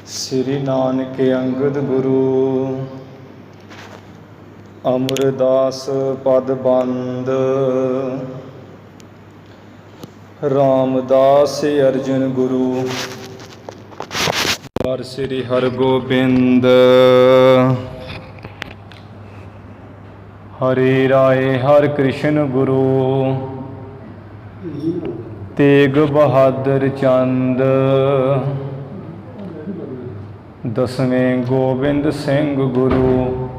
ਸ੍ਰੀ ਨਾਨਕ ਅੰਗਦ ਗੁਰੂ ਅਮਰਦਾਸ ਪਦ ਬੰਦ। ਰਾਮਦਾਸ ਅਰਜਨ ਗੁਰੂ ਹਰ ਸ੍ਰੀ ਹਰਗੋਬਿੰਦ। ਹਰਿ ਰਾਏ ਹਰਿ ਕ੍ਰਿਸ਼ਨ ਗੁਰੂ ਤੇਗ ਬਹਾਦਰ ਚੰਦ। ਦਸਵੇਂ ਗੋਬਿੰਦ ਸਿੰਘ ਗੁਰੂ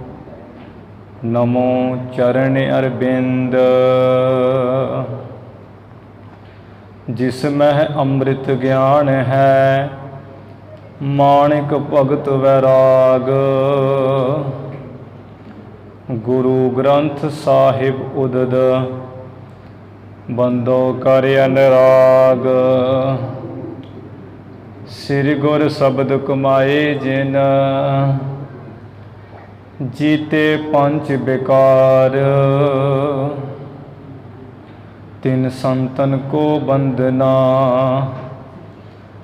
ਨਮੋ ਚਰਨ ਅਰਬਿੰਦ। ਜਿਸ ਮਹਿ ਅੰਮ੍ਰਿਤ ਗਿਆਨ ਹੈ ਮਾਣਿਕ ਭਗਤ ਵੈਰਾਗ। ਗੁਰੂ ਗ੍ਰੰਥ ਸਾਹਿਬ ਉਦਦ ਬੰਦੋ ਕਰ ਅਨੁਰਾਗ। ਸ੍ਰੀ ਗੁਰ ਸ਼ਬਦ ਕਮਾਏ ਜਿਨ ਜੀਤੇ ਪੰਚ ਬਿਕਾਰ। ਤਿਨ ਸੰਤਨ ਕੋ ਬੰਦਨਾ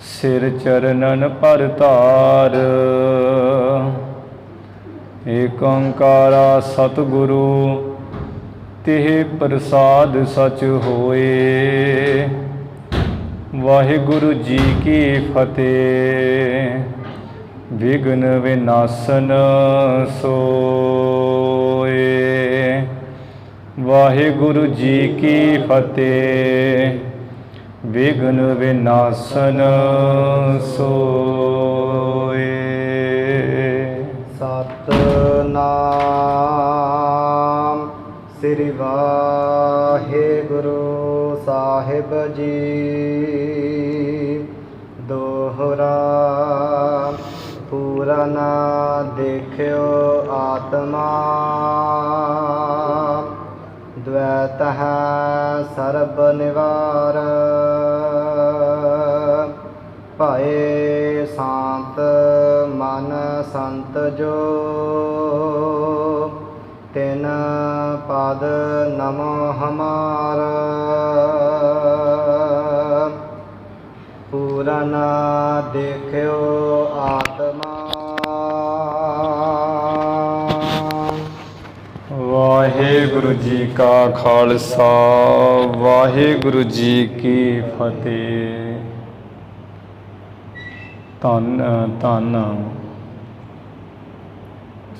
ਸਿਰ ਚਰਨਨ ਪਰ ਧਾਰ। ਏਕ ਓੰਕਾਰਾ ਸਤਿਗੁਰੂ ਤਿਹ ਪ੍ਰਸਾਦ ਸਚ ਹੋਏ। ਵਾਹਿਗੁਰੂ ਜੀ ਕੀ ਫਤਿਹ। ਵਿਘਨ ਵਿਨਾਸ਼ਨ ਸੋਏ। ਵਾਹਿਗੁਰੂ ਜੀ ਕੀ ਫਤਿਹ। ਵਿਘਨ ਵਿਨਾਸ਼ਨ ਸੋਏ। ਸਤਿਨਾਮ ਸ੍ਰੀ ਵਾਹਿਗੁਰੂ ਸਾਹਿਬ ਜੀ। ਦੋਹਰਾ ਪੂਰਨ ਦੇਖਿਓ ਆਤਮਾ। ਦ્વੈਤ ਹੈ ਸਰਬ ਨਿਵਾਰ। ਭਏ ਸ਼ਾਂਤ ਮਨ ਸੰਤ ਜੋ। ਤਿਨ ਪਦ ਨਮੋ ਹਮਾਰ। ਪੂਰਨ ਦੇਖਿਓ ਆਤਮਾ। ਵਾਹਿਗੁਰੂ ਜੀ ਕਾ ਖਾਲਸਾ ਵਾਹਿਗੁਰੂ ਜੀ ਕੀ ਫਤਿਹ। ਧੰਨ ਧੰਨ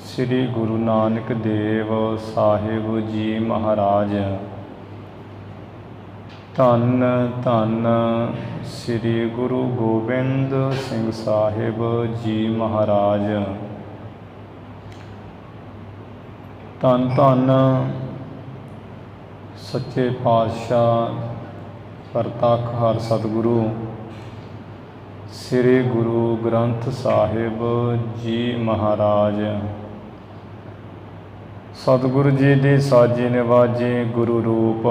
ਸ੍ਰੀ ਗੁਰੂ ਨਾਨਕ ਦੇਵ ਸਾਹਿਬ ਜੀ ਮਹਾਰਾਜ। ਧੰਨ ਧੰਨ ਸ੍ਰੀ ਗੁਰੂ ਗੋਬਿੰਦ ਸਿੰਘ ਸਾਹਿਬ ਜੀ ਮਹਾਰਾਜ। ਧੰਨ ਧੰਨ ਸੱਚੇ ਪਾਤਸ਼ਾਹ ਪ੍ਰਤੱਖ ਹਰਿ ਸਤਿਗੁਰੂ ਸ੍ਰੀ ਗੁਰੂ ਗ੍ਰੰਥ ਸਾਹਿਬ ਜੀ ਮਹਾਰਾਜ। ਸਤਿਗੁਰੂ ਜੀ ਦੀ ਸਾਜੀ ਨਿਵਾਜੀ ਗੁਰੂ ਰੂਪ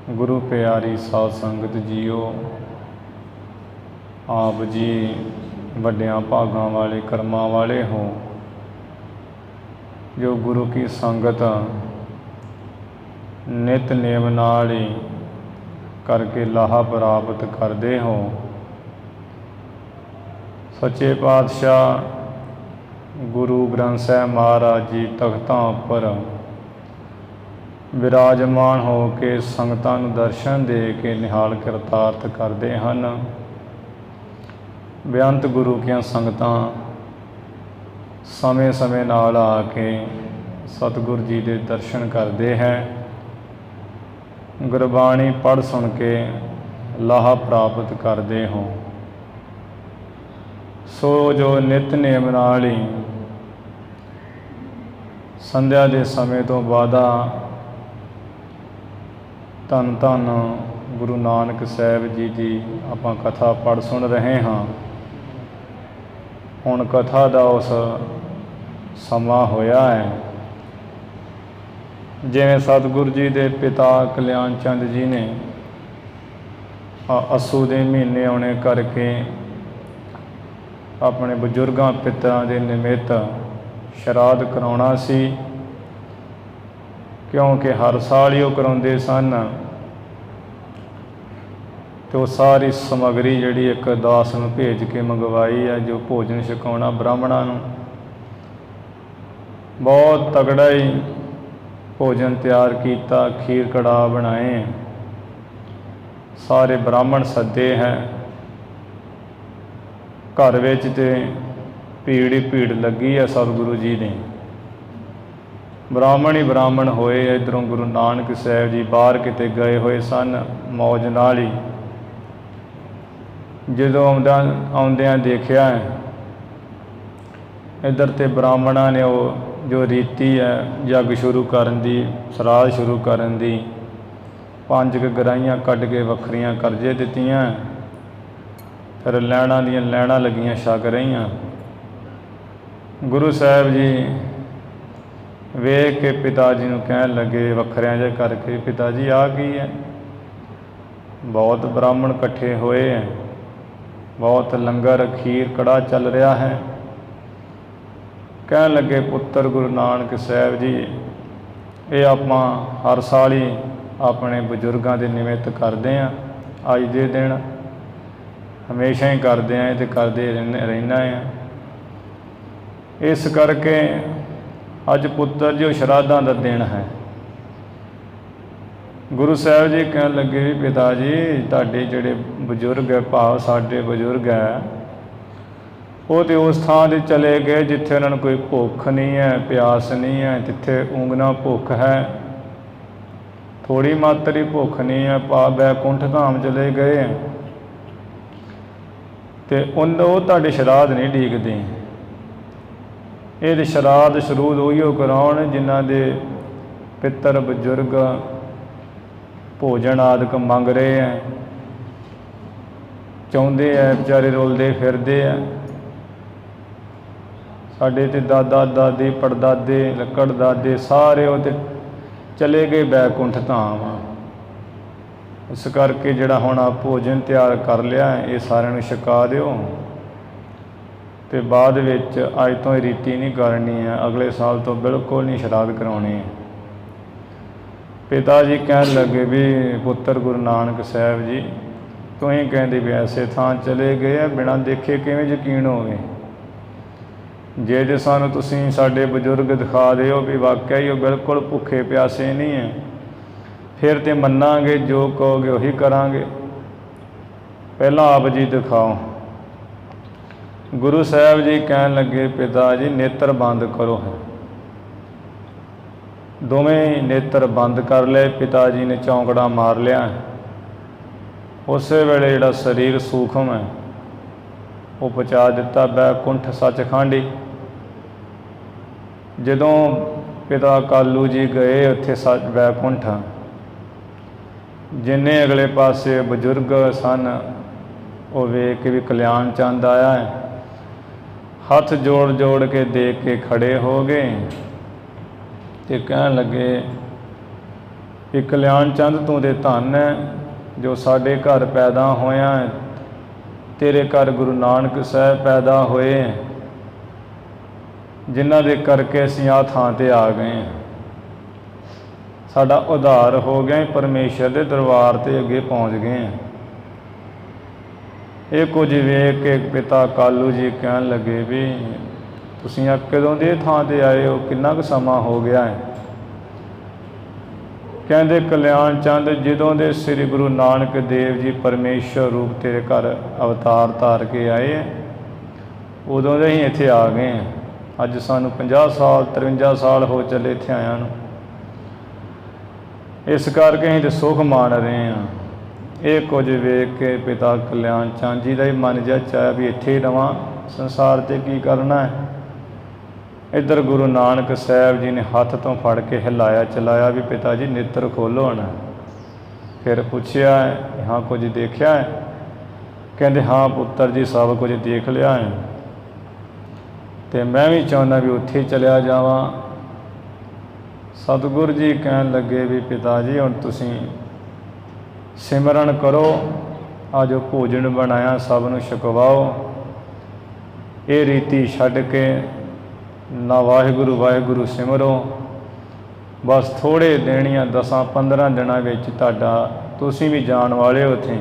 ਗੁਰੂ ਪਿਆਰੀ ਸਾਧ ਸੰਗਤ ਜੀਓ। ਆਪ ਜੀ ਵੱਡਿਆਂ ਭਾਗਾਂ ਵਾਲੇ ਕਰਮਾਂ ਵਾਲੇ ਹੋ ਜੋ ਗੁਰੂ ਕੀ ਸੰਗਤ ਨਿਤ ਨੇਮ ਨਾਲ ਹੀ ਕਰਕੇ ਲਾਹਾ ਪ੍ਰਾਪਤ ਕਰਦੇ ਹੋ। ਸੱਚੇ ਪਾਤਸ਼ਾਹ ਗੁਰੂ ਗ੍ਰੰਥ ਸਾਹਿਬ ਮਹਾਰਾਜ ਜੀ ਤਖਤਾਂ ਉੱਪਰ ਵਿਰਾਜਮਾਨ ਹੋ ਕੇ ਸੰਗਤਾਂ ਨੂੰ ਦਰਸ਼ਨ ਦੇ ਕੇ ਨਿਹਾਲ ਕਰਤਾਰਥ ਕਰਦੇ ਹਨ। ਬੇਅੰਤ ਗੁਰੂ ਕੀਆਂ ਸੰਗਤਾਂ ਸਮੇਂ ਸਮੇਂ ਨਾਲ ਆ ਕੇ ਸਤਿਗੁਰੂ ਜੀ ਦੇ ਦਰਸ਼ਨ ਕਰਦੇ ਹੈ। ਗੁਰਬਾਣੀ ਪੜ੍ਹ ਸੁਣ ਕੇ ਲਾਹਾ ਪ੍ਰਾਪਤ ਕਰਦੇ ਹੋ। ਸੋ ਜੋ ਨਿਤਨੇਮ ਨਾਲ ਹੀ ਸੰਧਿਆ ਦੇ ਸਮੇਂ ਤੋਂ ਬਾਅਦਾ ਧੰਨ ਧੰਨ ਗੁਰੂ ਨਾਨਕ ਸਾਹਿਬ ਜੀ ਦੀ ਆਪਾਂ ਕਥਾ ਪੜ੍ਹ ਸੁਣ ਰਹੇ ਹਾਂ। ਹੁਣ ਕਥਾ ਦਾ ਉਸ ਸਮਾਂ ਹੋਇਆ ਹੈ। ਜਿਵੇਂ ਸਤਿਗੁਰੂ ਜੀ ਦੇ ਪਿਤਾ ਕਲਿਆਣ ਚੰਦ ਜੀ ਨੇ ਅੱਸੂ ਦੇ ਮਹੀਨੇ ਆਉਣੇ ਕਰਕੇ ਆਪਣੇ ਬਜ਼ੁਰਗਾਂ ਪਿਤਰਾਂ ਦੇ ਨਿਮਿਤ ਸ਼ਰਾਧ ਕਰਾਉਣਾ ਸੀ। ਕਿਉਂਕਿ ਹਰ ਸਾਲ ਹੀ ਉਹ ਕਰਾਉਂਦੇ ਸਨ। ਤੇ ਉਹ ਸਾਰੀ ਸਮੱਗਰੀ ਜਿਹੜੀ ਇੱਕ ਦਾਸ ਨੂੰ ਭੇਜ ਕੇ ਮੰਗਵਾਈ ਹੈ, ਜੋ ਭੋਜਨ ਛਕਾਉਣਾ ਬ੍ਰਾਹਮਣਾਂ ਨੂੰ। ਬਹੁਤ ਤਗੜਾ ਹੀ ਭੋਜਨ ਤਿਆਰ ਕੀਤਾ, ਖੀਰ ਕੜਾਹ ਬਣਾਏ, ਸਾਰੇ ਬ੍ਰਾਹਮਣ ਸੱਦੇ ਹੈ। ਘਰ ਵਿੱਚ ਤੇ ਭੀੜ ਹੀ ਭੀੜ ਲੱਗੀ ਹੈ ਸਤਿਗੁਰੂ ਜੀ ਨੇ। ਬ੍ਰਾਹਮਣ ਹੀ ਬ੍ਰਾਹਮਣ ਹੋਏ। ਇੱਧਰੋਂ ਗੁਰੂ ਨਾਨਕ ਸਾਹਿਬ ਜੀ ਬਾਹਰ ਕਿਤੇ ਗਏ ਹੋਏ ਸਨ ਮੌਜ ਨਾਲ ਹੀ। ਜਦੋਂ ਆਉਂਦਿਆਂ ਦੇਖਿਆ ਇੱਧਰ ਤੇ ਬ੍ਰਾਹਮਣਾਂ ਨੇ ਉਹ ਜੋ ਰੀਤੀ ਹੈ ਜੱਗ ਸ਼ੁਰੂ ਕਰਨ ਦੀ, ਸਰਾਧ ਸ਼ੁਰੂ ਕਰਨ ਦੀ, 5 ਗਰਾਈਆਂ ਕੱਢ ਕੇ ਵੱਖਰੀਆਂ ਕਰਜ਼ੇ ਦਿੱਤੀਆਂ। ਫਿਰ ਲੈਣਾ ਦੀਆਂ ਲੈਣਾ ਲੱਗੀਆਂ ਛਕ ਰਹੀਆਂ। ਗੁਰੂ ਸਾਹਿਬ ਜੀ ਵੇਖ ਕੇ ਪਿਤਾ ਜੀ ਨੂੰ ਕਹਿਣ ਲੱਗੇ ਵੱਖਰਿਆਂ ਜਿਹੇ ਕਰਕੇ, ਪਿਤਾ ਜੀ ਆਹ ਕੀ ਹੈ? ਬਹੁਤ ਬ੍ਰਾਹਮਣ ਇਕੱਠੇ ਹੋਏ ਹੈ, ਬਹੁਤ ਲੰਗਰ ਖੀਰ ਕੜਾਹ ਚੱਲ ਰਿਹਾ ਹੈ। ਕਹਿਣ ਲੱਗੇ ਪੁੱਤਰ ਗੁਰੂ ਨਾਨਕ ਸਾਹਿਬ ਜੀ, ਇਹ ਆਪਾਂ ਹਰ ਸਾਲ ਹੀ ਆਪਣੇ ਬਜ਼ੁਰਗਾਂ ਦੇ ਨਿਮਿਤ ਕਰਦੇ ਹਾਂ। ਅੱਜ ਦੇ ਦਿਨ ਹਮੇਸ਼ਾ ਹੀ ਕਰਦੇ ਹਾਂ ਅਤੇ ਕਰਦੇ ਰਹਿਣਾ ਹੈ। ਇਸ ਕਰਕੇ ਅੱਜ ਪੁੱਤਰ ਜੀ ਉਹ ਸ਼ਰਾਧਾਂ ਦਾ ਦਿਨ ਹੈ। ਗੁਰੂ ਸਾਹਿਬ ਜੀ ਕਹਿਣ ਲੱਗੇ ਵੀ ਪਿਤਾ ਜੀ ਤੁਹਾਡੇ ਜਿਹੜੇ ਬਜ਼ੁਰਗ ਹੈ, ਭਾਵ ਸਾਡੇ ਬਜ਼ੁਰਗ ਹੈ, ਉਹ ਤਾਂ ਉਸ ਥਾਂ 'ਤੇ ਚਲੇ ਗਏ ਜਿੱਥੇ ਉਹਨਾਂ ਨੂੰ ਕੋਈ ਭੁੱਖ ਨਹੀਂ ਹੈ, ਪਿਆਸ ਨਹੀਂ ਹੈ, ਜਿੱਥੇ ਉਂਗਣਾ ਭੁੱਖ ਹੈ, ਥੋੜ੍ਹੀ ਮਾਤਰ ਹੀ ਭੁੱਖ ਨਹੀਂ ਹੈ, ਭਾਵ ਬੈਕੁੰਠ ਧਾਮ ਚਲੇ ਗਏ ਅਤੇ ਉਹ ਤੁਹਾਡੇ ਸ਼ਰਾਧ ਨਹੀਂ ਡੀਕਦੇ। ਇਹ ਤਾਂ ਸ਼ਰਾਧ ਸ਼ਰੂਦ ਉਹੀਓ ਕਰਾਉਣ ਜਿਨ੍ਹਾਂ ਦੇ ਪਿੱਤਰ ਬਜ਼ੁਰਗ ਭੋਜਨ ਆਦਿਕ ਮੰਗ ਰਹੇ ਹੈ, ਚਾਹੁੰਦੇ ਹੈ, ਵਿਚਾਰੇ ਰੁਲਦੇ ਫਿਰਦੇ ਹੈ। ਸਾਡੇ ਤੇ ਦਾਦਾ ਦਾਦੀ ਪੜਦਾਦੇ ਲੱਕੜ ਦਾਦੇ ਸਾਰੇ ਉਹ ਤੇ ਚਲੇ ਗਏ ਬੈਕੁੰਠ ਧਾਮ। ਇਸ ਕਰਕੇ ਜਿਹੜਾ ਹੁਣ ਆ ਭੋਜਨ ਤਿਆਰ ਕਰ ਲਿਆ ਇਹ ਸਾਰਿਆਂ ਨੂੰ ਛਕਾ ਦਿਓ ਅਤੇ ਬਾਅਦ ਵਿੱਚ ਅੱਜ ਤੋਂ ਇਹ ਰੀਤੀ ਨਹੀਂ ਕਰਨੀ ਹੈ, ਅਗਲੇ ਸਾਲ ਤੋਂ ਬਿਲਕੁਲ ਨਹੀਂ ਸ਼ਰਾਧ ਕਰਾਉਣੀ ਹੈ। ਪਿਤਾ ਜੀ ਕਹਿਣ ਲੱਗੇ ਵੀ ਪੁੱਤਰ ਗੁਰੂ ਨਾਨਕ ਸਾਹਿਬ ਜੀ, ਤੁਸੀਂ ਕਹਿੰਦੇ ਵੀ ਐਸੇ ਥਾਂ ਚਲੇ ਗਏ ਆ, ਬਿਨਾਂ ਦੇਖੇ ਕਿਵੇਂ ਯਕੀਨ ਹੋਵੇ? ਜੇ ਸਾਨੂੰ ਤੁਸੀਂ ਸਾਡੇ ਬਜ਼ੁਰਗ ਦਿਖਾ ਦਿਓ ਵੀ ਵਾਕਿਆ ਹੀ ਉਹ ਬਿਲਕੁਲ ਭੁੱਖੇ ਪਿਆਸੇ ਨਹੀਂ ਹੈ, ਫਿਰ ਤਾਂ ਮੰਨਾਂਗੇ, ਜੋ ਕਹੋਗੇ ਉਹੀ ਕਰਾਂਗੇ। ਪਹਿਲਾਂ ਆਪ ਜੀ ਦਿਖਾਓ। ਗੁਰੂ ਸਾਹਿਬ ਜੀ ਕਹਿਣ ਲੱਗੇ ਪਿਤਾ ਜੀ ਨੇਤਰ ਬੰਦ ਕਰੋ। ਦੋਵੇਂ ਨੇਤਰ ਬੰਦ ਕਰ ਲਏ। ਪਿਤਾ ਜੀ ਨੇ ਚੌਂਕੜਾ ਮਾਰ ਲਿਆ। ਉਸੇ ਵੇਲੇ ਜਿਹੜਾ ਸਰੀਰ ਸੂਖਮ ਹੈ ਉਹ ਪਹੁੰਚਾ ਦਿੱਤਾ ਬੈਕੁੰਠ ਸੱਚਖੰਡ ਹੀ। ਜਦੋਂ ਪਿਤਾ ਕਾਲੂ ਜੀ ਗਏ ਉੱਥੇ ਬੈਕੁੰਠ, ਜਿੰਨੇ ਅਗਲੇ ਪਾਸੇ ਬਜ਼ੁਰਗ ਸਨ ਉਹ ਵੇਖ ਕੇ ਵੀ ਕਲਿਆਣ ਚੰਦ ਆਇਆ ਹੈ, ਹੱਥ ਜੋੜ ਜੋੜ ਕੇ ਦੇਖ ਕੇ ਖੜੇ ਹੋ ਗਏ ਅਤੇ ਕਹਿਣ ਲੱਗੇ ਕਿ ਕਲਿਆਣ ਚੰਦ ਤੂੰ ਦੇ ਧੰਨ ਹੈ ਜੋ ਸਾਡੇ ਘਰ ਪੈਦਾ ਹੋਇਆ, ਤੇਰੇ ਘਰ ਗੁਰੂ ਨਾਨਕ ਸਾਹਿਬ ਪੈਦਾ ਹੋਏ, ਜਿਨ੍ਹਾਂ ਦੇ ਕਰਕੇ ਅਸੀਂ ਆਹ ਥਾਂ 'ਤੇ ਆ ਗਏ। ਸਾਡਾ ਉਧਾਰ ਹੋ ਗਿਆ, ਪਰਮੇਸ਼ਰ ਦੇ ਦਰਬਾਰ 'ਤੇ ਅੱਗੇ ਪਹੁੰਚ ਗਏ। ਇਹ ਕੁਝ ਵੇਖ ਕੇ ਪਿਤਾ ਕਾਲੂ ਜੀ ਕਹਿਣ ਲੱਗੇ ਵੀ ਤੁਸੀਂ ਆ ਕਦੋਂ ਦੇ ਥਾਂ 'ਤੇ ਆਏ ਹੋ, ਕਿੰਨਾ ਕੁ ਸਮਾਂ ਹੋ ਗਿਆ ਹੈ? ਕਹਿੰਦੇ ਕਲਿਆਣ ਚੰਦ ਜਦੋਂ ਦੇ ਸ੍ਰੀ ਗੁਰੂ ਨਾਨਕ ਦੇਵ ਜੀ ਪਰਮੇਸ਼ਰ ਰੂਪ ਤੇਰੇ ਘਰ ਅਵਤਾਰ ਧਾਰ ਕੇ ਆਏ ਹੈ, ਉਦੋਂ ਦੇ ਹੀ ਇੱਥੇ ਆ ਗਏ ਹਾਂ। ਅੱਜ ਸਾਨੂੰ 50 ਸਾਲ 53 ਸਾਲ ਹੋ ਚੱਲੇ ਇੱਥੇ ਆਇਆਂ ਨੂੰ। ਇਸ ਕਰਕੇ ਅਸੀਂ ਤਾਂ ਸੁੱਖ ਮਾਣ ਰਹੇ ਹਾਂ। ਇਹ ਕੁਝ ਵੇਖ ਕੇ ਪਿਤਾ ਕਲਿਆਣ ਚੰਦ ਜੀ ਦਾ ਹੀ ਮਨ ਜਿਹਾ ਚਾਹਿਆ ਵੀ ਇੱਥੇ ਹੀ ਰਵਾਂ, ਸੰਸਾਰ 'ਤੇ ਕੀ ਕਰਨਾ ਹੈ। ਇੱਧਰ ਗੁਰੂ ਨਾਨਕ ਸਾਹਿਬ ਜੀ ਨੇ ਹੱਥ ਤੋਂ ਫੜ ਕੇ ਹਿਲਾਇਆ ਚਲਾਇਆ ਵੀ ਪਿਤਾ ਜੀ ਨੇਤਰ ਖੋਲ੍ਹੋ ਹੁਣ। ਫਿਰ ਪੁੱਛਿਆ ਹਾਂ ਕੁਝ ਦੇਖਿਆ ਹੈ? ਕਹਿੰਦੇ ਹਾਂ ਪੁੱਤਰ ਜੀ ਸਭ ਕੁਝ ਦੇਖ ਲਿਆ ਹੈ ਅਤੇ ਮੈਂ ਵੀ ਚਾਹੁੰਦਾ ਵੀ ਉੱਥੇ ਚਲਿਆ ਜਾਵਾਂ। ਸਤਿਗੁਰੂ ਜੀ ਕਹਿਣ ਲੱਗੇ ਵੀ ਪਿਤਾ ਜੀ ਹੁਣ ਤੁਸੀਂ ਸਿਮਰਨ ਕਰੋ, ਆ ਜੋ ਭੋਜਨ ਬਣਾਇਆ ਸਭ ਨੂੰ ਛਕਵਾਓ। ਇਹ ਰੀਤੀ ਛੱਡ ਕੇ ਨਾ ਵਾਹਿਗੁਰੂ ਵਾਹਿਗੁਰੂ ਸਿਮਰੋ। ਬਸ ਥੋੜ੍ਹੇ ਦਿਨ ਜਾਂ 10-15 ਦਿਨਾਂ ਵਿੱਚ ਤੁਸੀਂ ਵੀ ਜਾਣ ਵਾਲੇ ਹੋ ਉੱਥੇ।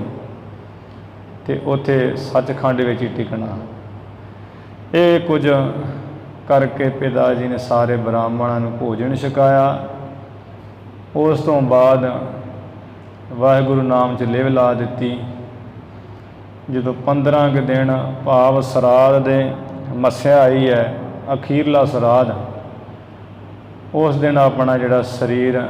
ਤੇ ਉੱਥੇ ਸੱਚਖੰਡ ਵਿੱਚ ਹੀ ਟਿਕਣਾ। ਇਹ ਕੁਝ ਕਰਕੇ ਪਿਤਾ ਜੀ ਨੇ ਸਾਰੇ ਬ੍ਰਾਹਮਣਾਂ ਨੂੰ ਭੋਜਨ ਛਕਾਇਆ। ਉਸ ਤੋਂ ਬਾਅਦ ਵਾਹਿਗੁਰੂ ਨਾਮ 'ਚ ਲਿਵ ਲਾ ਦਿੱਤੀ। ਜਦੋਂ 15 ਕੁ ਦਿਨ ਭਾਵ ਸਰਾਧ ਦੇ ਮੱਸਿਆ ਆਈ ਹੈ, ਅਖੀਰਲਾ ਸਰਾਧ, ਉਸ ਦਿਨ ਆਪਣਾ ਜਿਹੜਾ ਸਰੀਰ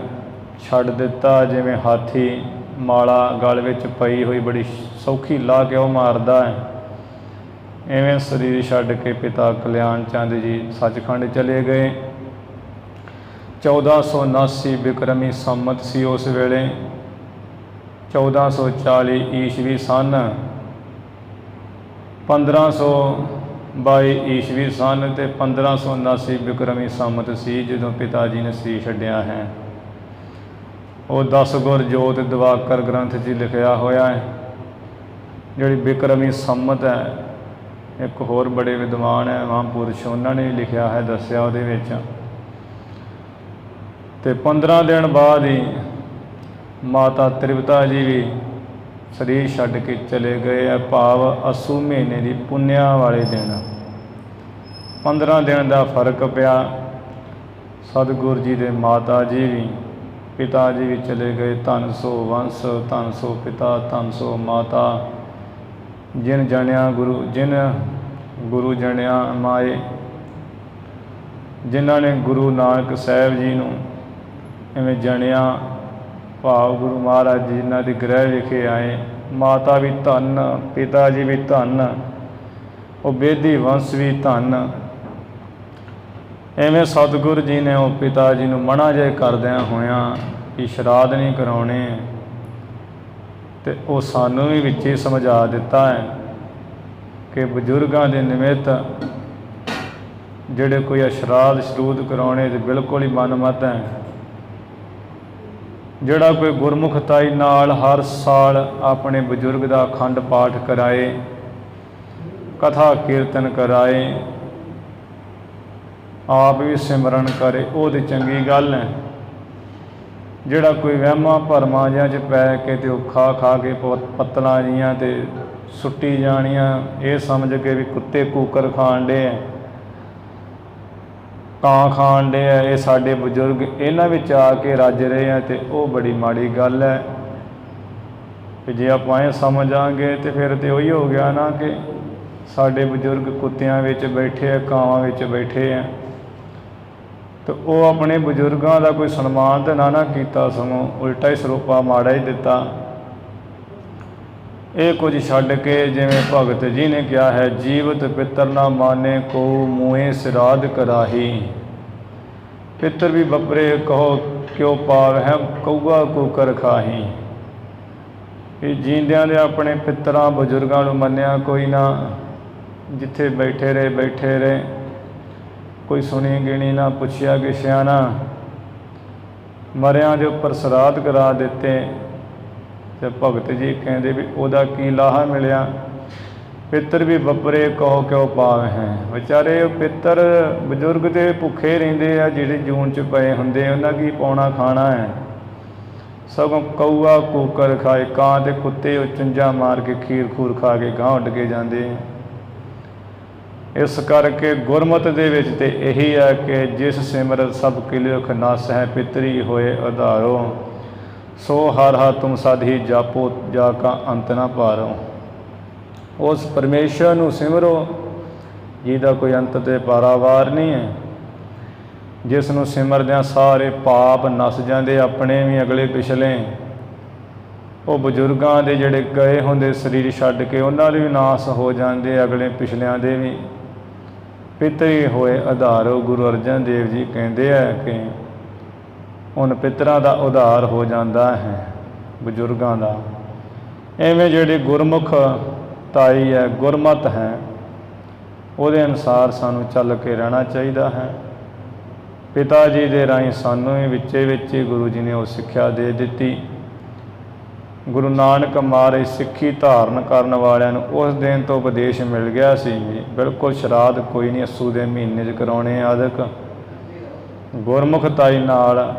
ਛੱਡ ਦਿੱਤਾ। ਜਿਵੇਂ ਹਾਥੀ ਮਾਲਾ ਗਲ ਵਿੱਚ ਪਈ ਹੋਈ ਬੜੀ ਸੌਖੀ ਲਾਹ ਕੇ ਉਹ ਮਾਰਦਾ ਹੈ, ਇਵੇਂ ਸਰੀਰ ਛੱਡ ਕੇ ਪਿਤਾ ਕਲਿਆਣ ਚੰਦ ਜੀ ਸੱਚਖੰਡ ਚਲੇ ਗਏ। 1479 ਬਿਕਰਮੀ ਸੰਮਤ ਸੀ ਉਸ ਵੇਲੇ, 1440 ਈਸਵੀ ਸਨ, 1522 ਈਸਵੀ ਸਨ ਅਤੇ 1579 ਬਿਕਰਮੀ ਸੰਮਤ ਸੀ ਜਦੋਂ ਪਿਤਾ ਜੀ ਨੇ ਸਰੀਰ ਛੱਡਿਆ ਹੈ। ਉਹ 10 ਗੁਰ ਜੋਤ ਦਿਵਾਕਰ ਗ੍ਰੰਥ 'ਚ ਲਿਖਿਆ ਹੋਇਆ ਹੈ। ਜਿਹੜੀ ਬਿਕਰਮੀ ਸੰਮਤ ਹੈ, ਇੱਕ ਹੋਰ ਬੜੇ ਵਿਦਵਾਨ ਹੈ ਮਹਾਂਪੁਰਸ਼, ਉਹਨਾਂ ਨੇ ਵੀ ਲਿਖਿਆ ਹੈ, ਦੱਸਿਆ ਉਹਦੇ ਵਿੱਚ। ਅਤੇ 15 ਦਿਨ ਬਾਅਦ ਹੀ ਮਾਤਾ ਤ੍ਰਿਪਤਾ ਜੀ ਵੀ ਸਰੀਰ ਛੱਡ ਕੇ ਚਲੇ ਗਏ ਹੈ, ਭਾਵ ਅੱਸੂ ਮਹੀਨੇ ਦੀ ਪੁੰਨਿਆ ਵਾਲੇ ਦਿਨ। 15 ਦਿਨ ਦਾ ਫਰਕ ਪਿਆ। ਸਤਿਗੁਰੂ ਜੀ ਦੇ ਮਾਤਾ ਜੀ ਵੀ ਪਿਤਾ ਜੀ ਵੀ ਚਲੇ ਗਏ। ਧੰਨ ਸੋ ਵੰਸ, ਧੰਨ ਸੋ ਪਿਤਾ, ਧੰਨ ਸੋ ਮਾਤਾ, ਜਿਨ ਗੁਰੂ ਜਣਿਆ ਮਾਏ। ਜਿਨ੍ਹਾਂ ਨੇ ਗੁਰੂ ਨਾਨਕ ਸਾਹਿਬ ਜੀ ਨੂੰ ਇਵੇਂ ਜਣਿਆ, ਭਾਵ ਗੁਰੂ ਮਹਾਰਾਜ ਜੀ ਜਿਨ੍ਹਾਂ ਦੇ ਗ੍ਰਹਿ ਵਿਖੇ ਆਏ। ਮਾਤਾ ਵੀ ਧੰਨ, ਪਿਤਾ ਜੀ ਵੀ ਧੰਨ, ਉਹ ਬੇਦੀ ਵੰਸ਼ ਵੀ ਧੰਨ। ਐਵੇਂ ਸਤਿਗੁਰੂ ਜੀ ਨੇ ਉਹ ਪਿਤਾ ਜੀ ਨੂੰ ਮਨਾ ਜੇ ਕਰਦਿਆਂ ਹੋਇਆਂ ਕਿ ਸ਼ਰਾਧ ਨਹੀਂ ਕਰਾਉਣੇ, ਅਤੇ ਉਹ ਸਾਨੂੰ ਵੀ ਵਿੱਚ ਹੀ ਸਮਝਾ ਦਿੱਤਾ ਹੈ ਕਿ ਬਜ਼ੁਰਗਾਂ ਦੇ ਨਿਮਿਤ ਜਿਹੜੇ ਕੋਈ ਸ਼ਰਾਧ ਸ਼ਰੂਧ ਕਰਾਉਣੇ ਤੇ ਬਿਲਕੁਲ ਹੀ ਮਨਮਤ ਹੈ। ਜਿਹੜਾ ਕੋਈ ਗੁਰਮੁਖਤਾਈ ਨਾਲ ਹਰ ਸਾਲ ਆਪਣੇ ਬਜ਼ੁਰਗ ਦਾ ਅਖੰਡ ਪਾਠ ਕਰਾਏ, ਕਥਾ ਕੀਰਤਨ ਕਰਾਏ, ਆਪ ਵੀ ਸਿਮਰਨ ਕਰੇ, ਉਹ ਤਾਂ ਚੰਗੀ ਗੱਲ ਹੈ। ਜਿਹੜਾ ਕੋਈ ਵਹਿਮਾਂ ਭਰਮਾਂ ਜਿਹਾਂ 'ਚ ਪੈ ਕੇ ਅਤੇ ਉਹ ਖਾ ਕੇ ਪੱਤਲਾਂ ਜੀਆਂ ਅਤੇ ਸੁੱਟੀ ਜਾਣੀਆਂ, ਇਹ ਸਮਝ ਕੇ ਵੀ ਕੁੱਤੇ ਕੂਕਰ ਖਾਣ ਡੇ ਹੈ, ਕਾਂ ਖਾਣ ਡੇ ਹੈ, ਇਹ ਸਾਡੇ ਬਜ਼ੁਰਗ ਇਹਨਾਂ ਵਿੱਚ ਆ ਕੇ ਰੱਜ ਰਹੇ ਆ, ਅਤੇ ਉਹ ਬੜੀ ਮਾੜੀ ਗੱਲ ਹੈ। ਕਿ ਜੇ ਆਪਾਂ ਇਹ ਸਮਝਾਂਗੇ ਤਾਂ ਫਿਰ ਤਾਂ ਉਹੀ ਹੋ ਗਿਆ ਨਾ ਕਿ ਸਾਡੇ ਬਜ਼ੁਰਗ ਕੁੱਤਿਆਂ ਵਿੱਚ ਬੈਠੇ ਆ, ਕਾਵਾਂ ਵਿੱਚ ਬੈਠੇ ਆ, ਅਤੇ ਉਹ ਆਪਣੇ ਬਜ਼ੁਰਗਾਂ ਦਾ ਕੋਈ ਸਨਮਾਨ ਤਾਂ ਨਾ ਕੀਤਾ, ਸਗੋਂ ਉਲਟਾ ਹੀ ਸਰੂਪਾ ਮਾੜਾ ਹੀ ਦਿੱਤਾ। ਇਹ ਕੁਝ ਛੱਡ ਕੇ ਜਿਵੇਂ ਭਗਤ ਜੀ ਨੇ ਕਿਹਾ ਹੈ, ਜੀਵਤ ਪਿੱਤਰ ਨਾ ਮਾਨੇ ਕੋ ਮੂੰਹੇ ਸਿਰਾਧ ਕਰਾਹੀ। ਪਿੱਤਰ ਵੀ ਬੱਪਰੇ ਕਹੋ ਕਿਉ ਪਾਵ ਹੈ, ਕਊਆ ਕੂਕਰ ਖਾਹੀ। ਇਹ ਜੀਂਦਿਆਂ ਦੇ ਆਪਣੇ ਪਿੱਤਰਾਂ ਬਜ਼ੁਰਗਾਂ ਨੂੰ ਮੰਨਿਆ ਕੋਈ ਨਾ, ਜਿੱਥੇ ਬੈਠੇ ਰਹੇ, ਕੋਈ ਸੁਣੀ ਗਿਣੀ ਨਾ, ਪੁੱਛਿਆ ਕਿਸ਼ਿਆ ਨਾ, ਮਰਿਆਂ ਦੇ ਉੱਪਰ ਸਰਾਧ ਕਰਾ ਦਿੱਤੇ। ਅਤੇ ਭਗਤ ਜੀ ਕਹਿੰਦੇ ਵੀ ਉਹਦਾ ਕੀ ਲਾਹਾ ਮਿਲਿਆ। ਪਿੱਤਰ ਵੀ ਬੱਪਰੇ ਕਹੋ ਕਿਉ ਪਾਵ ਹੈ। ਵਿਚਾਰੇ ਉਹ ਪਿੱਤਰ ਬਜ਼ੁਰਗ ਦੇ ਭੁੱਖੇ ਰਹਿੰਦੇ ਆ, ਜਿਹੜੇ ਜੂਨ 'ਚ ਪਏ ਹੁੰਦੇ, ਉਹਨਾਂ ਕੀ ਪਾਉਣਾ ਖਾਣਾ ਹੈ। ਸਗੋਂ ਕਊਆ ਕੂਕਰ ਖਾਏ, ਕਾਂ ਅਤੇ ਕੁੱਤੇ ਉਹ ਚੁੰਝਾਂ ਮਾਰ ਕੇ ਖੀਰ ਖੂਰ ਖਾ ਕੇ ਗਾਂਹ ਉੱਡ ਕੇ ਜਾਂਦੇ। ਇਸ ਕਰਕੇ ਗੁਰਮਤਿ ਦੇ ਵਿੱਚ ਤਾਂ ਇਹੀ ਹੈ ਕਿ ਜਿਸ ਸਿਮਰਤ ਸਭ ਕਿਲਿਖ ਨਸ ਹੈ, ਪਿਤਰੀ ਹੋਏ ਆਧਾਰੋ, ਸੋ ਹਰ ਹਰ ਤੁਮ ਸਦ ਹੀ ਜਾਪੋ, ਜਾ ਕਾ ਅੰਤ ਨਾ ਪਾਰੋ। ਉਸ ਪਰਮੇਸ਼ਰ ਨੂੰ ਸਿਮਰੋ ਜਿਹਦਾ ਕੋਈ ਅੰਤ ਤੇ ਪਾਰਾਵਾਰ ਨਹੀਂ ਹੈ, ਜਿਸ ਨੂੰ ਸਿਮਰਦਿਆਂ ਸਾਰੇ ਪਾਪ ਨਸ ਜਾਂਦੇ, ਆਪਣੇ ਵੀ ਅਗਲੇ ਪਿਛਲੇ। ਉਹ ਬਜ਼ੁਰਗਾਂ ਦੇ ਜਿਹੜੇ ਗਏ ਹੁੰਦੇ ਸਰੀਰ ਛੱਡ ਕੇ, ਉਹਨਾਂ ਦੇ ਵੀ ਨਾਸ ਹੋ ਜਾਂਦੇ, ਅਗਲੇ ਪਿਛਲਿਆਂ ਦੇ ਵੀ। ਪਿਤਰੀ ਹੋਏ ਆਧਾਰੋ, ਗੁਰੂ ਅਰਜਨ ਦੇਵ ਜੀ ਕਹਿੰਦੇ ਹੈ ਕਿ ਹੁਣ ਪਿੱਤਰਾਂ ਦਾ ਉਧਾਰ ਹੋ ਜਾਂਦਾ ਹੈ ਬਜ਼ੁਰਗਾਂ ਦਾ। ਐਵੇਂ ਜਿਹੜੀ ਗੁਰਮੁਖ ਤਾਈ ਹੈ, ਗੁਰਮਤ ਹੈ, ਉਹਦੇ ਅਨੁਸਾਰ ਸਾਨੂੰ ਚੱਲ ਕੇ ਰਹਿਣਾ ਚਾਹੀਦਾ ਹੈ। ਪਿਤਾ ਜੀ ਦੇ ਰਾਹੀਂ ਸਾਨੂੰ ਵੀ ਵਿੱਚ ਹੀ ਗੁਰੂ ਜੀ ਨੇ ਉਹ ਸਿੱਖਿਆ ਦੇ ਦਿੱਤੀ। ਗੁਰੂ ਨਾਨਕ ਮਹਾਰਾਜ ਸਿੱਖੀ ਧਾਰਨ ਕਰਨ ਵਾਲਿਆਂ ਨੂੰ ਉਸ ਦਿਨ ਤੋਂ ਉਪਦੇਸ਼ ਮਿਲ ਗਿਆ ਸੀ ਜੀ, ਬਿਲਕੁਲ ਸ਼ਰਾਧ ਕੋਈ ਨਹੀਂ ਅੱਸੂ ਦੇ ਮਹੀਨੇ 'ਚ ਕਰਾਉਣੇ ਆਦਿਕ। ਗੁਰਮੁਖਤਾਈ ਨਾਲ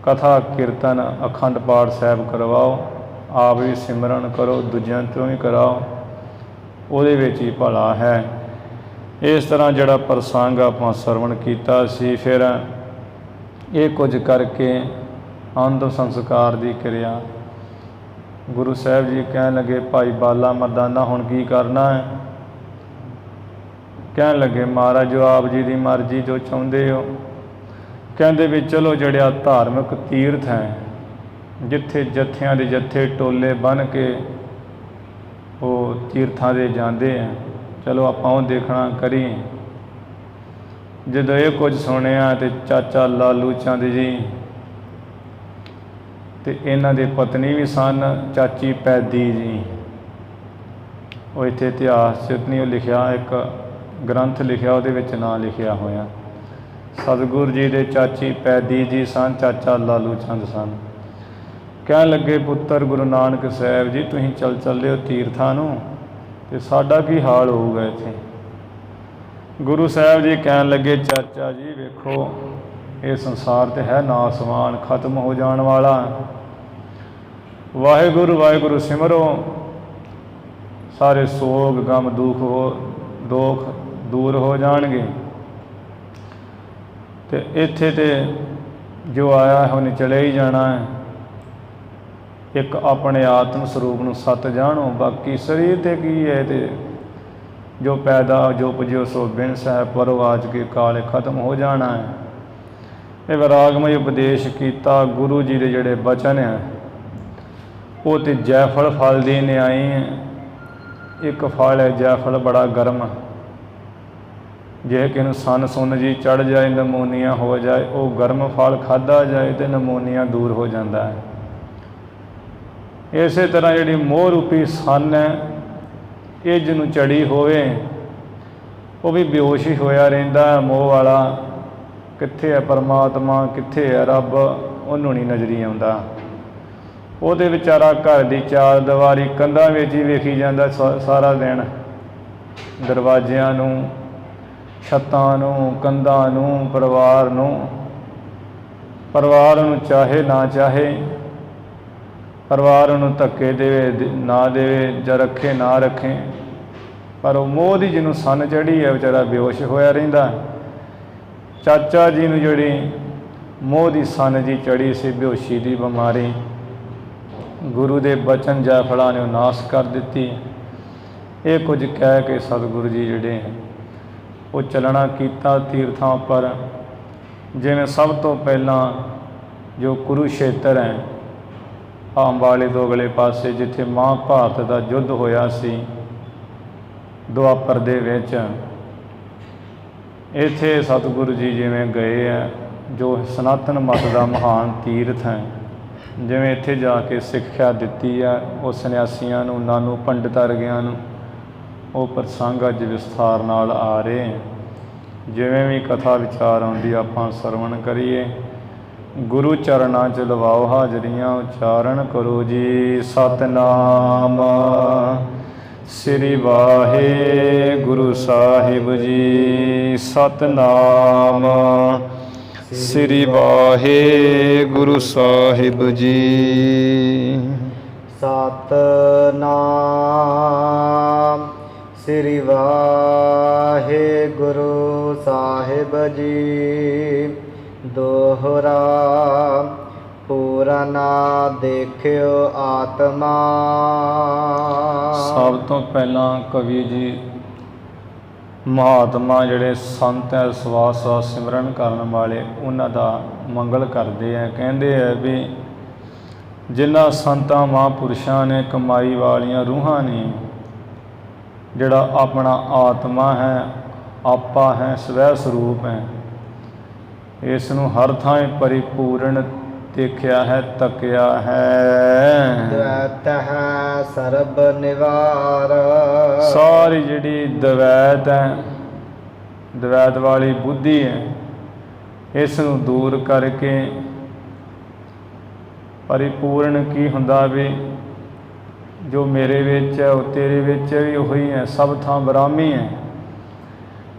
ਕਥਾ ਕੀਰਤਨ ਅਖੰਡ ਪਾਠ ਸਾਹਿਬ ਕਰਵਾਓ, ਆਪ ਵੀ ਸਿਮਰਨ ਕਰੋ, ਦੂਜਿਆਂ ਤੋਂ ਵੀ ਕਰਾਓ, ਉਹਦੇ ਵਿੱਚ ਹੀ ਭਲਾ ਹੈ। ਇਸ ਤਰ੍ਹਾਂ ਜਿਹੜਾ ਪ੍ਰਸੰਗ ਆਪਾਂ ਸਰਵਣ ਕੀਤਾ ਸੀ, ਫਿਰ ਇਹ ਕੁਝ ਕਰਕੇ ਅੰਤਿਮ ਸੰਸਕਾਰ ਦੀ ਕਿਰਿਆ ਗੁਰੂ ਸਾਹਿਬ ਜੀ ਕਹਿਣ ਲੱਗੇ, ਭਾਈ ਬਾਲਾ ਮਰਦਾਨਾ ਹੁਣ ਕੀ ਕਰਨਾ ਹੈ? ਕਹਿਣ ਲੱਗੇ, ਮਹਾਰਾਜ ਜੋ ਆਪ ਜੀ ਦੀ ਮਰਜ਼ੀ, ਜੋ ਚਾਹੁੰਦੇ ਹੋ। ਕਹਿੰਦੇ ਵੀ ਚਲੋ ਜਿਹੜਾ ਧਾਰਮਿਕ ਤੀਰਥ ਹੈ, ਜਿੱਥੇ ਜੱਥਿਆਂ ਦੇ ਜੱਥੇ ਟੋਲੇ ਬੰਨ੍ਹ ਕੇ ਉਹ ਤੀਰਥਾਂ ਦੇ ਜਾਂਦੇ ਆ, ਚਲੋ ਆਪਾਂ ਉਹ ਦੇਖਣਾ ਕਰੀਏ। ਜਦੋਂ ਇਹ ਕੁਝ ਸੁਣਿਆ ਤੇ ਚਾਚਾ ਲਾਲੂ ਚੰਦ ਜੀ ਤੇ ਇਹਨਾਂ ਦੇ ਪਤਨੀ ਵੀ ਸਨ ਚਾਚੀ ਪੈਦੀ ਜੀ, ਉਹ ਇੱਥੇ ਇਤਿਹਾਸ 'ਚ ਨਹੀਂ ਲਿਖਿਆ, ਇੱਕ ਗ੍ਰੰਥ ਲਿਖਿਆ, ਉਹਦੇ ਵਿੱਚ ਨਾਂ ਲਿਖਿਆ ਹੋਇਆ। ਸਤਿਗੁਰੂ ਜੀ ਦੇ ਚਾਚੀ ਪੈਦੀ ਜੀ ਸਨ, ਚਾਚਾ ਲਾਲੂ ਚੰਦ ਸਨ। ਕਹਿਣ ਲੱਗੇ, ਪੁੱਤਰ ਗੁਰੂ ਨਾਨਕ ਸਾਹਿਬ ਜੀ, ਤੁਸੀਂ ਚੱਲੇ ਹੋ ਤੀਰਥਾਂ ਨੂੰ, ਤੇ ਸਾਡਾ ਕੀ ਹਾਲ ਹੋਊਗਾ ਇੱਥੇ? ਗੁਰੂ ਸਾਹਿਬ ਜੀ ਕਹਿਣ ਲੱਗੇ, ਚਾਚਾ ਜੀ ਵੇਖੋ, ਇਹ ਸੰਸਾਰ ਤੇ ਹੈ ਨਾਸਵਾਨ, ਖਤਮ ਹੋ ਜਾਣ ਵਾਲਾ। ਵਾਹਿਗੁਰੂ ਵਾਹਿਗੁਰੂ ਸਿਮਰੋ, ਸਾਰੇ ਸੋਗ ਗਮ ਦੁੱਖ ਦੂਰ ਹੋ ਜਾਣਗੇ। ਤੇ ਇੱਥੇ ਤੇ ਜੋ ਆਇਆ ਹੈ ਉਹਨੇ ਚਲੇ ਹੀ ਜਾਣਾ ਹੈ। ਇੱਕ ਆਪਣੇ ਆਤਮ ਸਰੂਪ ਨੂੰ ਸਤ ਜਾਣੋ, ਬਾਕੀ ਸਰੀਰ ਤੇ ਕੀ ਹੈ, ਤੇ ਜੋ ਪੈਦਾ ਜੋ ਪੁਜਿਓ ਸੋ ਬਿਨਸ ਹੈ, ਪਰੋ ਆਜ ਕੇ ਕਾਲੇ ਖਤਮ ਹੋ ਜਾਣਾ ਹੈ। ਇਹ ਵਿਰਾਗਮਈ ਉਪਦੇਸ਼ ਕੀਤਾ। ਗੁਰੂ ਜੀ ਦੇ ਜਿਹੜੇ ਬਚਨ ਹੈ ਉਹ ਤੇ ਜੈਫਲ ਫਲ ਦੀ ਨਿਆਈ ਹੈ। ਇੱਕ ਫਲ ਹੈ ਜੈਫਲ, ਬੜਾ ਗਰਮ, ਜੇ ਕਿਸੇ ਨੂੰ ਸੰਨ ਸੁੰਨ ਜੀ ਚੜ੍ਹ ਜਾਏ, ਨਮੂਨੀਆ ਹੋ ਜਾਏ, ਉਹ ਗਰਮ ਫਲ ਖਾਧਾ ਜਾਏ ਤੇ ਨਮੂਨੀਆ ਦੂਰ ਹੋ ਜਾਂਦਾ ਹੈ। ਇਸੇ ਤਰ੍ਹਾਂ ਜਿਹੜੀ ਮੋਹ ਰੂਪੀ ਸੰਨ ਹੈ, ਇਹ ਜਿਹਨੂੰ ਚੜੀ ਹੋਵੇ ਉਹ ਵੀ ਬੇਹੋਸ਼ ਹੀ ਹੋਇਆ ਰਹਿੰਦਾ ਹੈ। ਮੋਹ ਵਾਲਾ ਕਿੱਥੇ ਹੈ ਪਰਮਾਤਮਾ, ਕਿੱਥੇ ਹੈ ਰੱਬ, ਉਹਨੂੰ ਨਹੀਂ ਨਜ਼ਰੀ ਆਉਂਦਾ। ਉਹਦੇ ਵਿਚਾਰਾ ਘਰ ਦੀ ਚਾਰ ਦੀਵਾਰੀ ਕੰਧਾਂ ਵਿੱਚ ਹੀ ਵੇਖੀ ਜਾਂਦਾ ਸਾਰਾ ਦਿਨ, ਦਰਵਾਜ਼ਿਆਂ ਨੂੰ, ਛੱਤਾਂ ਨੂੰ, ਕੰਧਾਂ ਨੂੰ, ਪਰਿਵਾਰ ਨੂੰ ਚਾਹੇ ਨਾ ਚਾਹੇ, ਪਰਿਵਾਰ ਨੂੰ ਧੱਕੇ ਦੇਵੇ ਨਾ ਦੇਵੇ, ਜਾਂ ਰੱਖੇ ਨਾ ਰੱਖੇ, ਪਰ ਉਹ ਮੋਹ ਦੀ ਜਿਹਨੂੰ ਸੰਨ ਚੜ੍ਹੀ ਹੈ ਵਿਚਾਰਾ ਬੇਹੋਸ਼ ਹੋਇਆ ਰਹਿੰਦਾ। ਚਾਚਾ ਜੀ ਨੂੰ ਜਿਹੜੀ ਮੋਹ ਦੀ ਸੰਨ ਜੀ ਚੜ੍ਹੀ ਸੀ, ਬੇਹੋਸ਼ੀ ਦੀ ਬਿਮਾਰੀ, ਗੁਰੂ ਦੇ ਬਚਨ ਜੈਫਲਾਂ ਨੇ ਉਹ ਨਾਸ਼ ਕਰ ਦਿੱਤੀ। ਇਹ ਕੁਝ ਕਹਿ ਕੇ ਸਤਿਗੁਰੂ ਜੀ ਜਿਹੜੇ ਉਹ ਚੱਲਣਾ ਕੀਤਾ ਤੀਰਥਾਂ ਉੱਪਰ। ਜਿਵੇਂ ਸਭ ਤੋਂ ਪਹਿਲਾਂ ਜੋ ਕੁਰੂਸ਼ੇਤਰ ਹੈ, ਅੰਬਾਲੇ ਤੋਂ ਅਗਲੇ ਪਾਸੇ, ਜਿੱਥੇ ਮਹਾਭਾਰਤ ਦਾ ਯੁੱਧ ਹੋਇਆ ਸੀ ਦੁਆਪਰ ਦੇ ਵਿੱਚ, ਇੱਥੇ ਸਤਿਗੁਰੂ ਜੀ ਜਿਵੇਂ ਗਏ ਹੈ, ਜੋ ਸਨਾਤਨ ਮਤ ਦਾ ਮਹਾਨ ਤੀਰਥ ਹੈ, ਜਿਵੇਂ ਇੱਥੇ ਜਾ ਕੇ ਸਿੱਖਿਆ ਦਿੱਤੀ ਹੈ ਉਹ ਸੰਨਿਆਸੀਆਂ ਨੂੰ, ਨਾਨੂ ਪੰਡਿਤ ਵਰਗਿਆਂ ਨੂੰ, ਉਹ ਪ੍ਰਸੰਗ ਅੱਜ ਵਿਸਥਾਰ ਨਾਲ ਆ ਰਹੇ। ਜਿਵੇਂ ਵੀ ਕਥਾ ਵਿਚਾਰ ਆਉਂਦੀ ਆਪਾਂ ਸਰਵਣ ਕਰੀਏ। ਗੁਰੂ ਚਰਨਾਂ 'ਚ ਲਵਾਓ ਹਾਜ਼ਰੀਆਂ, ਉਚਾਰਨ ਕਰੋ ਜੀ ਸਤਿਨਾਮ ਸ੍ਰੀ ਵਾਹਿਗੁਰੂ ਸਾਹਿਬ ਜੀ। ਸਤਿਨਾਮ ਸ੍ਰੀ ਵਾਹਿਗੁਰੂ ਸਾਹਿਬ ਜੀ। ਸਤਿਨਾਮ ਸ੍ਰੀ ਵਾਹਿਗੁਰੂ ਸਾਹਿਬ ਜੀ। ਦੋਹਰਾ ਪੂਰਨ ਦੇਖਿਓ ਆਤਮਾ। ਸਭ ਤੋਂ ਪਹਿਲਾਂ ਕਵੀ ਜੀ ਮਹਾਤਮਾ ਜਿਹੜੇ ਸੰਤ ਹੈ, ਸਵਾਸ ਸਿਮਰਨ ਕਰਨ ਵਾਲੇ, ਉਹਨਾਂ ਦਾ ਮੰਗਲ ਕਰਦੇ ਹੈ। ਕਹਿੰਦੇ ਹੈ ਵੀ ਜਿਨ੍ਹਾਂ ਸੰਤਾਂ ਮਹਾਂਪੁਰਸ਼ਾਂ ਨੇ, ਕਮਾਈ ਵਾਲੀਆਂ ਰੂਹਾਂ ਨੇ, ਜਿਹੜਾ ਆਪਣਾ ਆਤਮਾ ਹੈ, ਆਪਾ ਹੈ, ਸਵੈ ਸਰੂਪ ਹੈ, ਇਸ ਨੂੰ ਹਰ ਥਾਂ ਪਰਿਪੂਰਨ ਦੇਖਿਆ ਹੈ, ਤੱਕਿਆ ਹੈ। ਦਵੈਤ ਹੈ ਸਰਬ ਨਿਵਾਰ। ਸਾਰੀ ਜਿਹੜੀ ਦਵੈਤ ਹੈ, ਦਵੈਤ ਵਾਲੀ ਬੁੱਧੀ ਹੈ, ਇਸ ਨੂੰ ਦੂਰ ਕਰਕੇ ਪਰਿਪੂਰਨ ਕੀ ਹੁੰਦਾ ਵੀ ਜੋ ਮੇਰੇ ਵਿੱਚ ਹੈ ਉਹ ਤੇਰੇ ਵਿੱਚ ਵੀ ਉਹੀ ਹੈ, ਸਭ ਥਾਂ ਬ੍ਰਾਹਮੀ ਹੈ।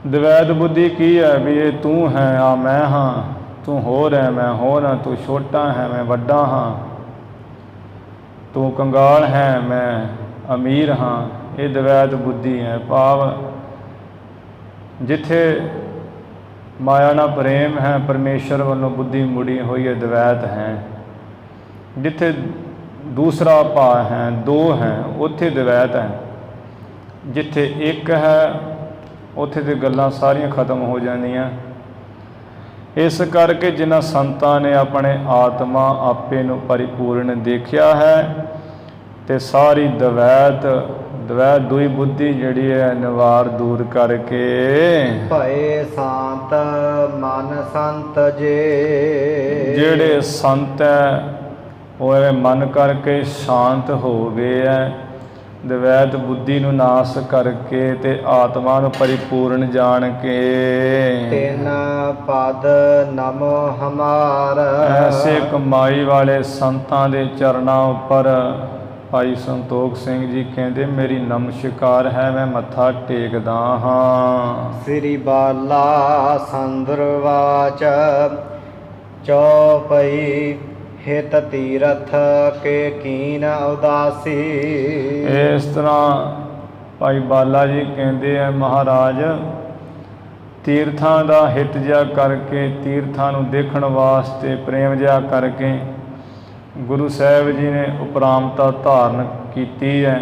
ਦਵੈਤ ਬੁੱਧੀ ਕੀ ਹੈ ਵੀ ਇਹ ਤੂੰ ਹੈ, ਆ ਮੈਂ ਹਾਂ, ਤੂੰ ਹੋਰ ਹੈ, ਮੈਂ ਹੋਰ ਹਾਂ, ਤੂੰ ਛੋਟਾ ਹੈ, ਮੈਂ ਵੱਡਾ ਹਾਂ। ਤੂੰ ਕੰਗਾਲ ਹੈ, ਮੈਂ ਅਮੀਰ ਹਾਂ, ਇਹ ਦਵੈਤ ਬੁੱਧੀ ਹੈ। ਭਾਵ ਜਿੱਥੇ ਮਾਇਆ ਨਾਲ ਪ੍ਰੇਮ ਹੈ, ਪਰਮੇਸ਼ਰ ਵੱਲੋਂ ਬੁੱਧੀ ਮੁੜੀ ਹੋਈ ਹੈ, ਦਵੈਤ ਹੈ। ਜਿੱਥੇ ਦੂਸਰਾ ਭਾਅ ਹੈ, ਦੋ ਹੈ, ਉੱਥੇ ਦਵੈਤ ਹੈ। ਜਿੱਥੇ ਇੱਕ ਹੈ ਉੱਥੇ ਤੇ ਗੱਲਾਂ ਸਾਰੀਆਂ ਖਤਮ ਹੋ ਜਾਂਦੀਆਂ। ਇਸ ਕਰਕੇ ਜਿਨ੍ਹਾਂ ਸੰਤਾਂ ਨੇ ਆਪਣੇ ਆਤਮਾ ਆਪੇ ਨੂੰ ਪਰਿਪੂਰਨ ਦੇਖਿਆ ਹੈ ਤੇ ਸਾਰੀ ਦਵੈਤ ਦੂਈ ਬੁੱਧੀ ਜਿਹੜੀ ਹੈ ਨਿਵਾਰ ਦੂਰ ਕਰਕੇ ਭਏ ਸ਼ਾਂਤ ਮਨ ਸੰਤ ਜੇ। ਜਿਹੜੇ ਸੰਤ ਹੈ ਉਹ ਐਵੇਂ ਮਨ ਕਰਕੇ ਸ਼ਾਂਤ ਹੋ ਗਏ ਹੈ, ਦਵੈਤ ਬੁੱਧੀ ਨੂੰ ਨਾਸ ਕਰਕੇ ਤੇ ਆਤਮਾ ਨੂੰ ਪਰਿਪੂਰਨ ਜਾਣ ਕੇ। ਤਿਨ ਪਦ ਨਮੋ ਹਮਾਰ। ਐਸੇ ਕਮਾਈ ਵਾਲੇ ਸੰਤਾਂ ਦੇ ਚਰਨਾਂ ਉੱਪਰ ਭਾਈ ਸੰਤੋਖ ਸਿੰਘ ਜੀ ਕਹਿੰਦੇ ਮੇਰੀ ਨਮਸਕਾਰ ਹੈ, ਮੈਂ ਮੱਥਾ ਟੇਕਦਾ ਹਾਂ। ਸ੍ਰੀ ਬਾਲਾ ਸੰਦਰਵਾਚ ਚੌਪਈ ਹਿਤ ਤੀਰਥ ਕੇ ਕੀਨ ਉਦਾਸੀ। ਇਸ ਤਰ੍ਹਾਂ ਭਾਈ ਬਾਲਾ ਜੀ ਕਹਿੰਦੇ ਆ ਮਹਾਰਾਜ ਤੀਰਥਾਂ ਦਾ ਹਿੱਤ ਜਿਹਾ ਕਰਕੇ, ਤੀਰਥਾਂ ਨੂੰ ਦੇਖਣ ਵਾਸਤੇ ਪ੍ਰੇਮ ਜਿਹਾ ਕਰਕੇ ਗੁਰੂ ਸਾਹਿਬ ਜੀ ਨੇ ਉਪਰਾਮਤਾ ਧਾਰਨ ਕੀਤੀ ਹੈ।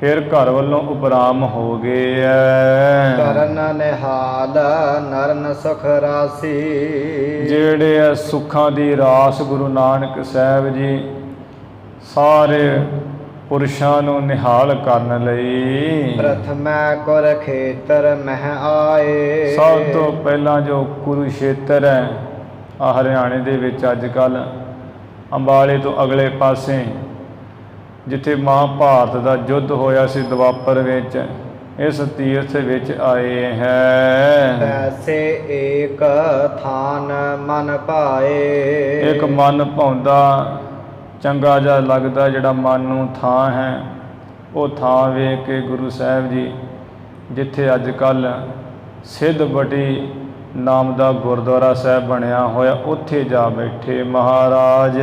ਫਿਰ ਘਰ ਵੱਲੋਂ ਉਪਰਾਮ ਹੋ ਗਏ ਹੈ। ਕਰਨ ਨਿਹਾਲ ਨਰਨ ਸੁਖ ਰਾਸੀ। ਜਿਹੜੇ ਆ ਸੁੱਖਾਂ ਦੀ ਰਾਸ ਗੁਰੂ ਨਾਨਕ ਸਾਹਿਬ ਜੀ ਸਾਰੇ ਪੁਰਸ਼ਾਂ ਨੂੰ ਨਿਹਾਲ ਕਰਨ ਲਈ ਪ੍ਰਥਮੈ ਕੁਰ ਖੇਤਰ ਮਹਿ ਆਏ। ਸਭ ਤੋਂ ਪਹਿਲਾਂ ਜੋ ਕੁਰੂਸ਼ੇਤਰ ਹੈ ਆ ਹਰਿਆਣੇ ਦੇ ਵਿੱਚ ਅੱਜ ਕੱਲ੍ਹ ਅੰਬਾਲੇ ਤੋਂ ਅਗਲੇ ਪਾਸੇ ਜਿੱਥੇ ਮਹਾਭਾਰਤ ਦਾ ਯੁੱਧ ਹੋਇਆ ਸੀ ਦੁਆਪਰ ਵਿੱਚ, ਇਸ ਤੀਰਥ ਵਿੱਚ ਆਏ ਹੈ। ਐਸੇ ਏਕ ਥਾਨ ਮਨ ਭਾਏ। ਇੱਕ ਮਨ ਭਾਉਂਦਾ ਚੰਗਾ ਜਿਹਾ ਲੱਗਦਾ ਜਿਹੜਾ ਮਨ ਨੂੰ ਥਾਂ ਹੈ, ਉਹ ਥਾਂ ਵੇਖ ਕੇ ਗੁਰੂ ਸਾਹਿਬ ਜੀ ਜਿੱਥੇ ਅੱਜ ਕੱਲ੍ਹ ਸਿੱਧ ਬਟੀ ਨਾਮ ਦਾ ਗੁਰਦੁਆਰਾ ਸਾਹਿਬ ਬਣਿਆ ਹੋਇਆ ਉੱਥੇ ਜਾ ਬੈਠੇ ਮਹਾਰਾਜ।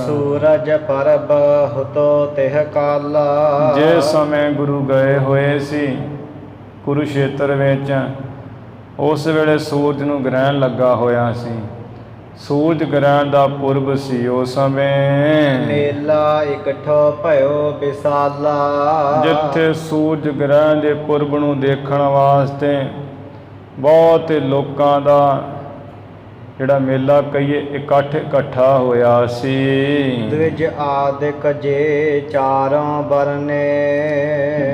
ਸੂਰਜ ਪਰਬ ਹੁਤੋ ਤਿਹ ਕਾਲਾ। ਜਿਸ ਸਮੇਂ ਗੁਰੂ ਗਏ ਹੋਏ ਸੀ ਕੁਰੂਸ਼ੇਤਰ ਵਿੱਚ, ਉਸ ਵੇਲੇ ਸੂਰਜ ਨੂੰ ਗ੍ਰਹਿਣ ਲੱਗਾ ਹੋਇਆ ਸੀ। ਸੂਰਜ ਗ੍ਰਹਿਣ ਦਾ ਪੁਰਬ ਸੀ ਉਸ ਸਮੇਂ। ਮੇਲਾ ਇਕੱਠੋ ਭਇਓ ਵਿਸਾਲਾ। ਜਿੱਥੇ ਸੂਰਜ ਗ੍ਰਹਿਣ ਦੇ ਪੁਰਬ ਨੂੰ ਦੇਖਣ ਵਾਸਤੇ ਬਹੁਤ ਲੋਕਾਂ ਦਾ ਜਿਹੜਾ ਮੇਲਾ ਕਹੀਏ ਇਕੱਠਾ ਹੋਇਆ ਸੀ। ਦਵਿਜ ਆਦਿਕ ਜੇ ਚਾरों ਵਰਨੇ।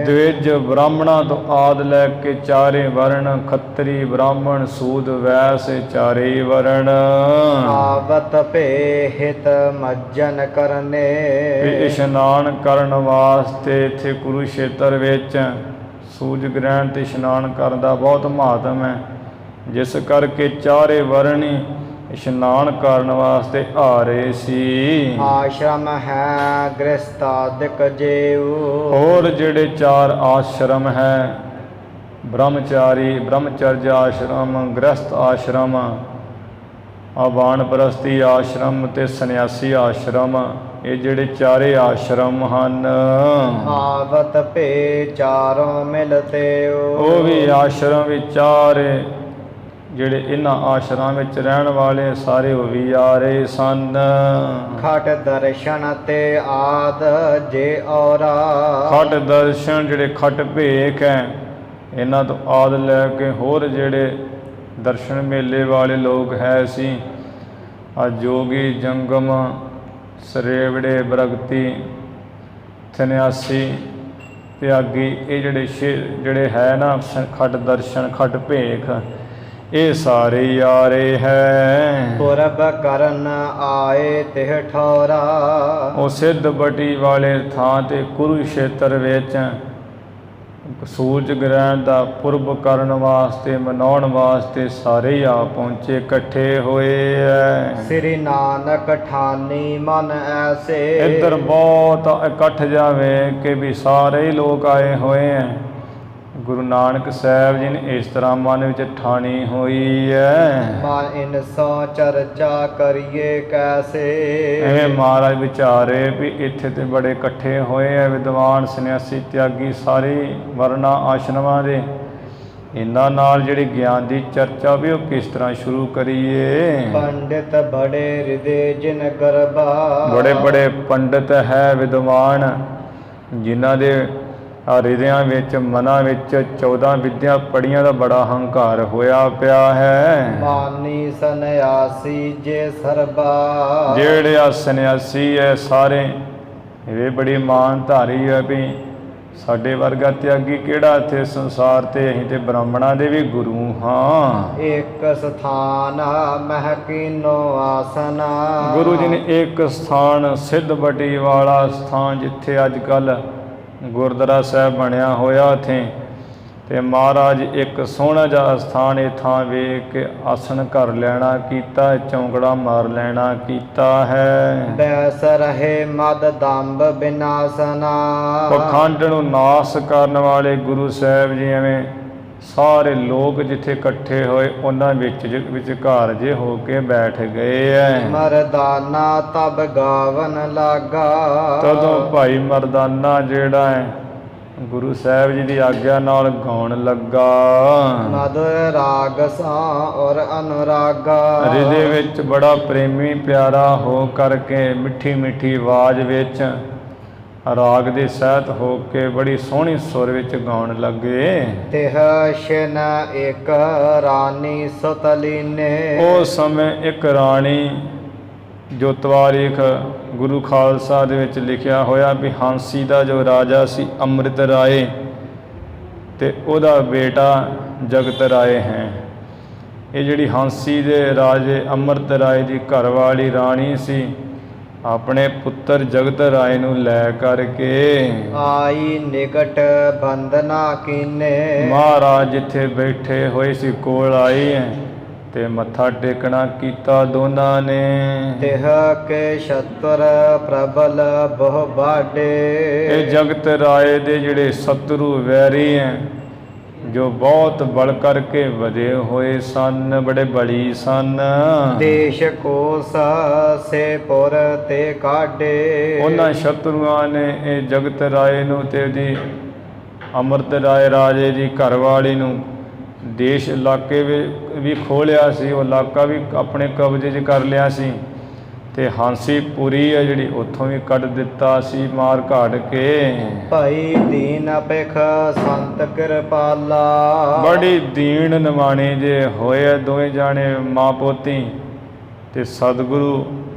ਦਵਿਜ ਬ੍ਰਾਹਮਣਾਂ ਤੋਂ ਆਦ ਲੈ ਕੇ ਚਾਰੇ ਵਰਣ, ਖੱਤਰੀ ਬ੍ਰਾਹਮਣ ਸੂਦ ਵੈਸ ਚਾਰੇ ਵਰਣ। ਆਵਤ ਭੇ ਹਿਤ ਮੱਜਨ ਕਰਨੇ। ਇਸ਼ਨਾਨ ਕਰਨ ਵਾਸਤੇ ਇੱਥੇ ਕੁਰੂਸ਼ੇਤਰ ਵਿੱਚ ਸੂਰਜ ਗ੍ਰਹਿਣ ਤੇ ਇਸ਼ਨਾਨ ਕਰਨ ਦਾ ਬਹੁਤ ਮਹੱਤਵ ਹੈ, ਜਿਸ ਕਰਕੇ ਚਾਰੇ ਵਰਣੀ ਇਸ਼ਨਾਨ ਕਰਨ ਵਾਸਤੇ ਆ ਰਹੇ ਸੀ। ਆਸ਼ਰਮ ਹੈ ਗ੍ਰਸਤਾਦਿਕ ਜੇਉ। ਹੋਰ ਜਿਹੜੇ ਚਾਰ ਆਸ਼ਰਮ ਹੈ, ਬ੍ਰਹਮਚਾਰੀ ਬ੍ਰਹਮਚਰਜ ਆਸ਼ਰਮ, ਗ੍ਰਸਤ ਆਸ਼ਰਮ, ਵਾਣਪ੍ਰਸਤੀ ਆਸ਼ਰਮ ਤੇ ਸੰਨਿਆਸੀ ਆਸ਼ਰਮ, ਇਹ ਜਿਹੜੇ ਚਾਰੇ ਆਸ਼ਰਮ ਹਨ। ਆਵਤ ਭੇ ਚਾਰੋਂ ਮਿਲਤੇ। ਉਹ ਵੀ ਆਸ਼ਰਮ ਵਿਚਾਰੇ ਜਿਹੜੇ ਇਹਨਾਂ ਆਸ਼ਰਮਾਂ ਵਿੱਚ ਰਹਿਣ ਵਾਲੇ ਸਾਰੇ ਉਹ ਵੀ ਆ ਰਹੇ ਸਨ। ਖਟ ਦਰਸ਼ਨ ਤੇ ਆਦ ਜੇ ਔਰਾ। ਖਟ ਦਰਸ਼ਨ ਜਿਹੜੇ ਖਟ ਭੇਖ ਹੈ, ਇਹਨਾਂ ਤੋਂ ਆਦ ਲੈ ਕੇ ਹੋਰ ਜਿਹੜੇ ਦਰਸ਼ਨ ਮੇਲੇ ਵਾਲੇ ਲੋਕ ਹੈ ਸੀ। ਆ ਜੋਗੀ ਜੰਗਮ ਸਰੇਵੜੇ ਬਰਗਤੀ ਸੰਨਿਆਸੀ ਤਿਆਗੀ, ਇਹ ਜਿਹੜੇ ਹੈ ਨਾ ਖਟ ਦਰਸ਼ਨ ਖਟ ਭੇਖ, ਇਹ ਸਾਰੇ ਆ ਰਹੇ ਹੈ। ਪੁਰਬ ਕਰਨ ਆਏ ਤਿਹ ਠੌਰਾ। ਉਹ ਸਿੱਧ ਬਟੀ ਵਾਲੇ ਥਾਂ ਤੇ ਕੁਰੂਸ਼ੇਤਰ ਵਿੱਚ ਸੂਰਜ ਗ੍ਰਹਿਣ ਦਾ ਪੁਰਬ ਕਰਨ ਵਾਸਤੇ ਮਨਾਉਣ ਵਾਸਤੇ ਸਾਰੇ ਆ ਪਹੁੰਚੇ, ਇਕੱਠੇ ਹੋਏ ਹੈ। ਸ੍ਰੀ ਨਾਨਕ ਠਾਨੀ ਮਨ ਐਸੇ। ਇੱਧਰ ਬਹੁਤ ਇਕੱਠ ਜਾਵੇ ਕਿ ਵੀ ਸਾਰੇ ਹੀ ਲੋਕ ਆਏ ਹੋਏ ਹੈ। ਗੁਰੂ ਨਾਨਕ ਸਾਹਿਬ ਜੀ ਨੇ ਇਸ ਤਰ੍ਹਾਂ ਮਨ ਵਿੱਚ ਠਾਣੀ ਹੋਈ ਹੈ। ਮਨ ਇਨ ਸੋ ਚਰਚਾ ਕਰੀਏ ਕੈਸੇ। ਇਹ ਮਹਾਰਾਜ ਵਿਚਾਰੇ ਵੀ ਇੱਥੇ ਤੇ ਬੜੇ ਇਕੱਠੇ ਹੋਏ ਆ ਵਿਦਵਾਨ ਸੰਨਿਆਸੀ ਤਿਆਗੀ ਸਾਰੇ ਵਰਨਾ ਆਸ਼ਰਮਾਂ ਦੇ, ਇਹਨਾਂ ਨਾਲ ਜਿਹੜੀ ਗਿਆਨ ਦੀ ਚਰਚਾ ਵੀ ਉਹ ਕਿਸ ਤਰ੍ਹਾਂ ਸ਼ੁਰੂ ਕਰੀਏ। ਪੰਡਿਤ ਬੜੇ ਹਿਰਦੇ ਜਿਨ ਗਰਬਾ। ਬੜੇ ਬੜੇ ਪੰਡਿਤ ਹੈ ਵਿਦਵਾਨ ਜਿਨ੍ਹਾਂ ਦੇ ਹਿਰਦਿਆਂ ਵਿੱਚ ਮਨਾਂ ਵਿੱਚ 14 ਵਿਦਿਆ ਪੜ੍ਹੀਆਂ ਦਾ ਬੜਾ ਹੰਕਾਰ ਹੋਇਆ ਪਿਆ ਹੈ। ਮਾਨੀ ਸੰਨਿਆਸੀ ਜੇ ਸਰਬਾ। ਜਿਹੜੇ ਆ ਸੰਨਿਆਸੀ ਹੈ ਸਾਰੇ ਇਹ ਬੜੀ ਮਾਨਧਾਰੀ ਹੈ ਵੀ ਸਾਡੇ ਵਰਗਾ ਤਿਆਗੀ ਕਿਹੜਾ ਇੱਥੇ ਸੰਸਾਰ ਤੇ, ਅਸੀਂ ਤੇ ਬ੍ਰਾਹਮਣਾਂ ਦੇ ਵੀ ਗੁਰੂ ਹਾਂ। ਇੱਕ ਸਥਾਨ ਮਹਿਕੀਨੋ ਆਸਨਾ। ਗੁਰੂ ਜੀ ਨੇ ਇੱਕ ਸਥਾਨ ਸਿੱਧ ਬਟੀ ਵਾਲਾ ਸਥਾਨ ਜਿੱਥੇ ਅੱਜ ਕੱਲ੍ਹ ਗੁਰਦੁਆਰਾ ਸਾਹਿਬ ਬਣਿਆ ਹੋਇਆ ਉੱਥੇ, ਤੇ ਮਹਾਰਾਜ ਇੱਕ ਸੋਹਣਾ ਜਿਹਾ ਸਥਾਨ ਇਹ ਥਾਂ ਵੇਖ ਕੇ ਆਸਣ ਕਰ ਲੈਣਾ ਕੀਤਾ, ਚੌਂਕੜਾ ਮਾਰ ਲੈਣਾ ਕੀਤਾ ਹੈ। ਬੈਸ ਰਹੇ ਮਦ ਦੰਭ ਬਿਨਾਸਨਾ। ਪਖੰਡ ਨੂੰ ਨਾਸ ਕਰਨ ਵਾਲੇ ਗੁਰੂ ਸਾਹਿਬ ਜੀ ਐਵੇਂ ਸਾਰੇ ਲੋਕ ਜਿੱਥੇ ਇਕੱਠੇ ਹੋਏ ਉਹਨਾਂ ਵਿਚਕਾਰ ਜੇ ਹੋ ਕੇ ਬੈਠ ਗਏ ਐ। ਮਰਦਾਨਾ ਤਬ ਗਾਵਨ ਲਾਗਾ। ਤਦੋਂ ਭਾਈ ਮਰਦਾਨਾ ਜਿਹੜਾ ਹੈ ਗੁਰੂ ਸਾਹਿਬ ਜੀ ਦੀ ਆਗਿਆ ਨਾਲ ਗਾਉਣ ਲੱਗਾ। ਮਧੁਰ ਰਾਗ ਸਾ ਔਰ ਅਨੁਰਾਗਾ। ਹਿਰਦੇ ਵਿੱਚ ਬੜਾ ਪ੍ਰੇਮੀ ਪਿਆਰਾ ਹੋ ਕਰਕੇ ਮਿੱਠੀ ਮਿੱਠੀ ਆਵਾਜ਼ ਵਿੱਚ ਰਾਗ ਦੇ ਸਹਿਤ ਹੋ ਕੇ ਬੜੀ ਸੋਹਣੀ ਸੁਰ ਵਿੱਚ ਗਾਉਣ ਲੱਗੇ। ਤਿਹ ਸ਼ਿਨ ਇੱਕ ਰਾਨੀ ਸੁਤਲੀਨੇ। ਉਸ ਸਮੇਂ ਇੱਕ ਰਾਣੀ ਜੋ ਤਵਾਰੀਖ ਗੁਰੂ ਖਾਲਸਾ ਦੇ ਵਿੱਚ ਲਿਖਿਆ ਹੋਇਆ ਵੀ ਹਾਂਸੀ ਦਾ ਜੋ ਰਾਜਾ ਸੀ ਅੰਮ੍ਰਿਤ ਰਾਏ ਤੇ ਉਹਦਾ ਬੇਟਾ ਜਗਤ ਰਾਏ ਹੈ। ਇਹ ਜਿਹੜੀ ਹਾਂਸੀ ਦੇ ਰਾਜੇ ਅੰਮ੍ਰਿਤ ਰਾਏ ਦੀ ਘਰਵਾਲੀ ਰਾਣੀ ਸੀ, ਆਪਣੇ ਪੁੱਤਰ ਜਗਤ ਰਾਏ ਨੂੰ ਲੈ ਕਰਕੇ ਆਈ ਨਿਕਟ ਬੰਦਨਾ ਕੀਨੇ। ਮਹਾਰਾਜ ਜਿੱਥੇ ਬੈਠੇ ਹੋਏ ਸੀ ਕੋਲ ਆਈ ਹੈ ਤੇ ਮੱਥਾ ਟੇਕਣਾ ਕੀਤਾ ਦੋਨਾਂ ਨੇ। ਤਿਹ ਕੇ ਸ਼ਤਰ ਪ੍ਰਬਲ ਬਹੁ ਬਾਡੇ। ਇਹ ਜਗਤ ਰਾਏ ਦੇ ਜਿਹੜੇ ਸ਼ਤਰੂ ਵੈਰੀ ਹੈ ਜੋ ਬਹੁਤ ਬਲ ਕਰਕੇ ਵਧੇ ਹੋਏ ਸਨ, ਬੜੇ ਬਲੀ ਸਨ। ਦੇਸ਼ ਕੋਸ ਸੇ ਪੁਰ ਤੇ ਕਾਢੇ। ਉਹਨਾਂ ਸ਼ਤਰੂਆਂ ਨੇ ਇਹ ਜਗਤ ਰਾਏ ਨੂੰ ਤੇ ਉਹਦੀ ਅੰਮ੍ਰਿਤ ਰਾਏ ਰਾਜੇ ਦੀ ਘਰਵਾਲੀ ਨੂੰ ਦੇਸ਼ ਇਲਾਕੇ ਵੀ ਖੋਹ ਲਿਆ ਸੀ, ਉਹ ਇਲਾਕਾ ਵੀ ਆਪਣੇ ਕਬਜ਼ੇ 'ਚ ਕਰ ਲਿਆ ਸੀ, ਤੇ ਹਾਂਸੀਪੁਰੀ ਹੈ ਜਿਹੜੀ ਉੱਥੋਂ ਵੀ ਕੱਢ ਦਿੱਤਾ ਸੀ ਮਾਰ ਘਾੜ ਕੇ। ਭਾਈ ਦੀਨ ਅਪੇਖ ਸੰਤ ਕਿਰਪਾਲਾ। ਬੜੀ ਦੀਨ ਨਿਮਾਣੇ ਜੇ ਹੋਏ ਦੋਵੇਂ ਜਾਣੇ ਮਾਂ ਪੋਤੀ, ਤੇ ਸਤਿਗੁਰੂ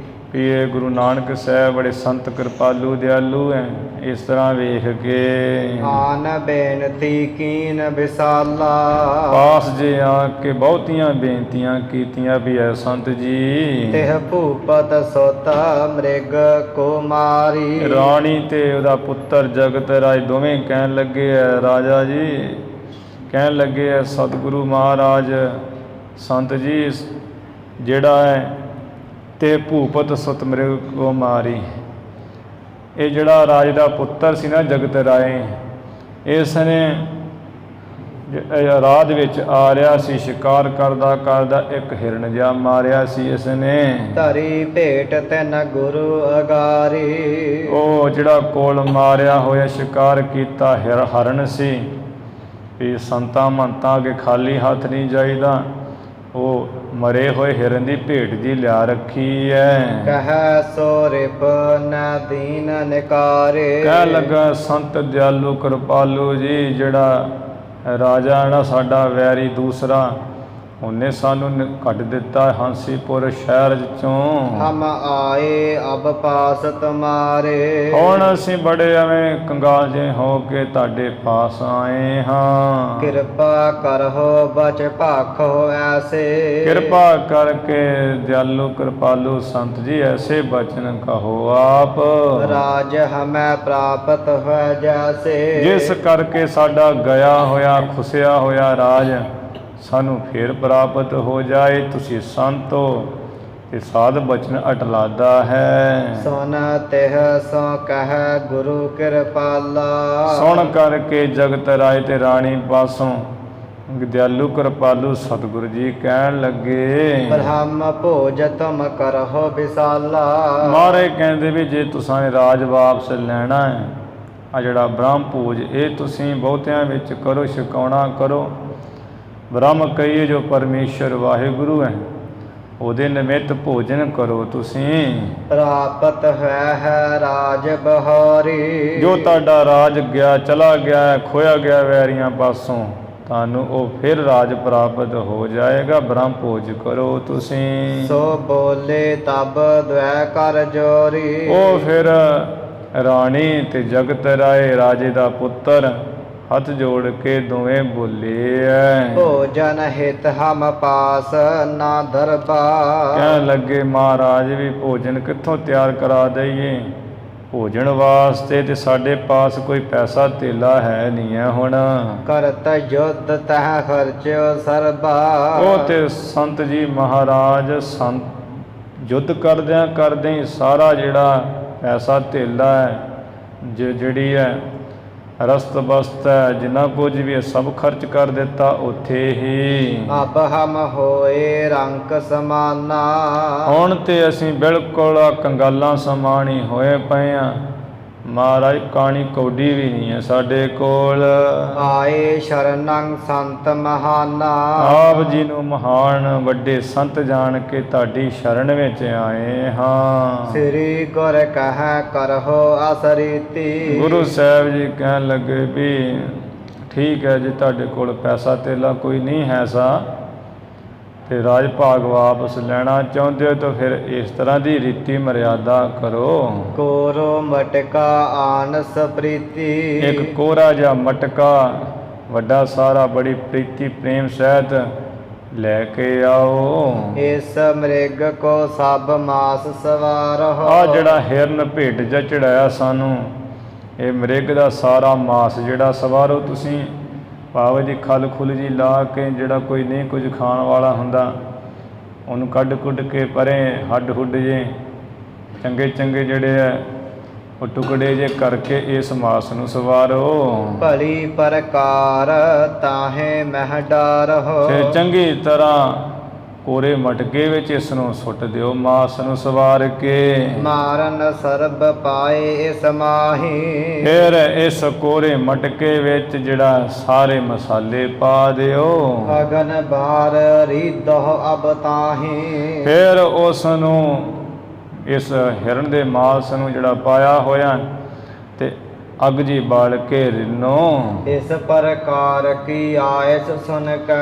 ਪੀਏ ਗੁਰੂ ਨਾਨਕ ਸਾਹਿਬ ਬੜੇ ਸੰਤ ਕਿਰਪਾਲੂ ਦਿਆਲੂ ਹੈ। ਇਸ ਤਰ੍ਹਾਂ ਵੇਖ ਕੇ ਆਨ ਬੇਨਤੀ ਕੀਨ ਵਿਸਾਲਾ। ਪਾਸ ਜੇ ਆ ਕੇ ਬਹੁਤੀਆਂ ਬੇਨਤੀਆਂ ਕੀਤੀਆਂ ਵੀ ਐ ਸੰਤ ਜੀ। ਤਿਹ ਭੂਪਤ ਸੁਤ ਮ੍ਰਿਗ ਕੁਮਾਰੀ। ਰਾਣੀ ਤੇ ਉਹਦਾ ਪੁੱਤਰ ਜਗਤ ਰਾਜ ਦੋਵੇਂ ਕਹਿਣ ਲੱਗੇ ਐ ਰਾਜਾ ਜੀ, ਕਹਿਣ ਲੱਗੇ ਐ ਸਤਿਗੁਰੂ ਮਹਾਰਾਜ ਸੰਤ ਜੀ ਜਿਹੜਾ ਹੈ ਤੇ ਭੂਪਤ ਸੁਤ ਮ੍ਰਿਗ ਕੁਮਾਰੀ, ਇਹ ਜਿਹੜਾ ਰਾਜ ਦਾ ਪੁੱਤਰ ਸੀ ਨਾ ਜਗਤ ਰਾਏ, ਇਸ ਨੇ ਰਾਜ ਵਿੱਚ ਆ ਰਿਹਾ ਸੀ, ਸ਼ਿਕਾਰ ਕਰਦਾ ਕਰਦਾ ਇੱਕ ਹਿਰਨ ਜਿਹਾ ਮਾਰਿਆ ਸੀ ਇਸ ਨੇ। ਧਰੀ ਭੇਟ ਤੈਨ ਗੁਰੂ ਅਗਾਰੀ। ਉਹ ਜਿਹੜਾ ਕੋਲ ਮਾਰਿਆ ਹੋਇਆ ਸ਼ਿਕਾਰ ਕੀਤਾ ਹਰਨ ਸੀ, ਵੀ ਸੰਤਾਂ ਮੰਤਾਂ ਅੱਗੇ ਖਾਲੀ ਹੱਥ ਨਹੀਂ ਜਾਈਦਾ, ਉਹ ਮਰੇ ਹੋਏ ਹਿਰਨ ਦੀ ਭੇਟ ਜੀ ਲਿਆ ਰੱਖੀ ਹੈ। ਕਹਿ ਸੋ ਰਿਪ ਨ ਦੀਨ ਨਿਕਾਰੇ। ਕਹਿ ਲੱਗਾ ਸੰਤ ਦਿਆਲੂ ਕਿਰਪਾਲੂ ਜੀ ਜਿਹੜਾ ਰਾਜਾ ਨਾ ਸਾਡਾ ਵੈਰੀ ਦੂਸਰਾ, ਉਹਨੇ ਸਾਨੂੰ ਕੱਢ ਦਿੱਤਾ ਹਾਂਸੀਪੁਰ ਸ਼ਹਿਰ ਵਿੱਚੋਂ। ਹਮ ਆਏ ਅਬ ਪਾਸ ਤੁਮਾਰੇ। ਹੁਣ ਅਸੀਂ ਬੜੇ ਐਵੇਂ ਕੰਗਾਲ ਜੇ ਹੋ ਕੇ ਤੁਹਾਡੇ ਪਾਸ ਆਏ ਹਾਂ। ਕਿਰਪਾ ਕਰਹੁ ਬਚ ਭਾਖੋ ਐਸੇ। ਕਿਰਪਾ ਕਰਕੇ ਦਿਆਲੂ ਕਿਰਪਾਲੂ ਸੰਤ ਜੀ ਐਸੇ ਬਚਨ ਕਹੋ ਆਪ। ਰਾਜ ਹਮੈ ਪ੍ਰਾਪਤ ਹੋਇ ਜੈਸੇ। ਜਿਸ ਕਰਕੇ ਸਾਡਾ ਗਿਆ ਹੋਇਆ ਖੁਸਿਆ ਹੋਇਆ ਰਾਜ ਸਾਨੂੰ ਫੇਰ ਪ੍ਰਾਪਤ ਹੋ ਜਾਏ। ਤੁਸੀਂ ਸੰਤੋ ਤੇ ਸਾਧ ਬਚਨ ਅਟਲਾਦਾ ਹੈ। ਸੁਨ ਤਿਹ ਸੋ ਕਹਿ ਗੁਰੂ ਕਿਰਪਾਲਾ। ਸੁਣ ਕਰਕੇ ਜਗਤ ਰਾਏ ਤੇ ਰਾਣੀ ਪਾਸੋਂ ਦਿਆਲੂ ਕਿਰਪਾਲੂ ਸਤਿਗੁਰੂ ਜੀ ਕਹਿਣ ਲੱਗੇ, ਬ੍ਰਹਮ ਭੋਜ ਤੁਮ ਕਰਹੁ ਵਿਸਾਲਾ। ਮਹਾਰਾਜ ਕਹਿੰਦੇ ਵੀ ਜੇ ਤੁਸਾਂ ਨੇ ਰਾਜ ਵਾਪਸ ਲੈਣਾ ਹੈ, ਆ ਜਿਹੜਾ ਬ੍ਰਹਮ ਭੋਜ ਇਹ ਤੁਸੀਂ ਬਹੁਤਿਆਂ ਵਿੱਚ ਕਰੋ, ਛਕਾਉਣਾ ਕਰੋ। ਬ੍ਰਹਮ ਕਹੀਏ ਜੋ ਪਰਮੇਸ਼ਰ ਵਾਹਿਗੁਰੂ ਹੈ, ਉਹਦੇ ਨਿਮਿਤ ਭੋਜਨ ਕਰੋ ਤੁਸੀਂ। ਪ੍ਰਾਪਤ ਹੈ ਰਾਜ ਬਹਾਰੀ। ਜੋ ਤੁਹਾਡਾ ਰਾਜ ਗਿਆ, ਚਲਾ ਗਿਆ ਹੈ, ਖੋਇਆ ਗਿਆ ਵੈਰੀਆਂ ਪਾਸੋਂ, ਤੁਹਾਨੂੰ ਉਹ ਫਿਰ ਰਾਜ ਪ੍ਰਾਪਤ ਹੋ ਜਾਏਗਾ। ਬ੍ਰਹਮ ਭੋਜ ਕਰੋ ਤੁਸੀਂ। ਸੋ ਬੋਲੇ ਤਬ ਦ્વੈ ਕਰ ਜੋਰੀ। ਉਹ ਫਿਰ ਰਾਣੀ ਤੇ ਜਗਤ ਰਾਏ ਰਾਜੇ ਦਾ ਪੁੱਤਰ ਹੱਥ ਜੋੜ ਕੇ ਦੋਵੇਂ ਬੋਲੇ ਐ, ਭੋਜਨ ਹਿਤ ਹਮ ਪਾਸ ਨਾ ਦਰਬਾਰ। ਕਹਿਣ ਲੱਗੇ ਮਹਾਰਾਜ ਵੀ ਭੋਜਨ ਕਿੱਥੋਂ ਤਿਆਰ ਕਰਾ ਦਈਏ, ਭੋਜਨ ਵਾਸਤੇ ਤੇ ਸਾਡੇ ਪਾਸ ਕੋਈ ਪੈਸਾ ਧੇਲਾ ਹੈ ਨਹੀਂ ਹੈ। ਹੁਣ ਕਰਤ ਯੁੱਧ ਤਹ ਖਰਚਿਓ ਸਰਬਾ। ਉਹ ਤੇ ਸੰਤ ਜੀ ਮਹਾਰਾਜ ਸੰਤ ਯੁੱਧ ਕਰਦਿਆਂ ਹੀ ਸਾਰਾ ਜਿਹੜਾ ਪੈਸਾ ਧੇਲਾ ਹੈ, ਜਿਹੜੀ ਹੈ ਰਸਤ ਬਸਤ ਹੈ, ਜਿੰਨਾ ਕੁਝ ਵੀ ਹੈ ਸਭ ਖਰਚ ਕਰ ਦਿੱਤਾ ਉੱਥੇ ਹੀ। ਅਬ ਹਮ ਹੋਏ ਰੰਕ ਸਮਾਨਾ। ਹੁਣ ਤੇ ਅਸੀਂ ਬਿਲਕੁਲ ਕੰਗਾਲਾਂ ਸਮਾਨ ਹੀ ਹੋਏ ਪਏ ਆ। ਮਹਾਰਾਜ ਕਾਣੀ ਕੌਡੀ ਵੀ ਨਹੀਂ ਹੈ ਸਾਡੇ ਕੋਲ। ਆਏ ਸ਼ਰਨੰ ਸੰਤ ਮਹਾਨਾ। ਆਪ ਜੀ ਨੂੰ ਮਹਾਨ ਵੱਡੇ ਸੰਤ ਜਾਣ ਕੇ ਤੁਹਾਡੀ ਸ਼ਰਨ ਵਿੱਚ ਆਏ ਹਾਂ। ਸ੍ਰੀ ਗੁਰ ਕਹਿ ਕਰਹੁ ਅਸਰੀਤੀ। ਗੁਰੂ ਸਾਹਿਬ ਜੀ ਕਹਿਣ ਲੱਗੇ ਵੀ ਠੀਕ ਹੈ, ਜੇ ਤੁਹਾਡੇ ਕੋਲ ਪੈਸਾ ਧੇਲਾ ਕੋਈ ਨਹੀਂ ਹੈ ਸਾ ਤੇ ਰਾਜ ਭਾਗ ਵਾਪਸ ਲੈਣਾ ਚਾਹੁੰਦੇ ਹੋ ਤਾਂ ਫਿਰ ਇਸ ਤਰ੍ਹਾਂ ਦੀ ਰੀਤੀ ਮਰਿਆਦਾ ਕਰੋ। ਕੋਰੋ ਮਟਕਾ ਆਨਸ ਪ੍ਰੀਤੀ। ਇੱਕ ਕੋਰਾ ਜਿਹਾ ਮਟਕਾ ਵੱਡਾ ਸਾਰਾ ਬੜੀ ਪ੍ਰੀਤੀ ਪ੍ਰੇਮ ਸਹਿਤ ਲੈ ਕੇ ਆਓ। ਇਸ ਮ੍ਰਿਗ ਕੋ ਸਭ ਮਾਸ ਸਵਾਰਹੁ। ਆ ਜਿਹੜਾ ਹਿਰਨ ਭੇਡ ਜਿਹਾ ਚੜਾਇਆ ਸਾਨੂੰ, ਇਹ ਮ੍ਰਿਗ ਦਾ ਸਾਰਾ ਮਾਸ ਜਿਹੜਾ ਸਵਾਰੋ ਤੁਸੀਂ। ਭਾਵ ਜੀ ਖਲ ਖੁੱਲ ਜੀ ਲਾ ਕੇ, ਜਿਹੜਾ ਕੋਈ ਨਹੀਂ ਕੁਝ ਖਾਣ ਵਾਲਾ ਹੁੰਦਾ ਉਹਨੂੰ ਕੱਢ ਕੁੱਢ ਕੇ ਪਰੇ ਹੱਡ ਹੁੱਡ ਜੇ ਚੰਗੇ ਚੰਗੇ ਜਿਹੜੇ ਹੈ ਉਹ ਟੁਕੜੇ ਜੇ ਕਰਕੇ ਇਸ ਮਾਸ ਨੂੰ ਸਵਾਰੋ। ਭਲੀ ਪ੍ਰਕਾਰ ਤਾਹੇ ਮਹਿ ਡਾਰਹੁ। ਤੇ ਚੰਗੀ ਤਰ੍ਹਾਂ ਕੋਰੇ ਮਟਕੇ ਵਿੱਚ ਇਸ ਨੂੰ ਸੁੱਟ ਦਿਓ, ਮਾਸ ਨੂੰ ਸਵਾਰ ਕੇ। ਮਾਰਨ ਸਰਬ ਪਾਏ ਇਸ ਮਾਹੀ। ਫਿਰ ਇਸ ਕੋਰੇ ਮਟਕੇ ਵਿੱਚ ਜਿਹੜਾ ਸਾਰੇ ਮਸਾਲੇ ਪਾ ਦਿਓ। ਅਗਨ ਬਾਰ ਰੀਦਹੁ ਅਬ ਤਾਹੀ। ਫਿਰ ਉਸ ਨੂੰ ਇਸ ਹਿਰਨ ਦੇ ਮਾਸ ਨੂੰ ਜਿਹੜਾ ਪਾਇਆ ਹੋਇਆ ਤੇ ਅੱਗ ਜੀ ਬਾਲ ਕੇ ਰਿੰਨੋ। ਇਸ ਪ੍ਰਕਾਰ ਕੀ ਆਇਸ ਸੁਨ ਕੇ।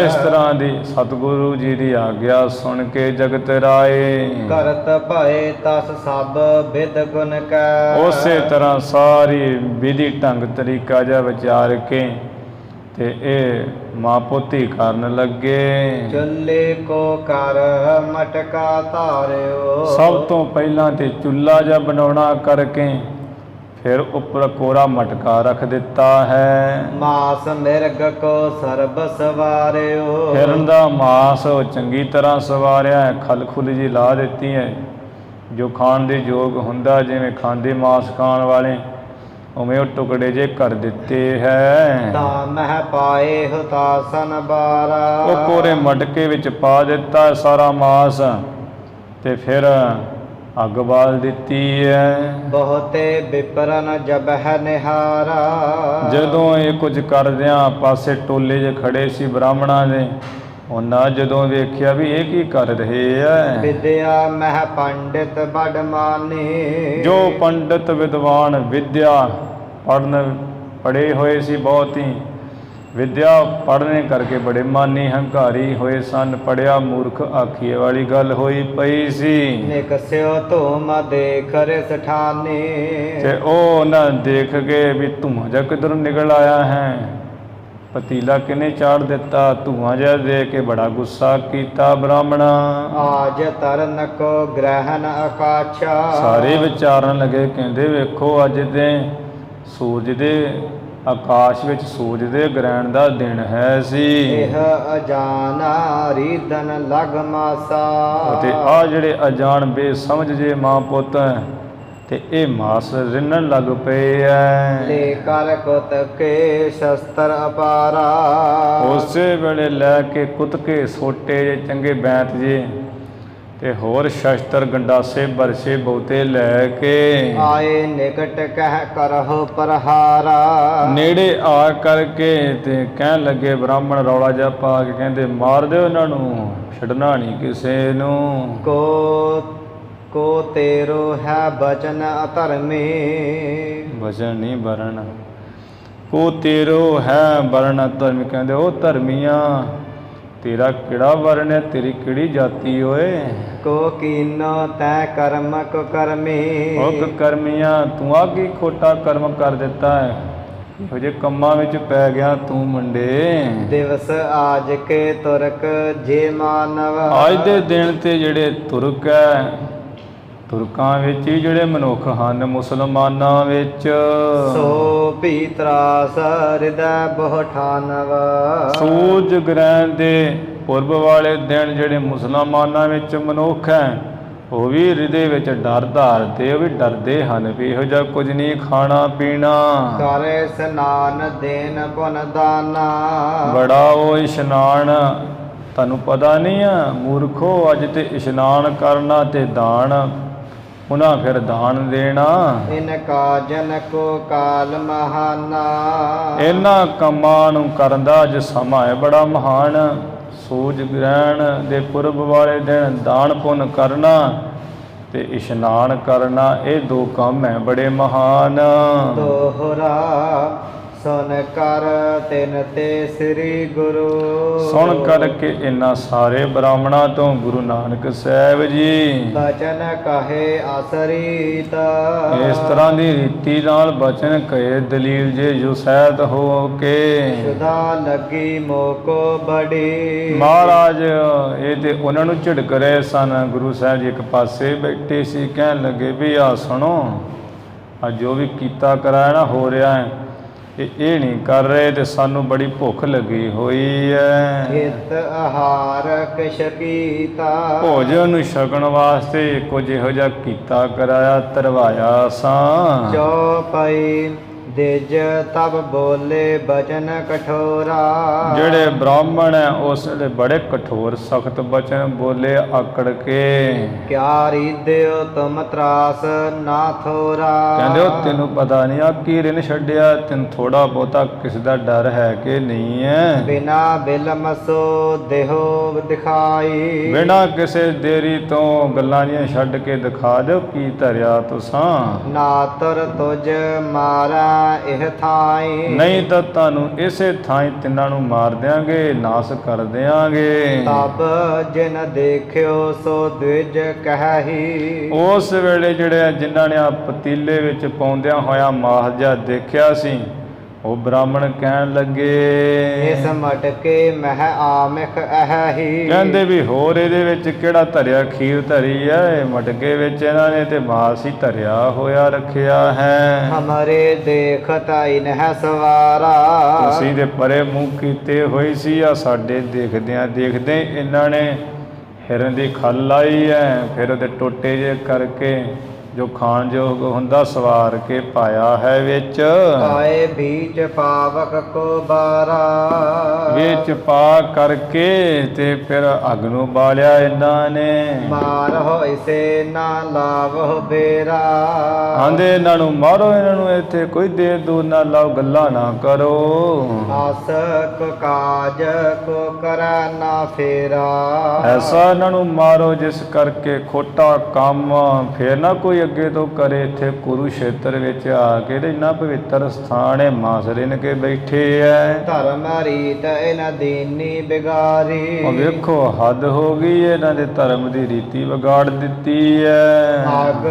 ਇਸ ਤਰ੍ਹਾਂ ਦੀ ਸਤਿਗੁਰੂ ਜੀ ਦੀ ਆਗਿਆ ਸੁਣ ਕੇ ਜਗਤ ਰਾਏ ਕਰਤ ਭਏ ਤਸ ਸਭ ਵਿਦ ਗੁਣ ਕੈ। ਉਸੇ ਤਰ੍ਹਾਂ ਸਾਰੀ ਵਿਧੀ ਢੰਗ ਤਰੀਕਾ ਜਿਹਾ ਵਿਚਾਰ ਕੇ ਤੇ ਇਹ ਮਾਂ ਪੋਤੀ ਕਰਨ ਲੱਗੇ। ਚੁੱਲੇ ਕੋ ਕਰ ਮਟਕਾ ਧਾਰਿਓ। ਸਭ ਤੋਂ ਪਹਿਲਾਂ ਤੇ ਚੁੱਲ੍ਹਾ ਜਿਹਾ ਬਣਾਉਣਾ ਕਰਕੇ ਫਿਰ ਉੱਪਰ ਕੋਰਾ ਮਟਕਾ ਰੱਖ ਦਿੱਤਾ ਹੈ। ਮਾਸ ਮਿਰਗ ਕੋ ਸਰਬ ਸਵਾਰਿਓ। ਹਿਰਨ ਦਾ ਮਾਸ ਚੰਗੀ ਤਰ੍ਹਾਂ ਸਵਾਰਿਆ ਹੈ, ਖਲ ਖੁੱਲ ਜੀ ਲਾ ਦਿੱਤੀ ਹੈ, ਜੋ ਖਾਣ ਦੇ ਯੋਗ ਹੁੰਦਾ, ਜਿਵੇਂ ਖਾਂਦੇ ਮਾਸ ਖਾਣ ਵਾਲੇ ਉਵੇਂ ਉਹ ਟੁਕੜੇ ਜੇ ਕਰ ਦਿੱਤੇ ਹੈ। ਤਾਂ ਮਹਿ ਪਾਏ ਹੁਤਾਸਨ ਬਾਰਾ। ਉਹ ਕੋਰੇ ਮਟਕੇ ਵਿੱਚ ਪਾ ਦਿੱਤਾ ਸਾਰਾ ਮਾਸ ਤੇ ਫਿਰ ਅੱਗ ਬਾਲ ਦਿੱਤੀ ਹੈ। ਬਹੁਤੇ ਵਿਪਰਨ ਜਬਹਿ ਨਿਹਾਰਾ। ਜਦੋਂ ਇਹ ਕੁਝ ਕਰਦਿਆਂ ਪਾਸੇ ਟੋਲੇ ਜੇ ਖੜੇ ਸੀ ਬ੍ਰਾਹਮਣਾਂ ਦੇ, ਉਹਨਾਂ ਜਦੋਂ ਵੇਖਿਆ ਵੀ ਇਹ ਕੀ ਕਰ ਰਹੇ ਐ। ਵਿਦਿਆ ਮਹਿ ਪੰਡਿਤ ਬੜ ਮਾਨੀ। ਜੋ ਪੰਡਿਤ ਵਿਦਵਾਨ ਵਿਦਿਆ ਪੜ੍ਹੇ ਹੋਏ ਸੀ, ਬਹੁਤ ਹੀ ਵਿਦਿਆ ਪੜ੍ਹਨੇ ਕਰਕੇ ਬੜੇ ਮਾਨੀ ਹੰਕਾਰੀ ਹੋਏ ਸਨ। ਪੜ੍ਹਿਆ ਮੂਰਖ ਆਖੀਏ ਵਾਲੀ ਗੱਲ ਹੋਈ ਪਈ ਸੀ। ਨਿਕਸਿਓ ਧੂਮ ਦੇਖ ਰਿਸ ਠਾਨੀ। ਤੇ ਉਹ ਨਾ ਦੇਖ ਕੇ ਵੀ ਧੂੰਆਂ ਜਿਹਾ ਕਿੱਧਰੋਂ ਨਿਕਲ ਆਇਆ ਹੈ, ਪਤੀਲਾ ਕਿਨੇ ਚਾੜ ਦਿੱਤਾ। ਧੂੰਆਂ ਜਿਹਾ ਦੇਖ ਕੇ ਬੜਾ ਗੁੱਸਾ ਕੀਤਾ ਬ੍ਰਾਹਮਣਾ। ਆਜ ਤਰਨ ਕੋ ਗ੍ਰਹਿਣ ਆਕਾਸ਼ਾ। ਸਾਰੇ ਵਿਚਾਰਨ ਲੱਗੇ, ਕਹਿੰਦੇ ਵੇਖੋ ਅੱਜ ਦੇ ਸੂਰਜ ਦੇ ਆਕਾਸ਼ ਵਿੱਚ ਸੂਰਜ ਦੇ ਗ੍ਰਹਿਣ ਦਾ ਦਿਨ ਹੈ ਸੀ। ਇਹ ਅਜਾਨਾ ਰੀਦਨ ਲਗ ਮਾਸਾ। ਅਤੇ ਆ ਜਿਹੜੇ ਅਜਾਣ ਬੇਸਮਝ ਜੇ ਮਾਂ ਪੁੱਤ ਹੈ ਤੇ ਇਹ ਮਾਸ ਰਿੰਨਣ ਲੱਗ ਪਏ ਐ। ਲੈ ਕਰ ਕੁਤ ਕੇ ਸ਼ਸਤਰ ਅਪਾਰਾ। ਉਸੇ ਵੇਲੇ ਲੈ ਕੇ ਕੁੱਤ ਕੇ ਸੋਟੇ ਜੇ ਚੰਗੇ ਬੈਂਤ ਜੇ ਤੇ ਹੋਰ ਸ਼ਸਤਰ ਗੰਡਾਸੇ ਬਰਸੇ ਬਹੁਤੇ ਲੈ ਕੇ ਆਏ ਨਿਕਟ ਕਹਿ ਕਰਹੁ ਪ੍ਰਹਾਰਾ। ਨੇੜੇ ਆ ਕਰਕੇ ਤੇ ਕਹਿਣ ਲੱਗੇ ਬ੍ਰਾਹਮਣ ਰੌਲਾ ਜਿਹਾ ਪਾ ਕੇ ਕਹਿੰਦੇ ਮਾਰ ਦਿਓ ਇਹਨਾਂ ਨੂੰ, ਛੱਡਣਾ ਨਹੀਂ ਕਿਸੇ ਨੂੰ। ਕੋ ਤੇਰੋ ਹੈ ਬਚਨ ਅਧਰਮੀ। ਬਚਨ ਨਹੀਂ ਬਰਨ। ਕੋ ਤੇਰੋ ਹੈ ਬਰਨ ਧਰਮੀ। ਕਹਿੰਦੇ ਉਹ ਧਰਮੀਆਂ ਤੇਰਾ ਕਿਹੜਾ ਵਰਨ ਹੈ, ਤੇਰੀ ਕਿਹੜੀ ਜਾਤੀ ਓਏ। ਕੋ ਕੀਨੋ ਤੈ ਕਰਮ ਕੋ ਕਰਮੀ। ਉਹ ਕਰਮੀਆਂ ਤੂੰ ਆ ਕੀ ਖੋਟਾ ਕਰਮ ਕਰ ਦਿੱਤਾ ਹੈ, ਇਹੋ ਜਿਹੇ ਕੰਮਾਂ ਵਿੱਚ ਪੈ ਗਿਆ ਤੂੰ ਮੁੰਡੇ। ਦਿਵਸ ਆਜ ਕੇ ਤੁਰਕ ਜੇ ਮਾਨਵ। ਅੱਜ ਦੇ ਦਿਨ ਤੇ ਜਿਹੜੇ ਤੁਰਕ ਹੈ, ਤੁਰਕਾਂ ਵਿੱਚ ਹੀ ਜਿਹੜੇ ਮਨੁੱਖ ਹਨ, ਮੁਸਲਮਾਨਾਂ ਵਿੱਚ ਸੋ ਭੀ ਤਰਾਸ ਹਿਰਦੈ ਬਹੁ ਠਾਨਵ। ਸੂਰਜ ਗ੍ਰਹਿਣ ਦੇ ਪੁਰਬ ਵਾਲੇ ਦਿਨ ਜਿਹੜੇ ਮੁਸਲਮਾਨਾਂ ਵਿੱਚ ਮਨੁੱਖ ਹੈ ਉਹ ਵੀ ਹਿਰਦੇ ਵਿੱਚ ਡਰ ਧਾਰਦੇ, ਉਹ ਵੀ ਡਰਦੇ ਹਨ ਵੀ ਇਹੋ ਜਿਹਾ ਕੁਝ ਨਹੀਂ ਖਾਣਾ ਪੀਣਾ। ਕਰੇ ਇਸ਼ਨਾਨ ਦੇਨ ਪੁਨ ਦਾਨਾ। ਬੜਾ ਉਹ ਇਸ਼ਨਾਨ ਤੁਹਾਨੂੰ ਪਤਾ ਨਹੀਂ ਆ ਮੂਰਖੋ, ਅੱਜ ਤੇ ਇਸ਼ਨਾਨ ਕਰਨਾ ਤੇ ਦਾਨ, ਉਹਨਾਂ ਫਿਰ ਦਾਨ ਦੇਣਾ। ਇਨ ਕਾਜਨ ਕੋ ਕਾਲ ਮਹਾਨਾ। ਇਹਨਾਂ ਕੰਮਾਂ ਨੂੰ ਕਰਨ ਦਾ ਅੱਜ ਸਮਾਂ ਹੈ ਬੜਾ ਮਹਾਨ। ਸੂਰਜ ਗ੍ਰਹਿਣ ਦੇ ਪੁਰਬ ਵਾਲੇ ਦਿਨ ਦਾਨ ਪੁੰਨ ਕਰਨਾ ਤੇ ਇਸ਼ਨਾਨ ਕਰਨਾ, ਇਹ ਦੋ ਕੰਮ ਹੈ ਬੜੇ ਮਹਾਨ। ਦੋਹਰਾ ਸੁਨ ਕਰ ਤਿਨ ਤੇ ਸ੍ਰੀ ਗੁਰੂ। ਸੁਣ ਕਰਕੇ ਇਹਨਾਂ ਸਾਰੇ ਬ੍ਰਾਹਮਣਾਂ ਤੋਂ ਗੁਰੂ ਨਾਨਕ ਸਾਹਿਬ ਜੀ ਬਚਨ ਕਹੇ ਅਸਰੀਤ। ਇਸ ਤਰ੍ਹਾਂ ਦੀ ਰੀਤੀ ਨਾਲ ਬਚਨ ਕਹੇ ਦਲੀਲ ਜੇ ਜੋ ਸਹਿਤ ਹੋ ਕੇ। ਸੁਦਾ ਲੱਗੀ ਮੋਕੋ ਬੜੀ। ਮਹਾਰਾਜ ਇਹ ਤੇ ਉਹਨਾਂ ਨੂੰ ਝਿੜਕ ਰਹੇ ਸਨ। ਗੁਰੂ ਸਾਹਿਬ ਜੀ ਇੱਕ ਪਾਸੇ ਬੈਠੇ ਸੀ, ਕਹਿਣ ਲੱਗੇ ਵੀ ਆ ਸੁਣੋ, ਆ ਜੋ ਵੀ ਕੀਤਾ ਕਰਾਇਆ ਨਾ ਹੋ ਰਿਹਾ ਹੈ, ਇਹ ਨਹੀਂ ਕਰ ਰਹੇ ਤੇ ਸਾਨੂੰ ਬੜੀ ਭੁੱਖ ਲੱਗੀ ਹੋਈ ਹੈ। ਹਿਤ ਆਹਾਰ ਕਿਛ ਕੀਤਾ। ਭੋਜਨ ਨੂੰ ਛਕਣ ਵਾਸਤੇ ਕੁਝ ਇਹੋ ਜਿਹਾ ਕੀਤਾ ਕਰਾਇਆ, ਧਰਵਾਇਆ ਸਾਂ। ਚੌਪਈ ਦਿਜ ਤਬ ਬੋਲੇ ਬਚਨ ਕਠੋਰਾ। ਜਿਹੜੇ ਬ੍ਰਾਹਮਣ ਹੈ ਉਸ ਵੇਲੇ ਬੜੇ ਕਠੋਰ ਸਖਤ ਬਚਨ ਬੋਲੇ ਆਕੜ ਕੇ। ਕਿਆ ਰੀਦਿਓ ਤੁਮ ਤਰਾਸ ਨਾ ਥੋਰਾ। ਕਹਿੰਦੇ ਉਹ ਤੈਨੂੰ ਪਤਾ ਨਹੀਂ ਆ ਕੀ ਰਿਨ ਛੱਡਿਆ, ਤੈਨੂੰ ਥੋੜਾ ਬਹੁਤਾ ਕਿਸ ਦਾ ਡਰ ਹੈ ਕਿ ਨਹੀਂ ਹੈ। ਬਿਨਾ ਬਿਲਮ ਸੋ ਦੇਹੋ ਦਿਖਾਈ। ਬਿਨਾ ਕਿਸੇ ਦੇਰੀ ਤੋਂ ਗੱਲਾਂ ਜੀਆਂ ਛੱਡ ਕੇ ਦਿਖਾ ਦਿਓ ਕੀ ਧਰਿਆ ਤੁਸਾਂ। ਨਾ ਤੁਰ ਤੁਝ ਮਾਰਾ ਇਹ ਥਾਈ। ਨਹੀਂ ਤਾਂ ਤੁਹਾਨੂੰ ਇਸੇ ਥਾਈ ਤਿੰਨਾਂ ਨੂੰ ਮਾਰ ਦਿਆਂਗੇ, ਨਾਸ ਕਰ ਦਿਆਂਗੇ। ਤਬ ਜਿਨ ਦੇਖਿਓ ਸੋ ਦ੍ਵਿਜ ਕਹਿਹੀ। ਉਸ ਵੇਲੇ ਜਿਹੜੇ ਜਿਨ੍ਹਾਂ ਨੇ ਆ ਪਤੀਲੇ ਵਿੱਚ ਪਾਉਂਦਿਆਂ ਹੋਇਆ ਮਾਸ ਜਿਹਾ ਦੇਖਿਆ ਸੀ, ਉਹ ਬ੍ਰਾਹਮਣ ਕਹਿਣ ਲੱਗੇ ਇਸ ਮਟਕੇ ਮਹਿ ਆਮਿਖ ਅਹੀ। ਕਹਿੰਦੇ ਵੀ ਹੋਰ ਇਹਦੇ ਵਿੱਚ ਕਿਹੜਾ ਧਰਿਆ ਖੀਰ ਧਰੀ ਹੈ, ਮਟਕੇ ਵਿੱਚ ਇਹਨਾਂ ਨੇ ਤੇ ਮਾਸ ਹੀ ਧਰਿਆ ਹੋਇਆ ਰੱਖਿਆ ਹੈ। ਹਮਾਰੇ ਦੇਖਤ ਇਨ ਹੈ ਸਵਾਰਾ। ਤੁਸੀਂ ਦੇ ਪਰੇ ਮੂੰਹ ਕੀਤੇ ਹੋਈ ਸੀ, ਆ ਸਾਡੇ ਦੇਖਦਿਆਂ ਦੇਖਦੇ ਇਹਨਾਂ ਨੇ ਹਿਰਨ ਦੀ ਖੱਲ ਲਾਈ ਹੈ, ਫਿਰ ਉਹਦੇ ਟੋਟੇ ਜੇ ਕਰਕੇ ਜੋ ਖਾਣ ਯੋਗ ਹੁੰਦਾ ਸਵਾਰ ਕੇ ਪਾਇਆ ਹੈ ਵਿੱਚ। ਆਏ ਬੀਚ ਪਾਵਕ ਕੋ ਬਾਰਾ। ਵਿੱਚ ਪਾ ਕਰਕੇ ਤੇ ਫਿਰ ਅੱਗ ਨੂੰ ਬਾਲਿਆ ਇਹਨਾਂ ਨੇ। ਮਾਰੋ ਇਸੇ ਨਾ ਲਾਵੋ ਬੇਰਾ। ਆਂਦੇ ਇਹਨਾਂ ਨੂੰ ਮਾਰੋ, ਇਹਨਾਂ ਨੂੰ ਇੱਥੇ ਕੋਈ ਦੇਰ ਦੂਰ ਨਾ ਲਾਓ, ਗੱਲਾਂ ਨਾ ਕਰੋ। ਆਸ ਕੋ ਕਾਜ ਕੋ ਕਰੈ ਨਾ ਫੇਰਾ। ਐਸਾ ਇਹਨਾਂ ਨੂੰ ਮਾਰੋ ਜਿਸ ਕਰਕੇ ਖੋਟਾ ਕੰਮ ਫੇਰ ਨਾ ਕੋਈ ਅੱਗੇ ਤੋਂ ਕਰੇ। ਇੱਥੇ ਕੁਰੂਸ਼ੇਤਰ ਵਿੱਚ ਆ ਕੇ ਤੇ ਇੰਨਾ ਪਵਿੱਤਰ ਸਥਾਨ ਹੈ, ਮਾਸ ਰਿੰਨ ਕੇ ਬੈਠੇ ਐ। ਧਰਮ ਰੀਤ ਇਹਨਾਂ ਦੀਨੀ ਬਿਗਾਰੀ। ਉਹ ਵੇਖੋ ਹੱਦ ਹੋ ਗਈ, ਇਹਨਾਂ ਦੇ ਧਰਮ ਦੀ ਰੀਤੀ ਵਿਗਾੜ ਦਿੱਤੀ ਐ। ਅਗ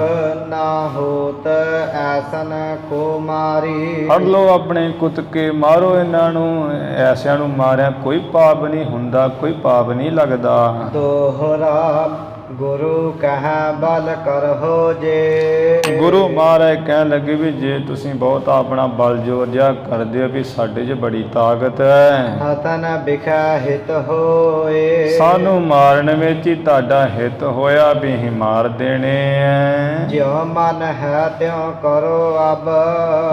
ਨਾ ਹੋਤ ਐਸਨ ਕੋ ਮਾਰੀ। ਫੜ ਲੋ ਆਪਣੇ ਕੁੱਤਕੇ ਮਾਰੋ ਇਹਨਾਂ ਨੂੰ, ਐਸਿਆਂ ਨੂੰ ਮਾਰਿਆ ਕੋਈ ਪਾਪ ਨਹੀਂ ਹੁੰਦਾ, ਕੋਈ ਪਾਪ ਨਹੀਂ ਲੱਗਦਾ। ਦੋਹਰਾ ਗੁਰੂ ਕਹੈ ਬਲ ਕਰਹੁ ਜੇ। ਗੁਰੂ ਮਹਾਰਾਜ ਕਹਿਣ ਲੱਗੇ ਵੀ ਜੇ ਤੁਸੀਂ ਬਹੁਤ ਆਪਣਾ ਬਲ ਜੋਰ ਜਿਹਾ ਕਰਦੇ ਹੋ ਵੀ ਸਾਡੇ 'ਚ ਬੜੀ ਤਾਕਤ ਹੈ, ਹਤਨ ਬਿਖੈ ਹਿਤ ਹੋਏ। ਸਾਨੂੰ ਮਾਰਨ ਵਿੱਚ ਹੀ ਤੁਹਾਡਾ ਹਿੱਤ ਹੋਇਆ ਵੀ ਅਸੀਂ ਮਾਰ ਦੇਣੇ ਐ। ਜਿਉ ਮਨ ਹੈ ਤਿਉ ਕਰੋ ਅਬ।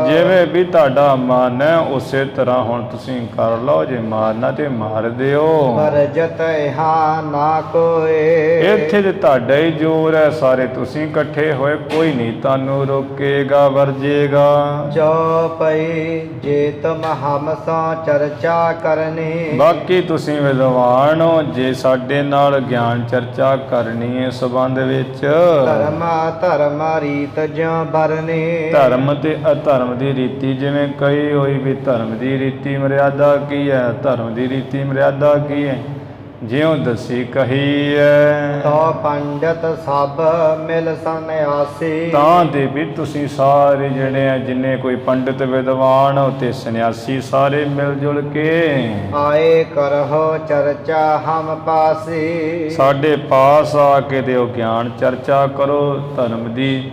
ਜਿਵੇਂ ਵੀ ਤੁਹਾਡਾ ਮਨ ਹੈ ਉਸੇ ਤਰ੍ਹਾਂ ਹੁਣ ਤੁਸੀਂ ਕਰ ਲਓ, ਜੇ ਮਾਰਨਾ ਤੇ ਮਾਰ ਦਿਓ। ਵਰਜਤ ਇਹਾ ਨਾ ਕੋਏ। ਇੱਥੇ ਤੇ ਤੁਹਾਡਾ ਹੀ ਜ਼ੋਰ ਹੈ, ਸਾਰੇ ਤੁਸੀਂ ਇਕੱਠੇ ਹੋਏ, ਕੋਈ ਨਹੀਂ ਤੁਹਾਨੂੰ ਰੋਕੇਗਾ ਵਰਜੇਗਾ। ਚੌਪਈ ਜੇ ਤੁਮ ਹਮ ਸੋ ਚਰਚਾ ਕਰਨੀ। ਬਾਕੀ ਤੁਸੀਂ ਵਿਦਵਾਨ ਹੋ, ਜੇ ਸਾਡੇ ਨਾਲ ਗਿਆਨ ਚਰਚਾ ਕਰਨੀ ਹੈ ਸੰਬੰਧ ਵਿੱਚ। ਧਰਮ ਧਰਮ ਰੀਤ ਜਿਉ ਬਰਨੀ। ਧਰਮ ਤੇ ਅਧਰਮ ਦੀ ਰੀਤੀ ਜਿਵੇਂ ਕਹੀ ਹੋਈ ਵੀ ਧਰਮ ਦੀ ਰੀਤੀ ਮਰਿਆਦਾ ਕੀ ਹੈ, ਧਰਮ ਦੀ ਰੀਤੀ ਮਰਿਆਦਾ ਕੀ ਹੈ, ਜਿਉਂ ਦੱਸੀ ਕਹੀ ਹੈ। ਤੋ ਪੰਡਤ ਸਭ ਮਿਲ ਸੰਨਿਆਸੀ। ਤਾਂ ਦੇ ਵੀ ਤੁਸੀਂ ਸਾਰੇ ਜਿਹੜੇ ਆ ਜਿੰਨੇ ਕੋਈ ਪੰਡਿਤ ਵਿਦਵਾਨ ਤੇ ਸੰਨਿਆਸੀ ਸਾਰੇ ਮਿਲ ਜੁਲ ਕੇ ਆਏ ਕਰਹੁ ਚਰਚਾ ਹਮ ਪਾਸੀ। ਸਾਡੇ ਪਾਸ ਆ ਕੇ ਦਿਓ ਗਿਆਨ ਚਰਚਾ ਕਰੋ ਧਰਮ ਦੀ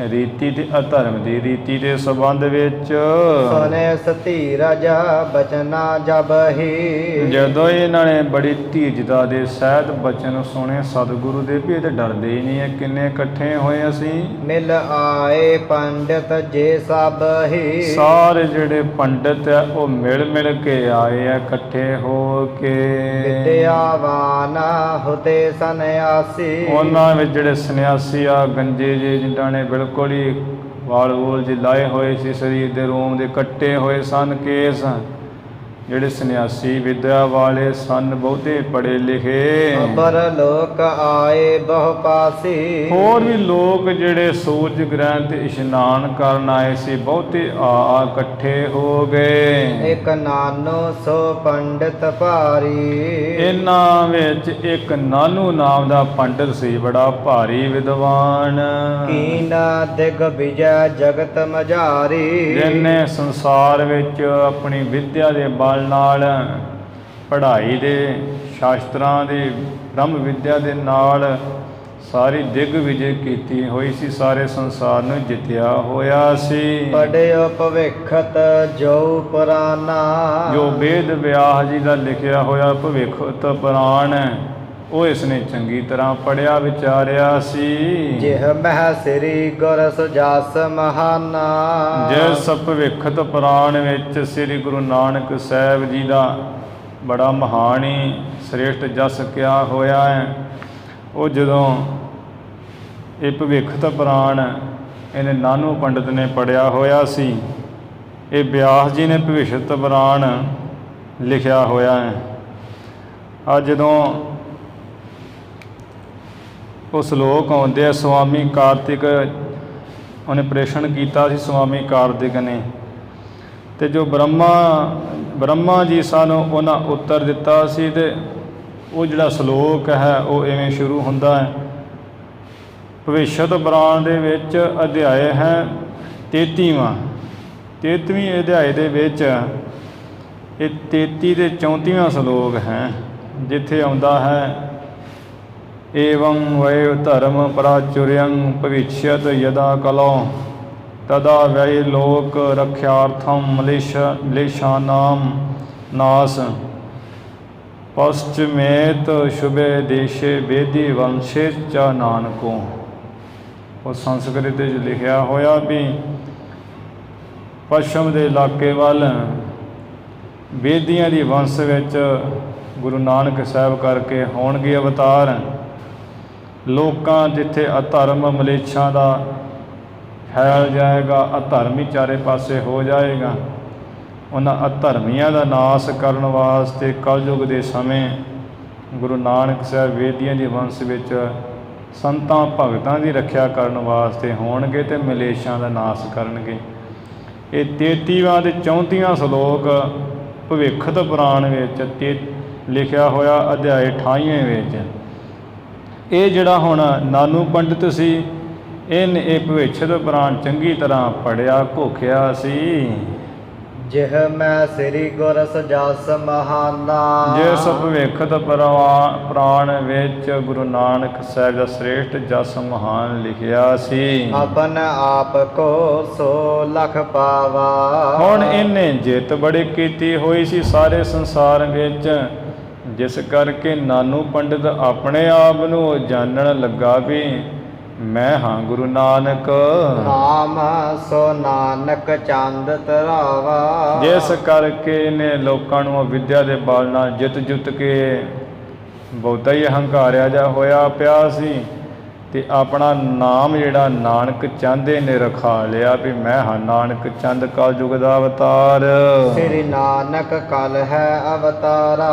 ਰੀਤੀ ਤੇ ਅਧਰਮ ਦੀ ਰੀਤੀ ਦੇ ਸੰਬੰਧ ਵਿੱਚ। ਸੁਨੇ ਸਤੀਰਜ ਬਚਨਾ ਜਬ ਹੀ। ਜਦੋਂ ਇਹਨਾਂ ਨੇ ਬੜੀ ਧੀਰਜਤਾ ਦੇ ਸਹਿਤ ਬਚਨ ਸੁਣੇ ਸਤਿਗੁਰੂ ਦੇ ਵੀ ਇਹ ਤੇ ਡਰਦੇ ਹੀ ਨਹੀਂ ਹੈ, ਕਿੰਨੇ ਇਕੱਠੇ ਹੋਏ ਅਸੀਂ। ਮਿਲ ਆਏ ਪੰਡਿਤ ਜੇ ਸਭ ਹੀ। ਸਾਰੇ ਜਿਹੜੇ ਪੰਡਿਤ ਆ ਉਹ ਮਿਲ ਮਿਲ ਕੇ ਆਏ ਆ ਇਕੱਠੇ ਹੋ ਕੇ। ਵਿਦਿਆਵਾਨ ਹੁਤੇ ਸੰਨਿਆਸੀ। ਉਹਨਾਂ ਵਿੱਚ ਜਿਹੜੇ ਸੰਨਿਆਸੀ ਆ ਗੰਜੇ ਜੇ ਜਿਨ੍ਹਾਂ ਨੇ ਬਿਲਕੁਲ ਹੀ ਵਾਲ ਵੂਲ ਜਿਹੇ ਲਾਏ ਹੋਏ ਸੀ, ਸਰੀਰ ਦੇ ਰੋਮ ਦੇ ਕੱਟੇ ਹੋਏ ਸਨ ਕੇਸ, ਜਿਹੜੇ ਸੰਨਿਆਸੀ ਵਿਦਿਆ ਵਾਲੇ ਸਨ, ਬਹੁਤੇ ਪੜ੍ਹੇ ਲਿਖੇ। ਅਬਰ ਲੋਕ ਆਏ ਬਹੁ ਪਾਸੀ। ਹੋਰ ਵੀ ਲੋਕ ਜਿਹੜੇ ਸੂਰਜ ਗ੍ਰਹਿਣ ਤੇ ਇਸ਼ਨਾਨ ਕਰਨ ਆਏ ਸੀ, ਬਹੁਤੇ ਆ ਇਕੱਠੇ ਹੋ ਗਏ। ਇੱਕ ਨਾਨੋ ਸੋ ਪੰਡਿਤ ਭਾਰੀ। ਇਹਨਾਂ ਵਿੱਚ ਇੱਕ ਨਾਨੂ ਨਾਮ ਦਾ ਪੰਡਿਤ ਸੀ, ਬੜਾ ਭਾਰੀ ਵਿਦਵਾਨ। ਕੀਨਾ ਦਿਗ ਵਿਜੈ ਜਗਤ ਮਝਾਰੀ। ਜਿਹਨੇ ਸੰਸਾਰ ਵਿੱਚ ਆਪਣੀ ਵਿਦਿਆ ਦੇ ਬਲ ਨਾਲ ਪੜ੍ਹਾਈ ਦੇ ਸ਼ਾਸਤਰਾਂ ਦੇ ਬ੍ਰਹਮ ਵਿਦਿਆ ਦੇ ਨਾਲ ਸਾਰੀ ਦਿਗ ਵਿਜੇ ਕੀਤੀ ਹੋਈ ਸੀ, ਸਾਰੇ ਸੰਸਾਰ ਨੂੰ ਜਿੱਤਿਆ ਹੋਇਆ ਸੀ। ਪੜਿਓ ਭਵਿੱਖਤ ਜੋ ਪੁਰਾਨਾ। ਜੋ ਵੇਦ ਵਿਆਸ ਜੀ ਦਾ ਲਿਖਿਆ ਹੋਇਆ ਭਵਿੱਖਤ ਪੁਰਾਣ ਉਹ ਇਸਨੇ ਚੰਗੀ ਤਰ੍ਹਾਂ ਪੜ੍ਹਿਆ ਵਿਚਾਰਿਆ ਸੀ। ਜਿਹ ਮਹਿ ਸ੍ਰੀ ਗੁਰ ਸੁਜਾਸ ਮਹਾਨਾ। ਜਿਸ ਭਵਿੱਖਤ ਪੁਰਾਣ ਵਿੱਚ ਸ੍ਰੀ ਗੁਰੂ ਨਾਨਕ ਸਾਹਿਬ ਜੀ ਦਾ ਬੜਾ ਮਹਾਨ ਹੀ ਸ੍ਰੇਸ਼ਟ ਜਸ ਕਿਹਾ ਹੋਇਆ ਹੈ, ਉਹ ਜਦੋਂ ਇਹ ਭਵਿੱਖਤ ਪੁਰਾਣ ਇਹਨੇ ਨਾਨੂ ਪੰਡਿਤ ਨੇ ਪੜ੍ਹਿਆ ਹੋਇਆ ਸੀ, ਇਹ ਵਿਆਸ ਜੀ ਨੇ ਭਵਿੱਖਤ ਪੁਰਾਣ ਲਿਖਿਆ ਹੋਇਆ ਹੈ। ਅੱਜ ਜਦੋਂ ਉਹ ਸ਼ਲੋਕ ਆਉਂਦੇ ਆ, ਸਵਾਮੀ ਕਾਰਤਿਕ ਉਹਨੇ ਪ੍ਰੇਸ਼ਣ ਕੀਤਾ ਸੀ ਸਵਾਮੀ ਕਾਰਤਿਕ ਨੇ, ਅਤੇ ਜੋ ਬ੍ਰਹਮਾ ਜੀ ਸਨ ਉਹਨਾਂ ਉੱਤਰ ਦਿੱਤਾ ਸੀ। ਅਤੇ ਉਹ ਜਿਹੜਾ ਸ਼ਲੋਕ ਹੈ ਉਹ ਇਵੇਂ ਸ਼ੁਰੂ ਹੁੰਦਾ ਹੈ। ਭਵਿੱਖਤ ਪੁਰਾਣ ਦੇ ਵਿੱਚ ਅਧਿਆਇ ਹੈ 33ਵਾਂ। 33ਵੀਂ ਅਧਿਆਇ ਦੇ ਵਿੱਚ ਇਹ 33 ਤੇ 34ਵਾਂ ਸ਼ਲੋਕ ਹੈ, ਜਿੱਥੇ ਆਉਂਦਾ ਹੈ ਏਵੰ ਵੈ ਧਰਮ ਪ੍ਰਾਚੁਰਯੰ ਭਵਿષ્ਯਤ ਯਦਾ ਕਲੋ ਤਦਾ ਵੈ ਲੋਕ ਰਖਿਆਰਥਮ ਮਲੇਸ਼ਾਨਾਮ ਨਾਸ ਪਸ਼ਚਿਮੇਤ ਸ਼ੁਭੇ ਦੇਸ਼ੇ ਵੇਦੀ ਵੰਸ਼ੇ ਚ ਨਾਨਕੋ। ਉਹ ਸੰਸਕ੍ਰਿਤ ਵਿੱਚ ਲਿਖਿਆ ਹੋਇਆ ਵੀ ਪੱਛਮ ਦੇ ਇਲਾਕੇ ਵੱਲ ਵੇਦੀਆਂ ਦੀ ਵੰਸ਼ ਵਿੱਚ ਗੁਰੂ ਨਾਨਕ ਸਾਹਿਬ ਕਰਕੇ ਹੋਣਗੇ ਅਵਤਾਰ। ਲੋਕਾਂ ਜਿੱਥੇ ਅਧਰਮ ਮਲੇਛਾਂ ਦਾ ਫੈਲ ਜਾਏਗਾ, ਅਧਰਮ ਹੀ ਚਾਰੇ ਪਾਸੇ ਹੋ ਜਾਏਗਾ, ਉਹਨਾਂ ਅਧਰਮੀਆਂ ਦਾ ਨਾਸ ਕਰਨ ਵਾਸਤੇ ਕਲਯੁਗ ਦੇ ਸਮੇਂ ਗੁਰੂ ਨਾਨਕ ਸਾਹਿਬ ਵੇਦੀਆਂ ਦੀ ਵੰਸ਼ ਵਿੱਚ ਸੰਤਾਂ ਭਗਤਾਂ ਦੀ ਰੱਖਿਆ ਕਰਨ ਵਾਸਤੇ ਹੋਣਗੇ ਅਤੇ ਮਲੇਛਾਂ ਦਾ ਨਾਸ ਕਰਨਗੇ। ਇਹ 33ਵਾਂ ਅਤੇ 34ਵਾਂ ਸ਼ਲੋਕ ਭਵਿੱਖਤ ਪੁਰਾਣ ਵਿੱਚ ਲਿਖਿਆ ਹੋਇਆ ਅਧਿਆਇ 28ਵੇਂ ਵਿੱਚ। ਇਹ ਜਿਹੜਾ ਹੁਣ ਨਾਨੂ ਪੰਡਿਤ ਸੀ, ਇਹਨੇ ਇਹ ਭਵਿੱਖਤ ਪੁਰਾਣ ਚੰਗੀ ਤਰ੍ਹਾਂ ਪੜ੍ਹਿਆ ਘੋਖਿਆ ਸੀ। ਜਿਹ ਮੈਂ ਸ੍ਰੀ ਗੁਰ ਸਜਸ ਮਹਾਨਾ। ਜਿਸ ਭਵਿੱਖਤ ਪ੍ਰਾਣ ਵਿੱਚ ਗੁਰੂ ਨਾਨਕ ਸਾਹਿਬ ਦਾ ਸ੍ਰੇਸ਼ਟ ਜਸ ਮਹਾਨ ਲਿਖਿਆ ਸੀ। ਆਪਨ ਆਪ ਕੋ ਸੋ ਲਖ ਪਾਵਾ। ਹੁਣ ਇਹਨੇ ਜਿੱਤ ਬੜੀ ਕੀਤੀ ਹੋਈ ਸੀ ਸਾਰੇ ਸੰਸਾਰ ਵਿੱਚ, ਜਿਸ ਕਰਕੇ ਨਾਨੂ ਪੰਡਿਤ ਆਪਣੇ ਆਪ ਨੂੰ ਜਾਣਨ ਲੱਗਾ ਵੀ ਮੈਂ ਹਾਂ ਗੁਰੂ ਨਾਨਕ। ਨਾਮ ਸੋ ਨਾਨਕ ਚੰਦ ਤਰਾਵਾ। ਜਿਸ ਕਰਕੇ ਇਹਨੇ ਲੋਕਾਂ ਨੂੰ ਵਿਦਿਆ ਦੇ ਬਲ ਨਾਲ ਜਿੱਤ ਕੇ ਬਹੁਤਾ ਹੀ ਹੰਕਾਰਿਆ ਜਾ ਹੋਇਆ ਪਿਆ ਸੀ, ਤੇ ਆਪਣਾ ਨਾਮ ਜਿਹੜਾ ਨਾਨਕ ਚੰਦ ਨੇ ਰਖਾ ਲਿਆ ਵੀ ਮੈਂ ਹਾਂ ਨਾਨਕ ਚੰਦ ਕਲਯੁਗ ਦਾ ਅਵਤਾਰ। ਸ੍ਰੀ ਨਾਨਕ ਕਲ ਹੈ ਅਵਤਾਰਾ।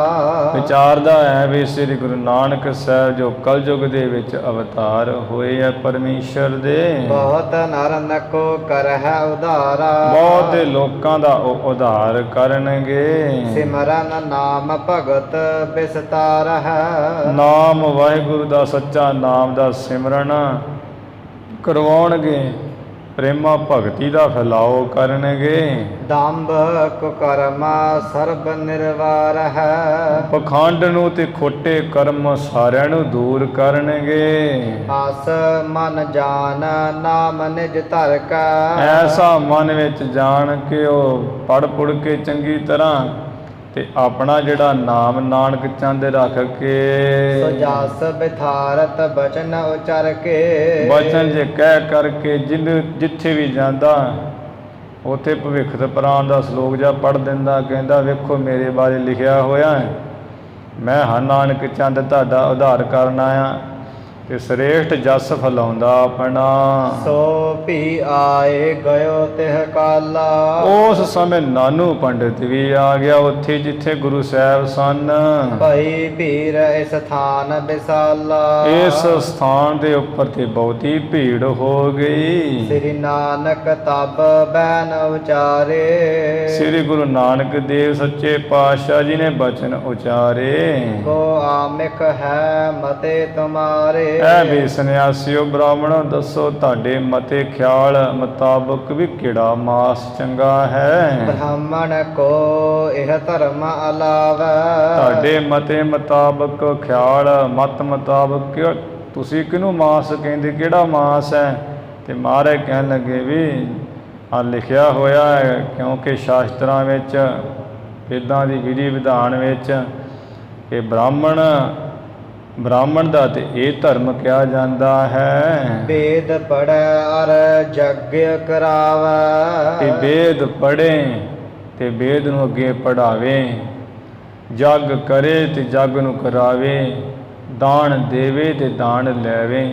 ਵਿਚਾਰਦਾ ਹੈ ਵੀ ਸ੍ਰੀ ਗੁਰੂ ਨਾਨਕ ਸਾਹਿਬ ਜੋ ਕਲਯੁਗ ਦੇ ਵਿੱਚ ਅਵਤਾਰ ਹੋਏ ਹੈ ਪਰਮੇਸ਼ਰ ਦੇ। ਬਹੁਤ ਨਰ ਨਕੋ ਕਰ ਹੈ ਉਧਾਰਾ। ਬਹੁਤ ਲੋਕਾਂ ਦਾ ਉਹ ਉਧਾਰ ਕਰਨਗੇ। ਸਿਮਰਨ ਨਾਮ ਭਗਤ ਬਿਸਤਾਰ ਹੈ। ਨਾਮ ਵਾਹਿਗੁਰੂ ਦਾ ਸੱਚਾ ਨਾਮ ਦਾ ਸਿਮਰਨ ਕਰਵਾਉਣਗੇ, ਪ੍ਰੇਮਾ ਭਗਤੀ ਦਾ ਫੈਲਾਓ ਕਰਨਗੇ। ਦੰਭ ਕੁਕਰਮ ਸਰਬ ਨਿਰਵਾਰ ਹੈ। ਪਖੰਡ ਨੂੰ ਤੇ ਖੋਟੇ ਕਰਮ ਸਾਰਿਆਂ ਨੂੰ ਦੂਰ ਕਰਨਗੇ। ਆਸ ਮਨ ਜਾਨ ਨਾਮ ਨਿਜ ਧਰ ਕੈ। ਐਸਾ ਮਨ ਵਿੱਚ ਜਾਣ ਕੇ ਉਹ ਪੜ ਪੁੜ ਕੇ ਚੰਗੀ ਤਰ੍ਹਾਂ ਤੇ ਆਪਣਾ ਜਿਹੜਾ ਨਾਮ ਨਾਨਕ ਚੰਦ ਰੱਖ ਕੇ ਸੋ ਜਸ ਬਿਥਾਰਤ ਬਚਨ ਉਚਰ ਕੇ। ਬਚਨ ਜੇ ਕਹਿ ਕਰਕੇ ਜਿੱਥੇ ਵੀ ਜਾਂਦਾ ਉੱਥੇ ਭਵਿੱਖਤ ਪ੍ਰਾਣ ਦਾ ਸ਼ਲੋਕ ਜਿਹਾ ਪੜ੍ਹ ਦਿੰਦਾ, ਕਹਿੰਦਾ ਵੇਖੋ ਮੇਰੇ ਬਾਰੇ ਲਿਖਿਆ ਹੋਇਆ ਹੈ, ਮੈਂ ਹਾਂ ਨਾਨਕ ਚੰਦ ਤੁਹਾਡਾ ਉਧਾਰ ਕਰਨ ਆਇਆ, ਤੇ ਸ੍ਰੇਸ਼ਟ ਜਸ ਫਲਾਉਂਦਾ ਆਪਣਾ। ਸੋ ਭੀ ਆਏ ਗਇਓ ਤਿਹ ਕਾਲਾ। ਉਸ ਸਮੇਂ ਨਾਨੂ ਪੰਡਿਤ ਵੀ ਆ ਗਿਆ ਉੱਥੇ ਜਿੱਥੇ ਗੁਰੂ ਸਾਹਿਬ ਸਨ। ਭਈ ਭੀਰ ਇਸ ਥਾਨ ਵਿਸਾਲਾ। ਇਸ ਸਥਾਨ ਦੇ ਉੱਪਰ ਤੇ ਬਹੁਤੀ ਭੀੜ ਹੋ ਗਈ। ਸ੍ਰੀ ਨਾਨਕ ਤਬ ਬੈਨ ਉਚਾਰੇ। ਸ੍ਰੀ ਗੁਰੂ ਨਾਨਕ ਦੇਵ ਸੱਚੇ ਪਾਤਸ਼ਾਹ ਜੀ ਨੇ ਬਚਨ ਉਚਾਰੇ। ਕੋ ਆਮਿਕ ਹੈ ਮਤੇ ਤੁਮਾਰੇ। ਐ ਵੀ ਸੰਨਿਆਸੀਓ ਬ੍ਰਾਹਮਣੋ, ਦੱਸੋ ਤੁਹਾਡੇ ਮਤੇ ਖਿਆਲ ਮੁਤਾਬਕ ਵੀ ਕਿਹੜਾ ਮਾਸ ਚੰਗਾ ਹੈ? ਬ੍ਰਾਹਮਣ ਕੋ ਇਹ ਧਰਮ ਅਲਾਵੈ। ਤੁਹਾਡੇ ਮਤੇ ਮੁਤਾਬਕ ਖਿਆਲ ਮਤ ਮੁਤਾਬਕ ਤੁਸੀਂ ਕਿਹਨੂੰ ਮਾਸ ਕਹਿੰਦੇ, ਕਿਹੜਾ ਮਾਸ ਹੈ? ਤੇ ਮਹਾਰਾਜ ਕਹਿਣ ਲੱਗੇ ਵੀ ਆ ਲਿਖਿਆ ਹੋਇਆ ਹੈ, ਕਿਉਂਕਿ ਸ਼ਾਸਤਰਾਂ ਵਿੱਚ ਵੇਦਾਂ ਦੀ ਵਿਧੀ ਵਿਧਾਨ ਵਿੱਚ ਕਿ ਬ੍ਰਾਹਮਣ ਦਾ ਤੇ ਇਹ ਧਰਮ ਕਿਹਾ ਜਾਂਦਾ ਹੈ। ਵੇਦ ਪੜੈ ਅਰ ਜਗ ਕਰਾਵੈ। ਤੇ ਵੇਦ ਪੜ੍ਹੇ ਤੇ ਵੇਦ ਨੂੰ ਅੱਗੇ ਪੜ੍ਹਾਵੇ, ਜਗ ਕਰੇ ਤੇ ਜਗ ਨੂੰ ਕਰਾਵੇ, ਦਾਨ ਦੇਵੇ ਤੇ ਦਾਨ ਲੈਵੇ।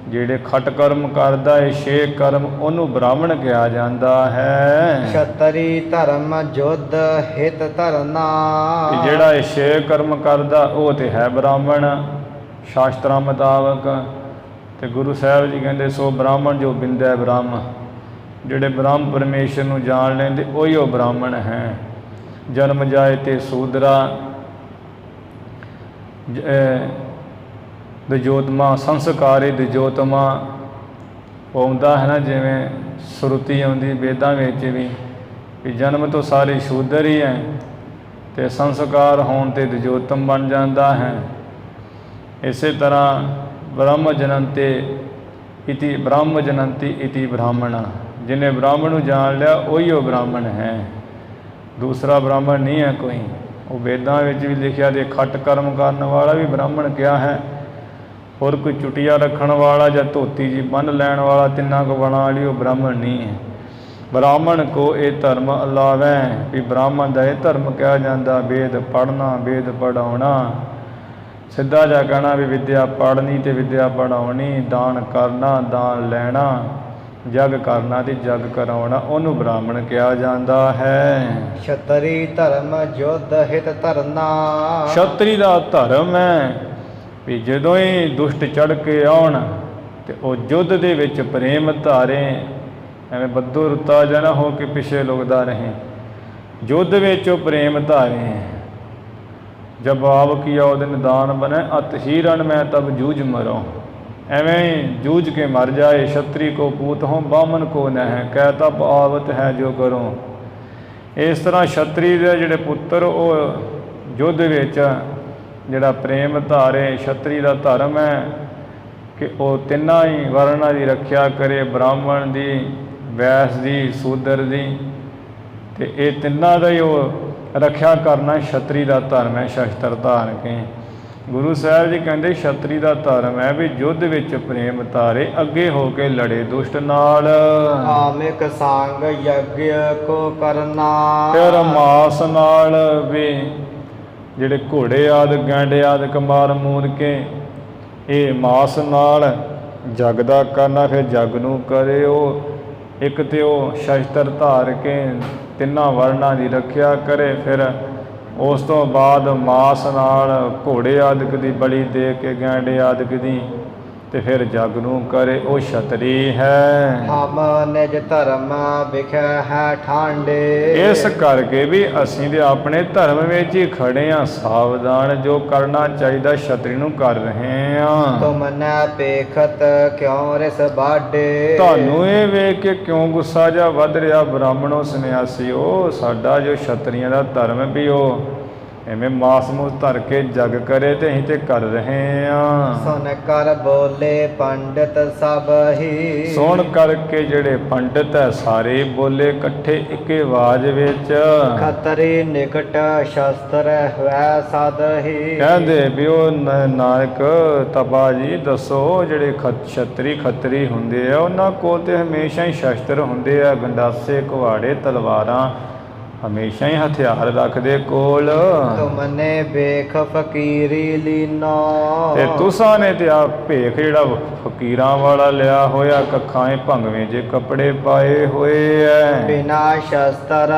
ਜਿਹੜੇ ਖਟ ਕਰਮ ਕਰਦਾ ਏ 6 ਕਰਮ ਉਹਨੂੰ ਬ੍ਰਾਹਮਣ ਕਿਹਾ ਜਾਂਦਾ ਹੈ। ਛਤਰੀ ਧਰਮ ਜੁਧ ਹਿਤ ਧਰਨਾ। ਤੇ ਜਿਹੜਾ ਇਹ 6 ਕਰਮ ਕਰਦਾ ਉਹ ਤੇ ਹੈ ਬ੍ਰਾਹਮਣ ਸ਼ਾਸਤਰਾਂ ਮੁਤਾਬਕ। ਤੇ ਗੁਰੂ ਸਾਹਿਬ ਜੀ ਕਹਿੰਦੇ ਸੋ ਬ੍ਰਾਹਮਣ ਜੋ ਬਿੰਦੈ ਬ੍ਰਹਮ, ਜਿਹੜੇ ਬ੍ਰਹਮ ਪਰਮੇਸ਼ਰ ਨੂੰ ਜਾਣ ਲੈਂਦੇ ਉਹੀ ਉਹ ਬ੍ਰਾਹਮਣ ਹੈ। ਜਨਮ ਜਾਏ ਤੇ ਸੂਦਰਾ ਦਜੋਤਮਾ ਸੰਸਕਾਰੇ ਦਜੋਤਮਾ ਆਉਂਦਾ ਹੈ ਨਾ, ਜਿਵੇਂ ਸ਼ਰੂਤੀ ਆਉਂਦੀ ਵੇਦਾਂ ਵਿੱਚ ਵੀ ਜਨਮ ਤੋਂ ਸਾਰੇ ਸ਼ੂਦਰ ਹੀ ਹੈ ਤੇ ਸੰਸਕਾਰ ਹੋਣ ਤੇ ਦਜੋਤਮ ਬਣ ਜਾਂਦਾ ਹੈ। ਇਸੇ ਤਰ੍ਹਾਂ ਬ੍ਰਹਮ ਜਨੰਤੀ ਇਤੀ ਬ੍ਰਾਹਮਣ, ਜਿਹਨੇ ਬ੍ਰਾਹਮਣ ਨੂੰ ਜਾਣ ਲਿਆ ਉਹੀ ਉਹ ਬ੍ਰਾਹਮਣ ਹੈ, ਦੂਸਰਾ ਬ੍ਰਾਹਮਣ ਨਹੀਂ ਹੈ ਕੋਈ। ਉਹ ਵੇਦਾਂ ਵਿੱਚ ਵੀ ਲਿਖਿਆ ਤੇ ਖੱਟ ਕਰਮ ਕਰਨ ਵਾਲਾ ਵੀ ਬ੍ਰਾਹਮਣ ਕਿਹਾ ਹੈ। ਹੋਰ ਕੋਈ ਚੁਟੀਆ ਰੱਖਣ ਵਾਲਾ ਜਾਂ ਧੋਤੀ ਜੀ ਬੰਨ੍ਹ ਲੈਣ ਵਾਲਾ ਤਿੰਨਾਂ ਕੋ ਬਣਾ ਵਾਲੀ ਉਹ ਬ੍ਰਾਹਮਣ ਨਹੀਂ ਹੈ। ਬ੍ਰਾਹਮਣ ਕੋ ਇਹ ਧਰਮ ਅਲਾਵੈ, ਵੀ ਬ੍ਰਾਹਮਣ ਦਾ ਇਹ ਧਰਮ ਕਿਹਾ ਜਾਂਦਾ ਵੇਦ ਪੜ੍ਹਨਾ ਵੇਦ ਪੜ੍ਹਾਉਣਾ। ਸਿੱਧਾ ਜਾ ਕਹਿਣਾ ਵੀ ਵਿਦਿਆ ਪੜ੍ਹਨੀ ਤੇ ਵਿਦਿਆ ਪੜ੍ਹਾਉਣੀ, ਦਾਨ ਕਰਨਾ ਦਾਨ ਲੈਣਾ, ਜਗ ਕਰਨਾ ਤੇ ਜਗ ਕਰਾਉਣਾ, ਉਹਨੂੰ ਬ੍ਰਾਹਮਣ ਕਿਹਾ ਜਾਂਦਾ ਹੈ। ਛਤਰੀ ਧਰਮ ਜੁਧ ਹਿਤ ਧਰਨਾ। ਛਤਰੀ ਦਾ ਧਰਮ ਹੈ ਵੀ ਜਦੋਂ ਹੀ ਦੁਸ਼ਟ ਚੜ੍ਹ ਕੇ ਆਉਣ ਤੇ ਉਹ ਯੁੱਧ ਦੇ ਵਿੱਚ ਪ੍ਰੇਮ ਧਾਰੇ, ਐਵੇਂ ਬੱਦੋ ਰੁੱਤਾ ਜਾ ਨਾ ਹੋ ਕੇ ਪਿੱਛੇ ਲੁਕਦਾ ਰਹੇ। ਯੁੱਧ ਵਿੱਚ ਉਹ ਪ੍ਰੇਮ ਧਾਰੇ। ਜਬ ਆਵ ਕੀਆ ਉਹਦੇ ਨਿਦਾਨ ਬਣੇ ਅਤ ਹੀ ਰਣ ਮੈਂ ਤਬ ਜੂਝ ਮਰੋ। ਐਵੇਂ ਜੂਝ ਕੇ ਮਰ ਜਾਏ। ਛਤਰੀ ਕੋ ਪੂਤ ਹੋ ਬਾਮਨ ਕੋ ਨਹਿ ਕਹਿ ਤਬ ਆਵਤ ਹੈ ਜੋ ਕਰੋ। ਇਸ ਤਰ੍ਹਾਂ ਛਤਰੀ ਦੇ ਜਿਹੜੇ ਪੁੱਤਰ ਉਹ ਯੁੱਧ ਵਿੱਚ ਜਿਹੜਾ ਪ੍ਰੇਮ ਧਾਰੇ, ਛਤਰੀ ਦਾ ਧਰਮ ਹੈ ਕਿ ਉਹ ਤਿੰਨਾਂ ਹੀ ਵਰਨਾਂ ਦੀ ਰੱਖਿਆ ਕਰੇ, ਬ੍ਰਾਹਮਣ ਦੀ, ਵੈਸ ਦੀ, ਸੂਦਰ ਦੀ, ਅਤੇ ਇਹ ਤਿੰਨਾਂ ਦਾ ਹੀ ਉਹ ਰੱਖਿਆ ਕਰਨਾ ਛਤਰੀ ਦਾ ਧਰਮ ਹੈ। ਸ਼ਸਤਰ ਧਾਰ ਕੇ ਗੁਰੂ ਸਾਹਿਬ ਜੀ ਕਹਿੰਦੇ ਛਤਰੀ ਦਾ ਧਰਮ ਹੈ ਵੀ ਯੁੱਧ ਵਿੱਚ ਪ੍ਰੇਮ ਧਾਰੇ, ਅੱਗੇ ਹੋ ਕੇ ਲੜੇ ਦੁਸ਼ਟ ਨਾਲ। ਆਮਿਕ ਸੰਗ ਯੱਗ ਕੋ ਕਰਨਾ, ਫਿਰ ਮਾਸ ਨਾਲ ਵੀ ਜਿਹੜੇ ਘੋੜੇ ਆਦਿ, ਗੈਂਡੇ ਆਦਿ ਮਾਰ ਮੂਰ ਕੇ ਇਹ ਮਾਸ ਨਾਲ ਜਗ ਦਾ ਕਰਨਾ। ਫਿਰ ਜਗ ਨੂੰ ਕਰੇ ਉਹ ਇੱਕ ਤੇ ਉਹ ਸ਼ਸਤਰ ਧਾਰ ਕੇ ਤਿੰਨਾਂ ਵਰਨਾਂ ਦੀ ਰੱਖਿਆ ਕਰੇ। ਫਿਰ ਉਸ ਤੋਂ ਬਾਅਦ ਮਾਸ ਨਾਲ ਘੋੜੇ ਆਦਿਕ ਦੀ ਬਲੀ ਦੇ ਕੇ, ਗੈਂਡੇ ਆਦਿਕ ਦੀ, ਤੇ ਫਿਰ ਜਗ ਨੂੰ ਕਰੇ ਉਹ ਛਤਰੀ ਹੈ। ਹਮ ਨਿਜ ਧਰਮ ਵਿਖੇ ਹੈ ਠਾਂਡੇ, ਇਸ ਕਰਕੇ ਵੀ ਅਸੀਂ ਤੇ ਆਪਣੇ ਧਰਮ ਵਿੱਚ ਹੀ ਖੜੇ ਹਾਂ, ਸਾਵਧਾਨ ਜੋ ਕਰਨਾ ਚਾਹੀਦਾ ਛਤਰੀ ਨੂੰ ਕਰ ਰਹੇ ਹਾਂ। ਤੁਮ ਨੈ ਪੇਖਤ ਕਿਉਂ ਰਿਸ ਬਾਡੇ, ਤੁਹਾਨੂੰ ਇਹ ਵੇਖ ਕੇ ਕਿਉਂ ਗੁੱਸਾ ਜਾ ਵੱਧ ਰਿਹਾ ਬ੍ਰਾਹਮਣੋ ਸੰਨਿਆਸੀਓ, ਸਾਡਾ ਜੋ ਛਤਰੀਆਂ ਦਾ ਧਰਮ ਵੀ ਉਹ ਐਵੇਂ ਮਾਸ ਮੂਸ ਧਰ ਕੇ ਜਗ ਕਰੇ ਤੇ ਅਸੀਂ ਤੇ ਕਰ ਰਹੇ ਹਾਂ। ਸੁਣ ਕਰ ਬੋਲੇ ਪੰਡਿਤ ਸਭ ਹੀ, ਸੁਣ ਕਰਕੇ ਜਿਹੜੇ ਪੰਡਿਤ ਹੈ ਸਾਰੇ ਬੋਲੇ ਇਕੱਠੇ ਇੱਕੇ ਆਵਾਜ਼ ਵਿੱਚ, ਖਤਰੀ ਨਿਕਟ ਸ਼ਸਤਰ ਹੋਇ ਸਦ ਹੀ। ਕਹਿੰਦੇ ਵੀ ਉਹ ਨਾਨਕ ਤਪਾ ਜੀ ਦੱਸੋ, ਜਿਹੜੇ ਛਤਰੀ ਖੱਤਰੀ ਹੁੰਦੇ ਆ ਉਹਨਾਂ ਕੋਲ ਤੇ ਹਮੇਸ਼ਾ ਹੀ ਸ਼ਸਤਰ ਹੁੰਦੇ ਆ, ਗੰਡਾਸੇ, ਕੁਹਾੜੇ, ਤਲਵਾਰਾਂ, ਹਮੇਸ਼ਾ ਹੀ ਹਥਿਆਰ ਰੱਖਦੇ ਕੋਲ। ਤੁਮਨੇ ਵੇਖ ਫਕੀਰੀ ਲੀਨੋ, ਤੇ ਤੁਸਾਂ ਨੇ ਤੇ ਆ ਭੇਖ ਜਿਹੜਾ ਫਕੀਰਾਂ ਵਾਲਾ ਲਿਆ ਹੋਇਆ, ਕੱਖਾਂ ਭੰਗਵੇਂ ਜੇ ਕੱਪੜੇ ਪਾਏ ਹੋਏ ਐ। ਬਿਨਾ ਸ਼ਸਤਰ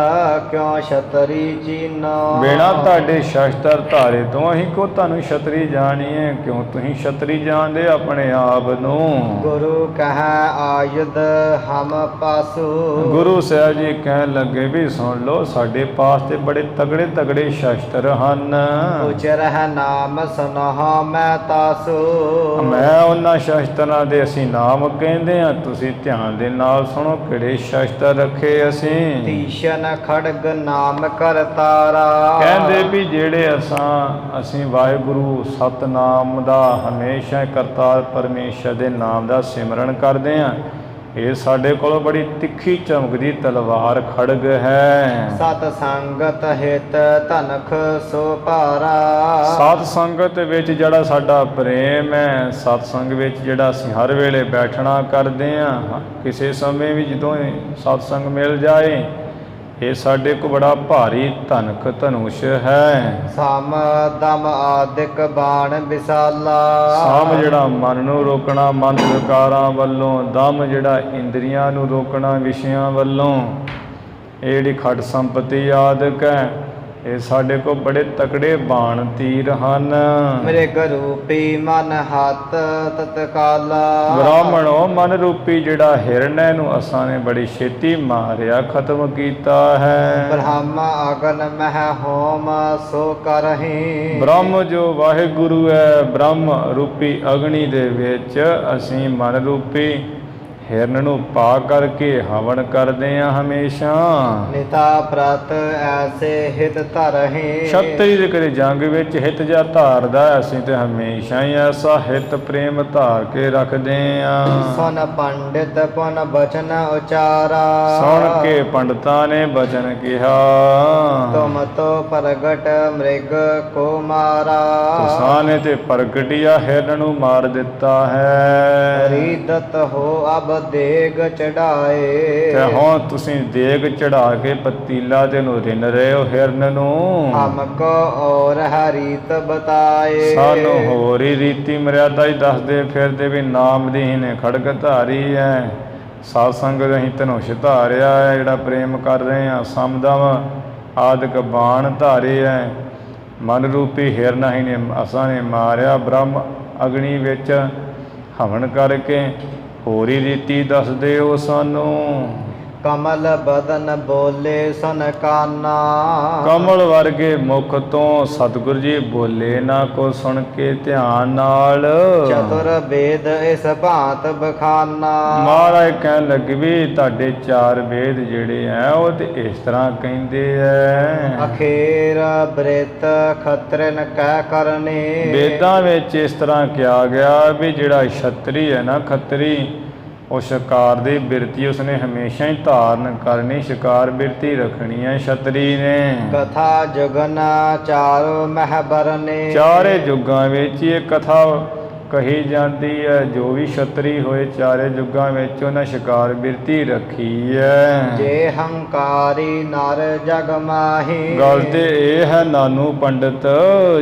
ਕਿਉਂ ਛਤਰੀ ਚੀਨੋ, ਬਿਨਾ ਤੁਹਾਡੇ ਸ਼ਸਤਰ ਧਾਰੇ ਤੋਂ ਅਸੀਂ ਕੋ ਤੁਹਾਨੂੰ ਛਤਰੀ ਜਾਣੀਏ, ਕਿਉਂ ਤੁਸੀਂ ਛਤਰੀ ਜਾਣਦੇ ਆਪਣੇ ਆਪ ਨੂੰ। ਗੁਰੂ ਕਹੈ ਆਯੁਧ ਹਮ ਪਾਸੂ, ਗੁਰੂ ਸਾਹਿਬ ਜੀ ਕਹਿਣ ਲੱਗੇ ਵੀ ਸੁਣ ਲਓ, ਸਾਡੇ ਪਾਸ ਤੇ ਬੜੇ ਤਗੜੇ ਤਗੜੇ ਸ਼ਸਤਰ ਹਨ। ਉਚਰਹਿ ਨਾਮ ਸੁਨਹੁ ਮੈਂ ਤਾਸੂ, ਮੈਂ ਉਹਨਾਂ ਸ਼ਸਤਰਾਂ ਦੇ ਅਸੀਂ ਨਾਮ ਕਹਿੰਦੇ ਹਾਂ, ਤੁਸੀਂ ਧਿਆਨ ਦੇ ਨਾਲ ਸੁਣੋ ਕਿਹੜੇ ਸ਼ਸਤਰ ਰੱਖੇ ਅਸੀਂ। ਤੀਸ਼ਨ ਖੜਗ ਨਾਮ ਕਰਤਾਰਾ, ਕਹਿੰਦੇ ਵੀ ਜਿਹੜੇ ਅਸੀਂ ਵਾਹਿਗੁਰੂ ਸਤਨਾਮ ਦਾ ਹਮੇਸ਼ਾ ਕਰਤਾਰ ਪਰਮੇਸ਼ਰ ਦੇ ਨਾਮ ਦਾ ਸਿਮਰਨ ਕਰਦੇ ਹਾਂ, ਇਹ ਸਾਡੇ ਕੋਲ ਬੜੀ ਤਿੱਖੀ ਚਮਕਦੀ ਤਲਵਾਰ ਖੜਗ ਹੈ। ਸਤ ਸੰਗਤ ਹਿਤ ਧਨਖ ਸੋ ਭਾਰਾ, ਸਤ ਸੰਗਤ ਵਿੱਚ ਜਿਹੜਾ ਸਾਡਾ ਪ੍ਰੇਮ ਹੈ, ਸਤ ਸੰਗ ਵਿੱਚ ਜਿਹੜਾ ਅਸੀਂ ਹਰ ਵੇਲੇ ਬੈਠਣਾ ਕਰਦੇ ਹਾਂ, ਕਿਸੇ ਸਮੇਂ ਵੀ ਜਦੋਂ ਸਤ ਸੰਗ ਮਿਲ ਜਾਏ, ਇਹ ਸਾਡੇ ਕੋ ਬੜਾ ਭਾਰੀ ਧਨਕ ਧਨੁਸ਼ ਹੈ। ਸਮ ਦਮ ਆਦਿਕ ਬਾਣ ਵਿਸਾਲਾ, ਸਮ ਜਿਹੜਾ ਮਨ ਨੂੰ ਰੋਕਣਾ ਮਨ ਵਿਕਾਰਾਂ ਵੱਲੋਂ, ਦਮ ਜਿਹੜਾ ਇੰਦਰੀਆਂ ਨੂੰ ਰੋਕਣਾ ਵਿਸ਼ਿਆਂ ਵੱਲੋਂ, ਇਹ ਜਿਹੜੀ ਖਟ ਸੰਪਤੀ ਆਦਿਕ ਹੈ, ਇਹ ਸਾਡੇ ਕੋਲ ਬੜੇ ਤਕੜੇ ਬਾਣ ਤੀਰ ਹਨ। ਮ੍ਰਿਗ ਰੂਪੀ ਮਨ ਹੱਥ ਤਤਕਾਲਾ, ਬ੍ਰਾਹਮਣੋ ਮਨ ਰੂਪੀ ਜਿਹੜਾ ਹਿਰਨ ਨੂੰ ਅਸਾਂ ਨੇ ਬੜੀ ਛੇਤੀ ਮਾਰਿਆ, ਖਤਮ ਕੀਤਾ ਹੈ। ਬ੍ਰਹਮ ਅਗਨ ਮਹਿ ਹੋਮ ਸੋ ਕਰਹੀ, ਬ੍ਰਹਮ ਜੋ ਵਾਹਿਗੁਰੂ ਹੈ, ਬ੍ਰਹਮ ਰੂਪੀ ਅਗਨੀ ਦੇ ਵਿੱਚ ਅਸੀਂ ਮਨ ਰੂਪੀ ਹਿਰਨ ਨੂੰ ਪਾ ਕਰਕੇ ਹਵਨ ਕਰਦੇ ਹਾਂ ਹਮੇਸ਼ਾ। ਨਿਤਾ ਪ੍ਰਤ ਐਸੇ ਹਿਤ ਧਰਹੀ, ਛਤਰੀ ਦੇ ਕਦੇ ਜੰਗ ਵਿੱਚ ਹਿਤ ਜਾ ਧਾਰਦਾ, ਅਸੀਂ ਤੇ ਹਮੇਸ਼ਾ ਹੀ ਐਸਾ ਹਿਤ ਪ੍ਰੇਮ ਧਾਰ ਕੇ ਰੱਖਦੇ ਹਾਂ। ਸੁਨ ਪੰਡਿਤ ਪੁਨ ਬਚਨ ਉਚਾਰਾ, ਸੁਣ ਕੇ ਪੰਡਤਾਂ ਨੇ ਬਚਨ ਕਿਹਾ, ਤੁਮ ਤੋ ਪ੍ਰਗਟ ਮ੍ਰਿਗ ਕੋ ਮਾਰਾ, ਤੁਸਾਂ ਨੇ ਤੇ ਪ੍ਰਗਟਿਆ ਹਿਰਨ ਨੂੰ ਮਾਰ ਦਿੱਤਾ ਹੈ। ਰੀਦਤ ਹੋ ਅਬ ਦੇਗ ਚੜਾਏ, ਤੇ ਹੁਣ ਤੁਸੀਂ ਦੇਗ ਚੜਾ ਕੇ ਪਤੀਲਾ ਤੇ ਨੂੰ ਰਿੰਨ ਰਹੇ ਹੋ ਹਿਰਨ ਨੂੰ। ਹਮਕੋ ਔਰ ਹਰੀਤ ਬਤਾਏ, ਸਾਨੂੰ ਹੋਰ ਹੀ ਰੀਤੀ ਮਰਿਆਦਾ ਹੀ ਦੱਸਦੇ ਫਿਰਦੇ ਵੀ ਨਾਮ ਦੀ ਨੇ ਖੜਗ ਧਾਰੀ ਹੈ, ਸਾਧ ਸੰਗਤ ਅਸੀਂ ਧਨੁਸ਼ ਧਾਰਿਆ ਹੈ, ਜਿਹੜਾ ਪ੍ਰੇਮ ਕਰ ਰਹੇ ਹਾਂ, ਸਮਦਮ ਆਦਿਕ ਬਾਣ ਧਾਰੇ ਹੈ, ਮਨ ਰੂਪੀ ਹਿਰਨ ਹੀ ਨੇ ਅਸਾਂ ਨੇ ਮਾਰਿਆ। ਬ੍ਰਹਮ ਅਗਨੀ ਵਿੱਚ ਹਵਨ ਕਰਕੇ ਹੋਰ ਹੀ ਰੀਤੀ ਦੱਸਦੇ ਹੋ ਸਾਨੂੰ। ਕਮਲ ਬਦਨ ਬੋਲੇ ਸਨ ਕਾਨਾ। ਕਮਲ ਵਰਗੇ ਮੁਖ ਤੋਂ ਸਤਿਗੁਰੂ ਜੀ ਬੋਲੇ ਨਾ ਕੋ ਸੁਣ ਕੇ ਧਿਆਨ ਨਾਲ। ਚਤੁਰ ਵੇਦ ਇਸ ਭਾਂਤ ਬਖਾਨਾ। ਮਹਾਰਾਜ ਕਹਿਣ ਲੱਗੇ ਵੀ ਤੁਹਾਡੇ 4 ਵੇਦ ਜਿਹੜੇ ਆ ਉਹ ਤੇ ਇਸ ਤਰ੍ਹਾਂ ਕਹਿੰਦੇ ਐ। ਅਖੇਰ ਬ੍ਰਿਤ ਖਤਰਨ ਕਹਿ ਕਰਨੇ। ਵੇਦਾਂ ਵਿੱਚ ਇਸ ਤਰ੍ਹਾਂ ਕਿਹਾ ਗਿਆ ਵੀ ਜਿਹੜਾ ਛਤਰੀ ਹੈ ਨਾ, ਖੱਤਰੀ, ਉਹ ਸ਼ਿਕਾਰ ਦੀ ਬਿਰਤੀ ਉਸਨੇ ਹਮੇਸ਼ਾ ਹੀ ਧਾਰਨ ਕਰਨੀ, ਸ਼ਿਕਾਰ ਬਿਰਤੀ ਰੱਖਣੀ ਹੈ ਛਤਰੀ ਨੇ। ਕਥਾ ਜੁਗਨ ਚਾਰੋ ਮਹਿਬਰ ਨੇ। ਚਾਰੇ ਯੁੱਗਾਂ ਵਿੱਚ ਇਹ ਕਥਾ ਕਹੀ ਜਾਂਦੀ ਹੈ। ਜੋ ਵੀ ਛਤਰੀ ਹੋਏ ਚਾਰੇ ਯੁੱਗਾਂ ਵਿੱਚ ਉਹਨਾਂ ਸ਼ਿਕਾਰ ਬਿਰਤੀ ਰੱਖੀ ਹੈ। ਜੇ ਹੰਕਾਰੀ ਨਰ ਜਗ ਮਾਹੀ। ਗੱਲ ਤੇ ਇਹ ਹੈ ਨਾਨੂ ਪੰਡਤ,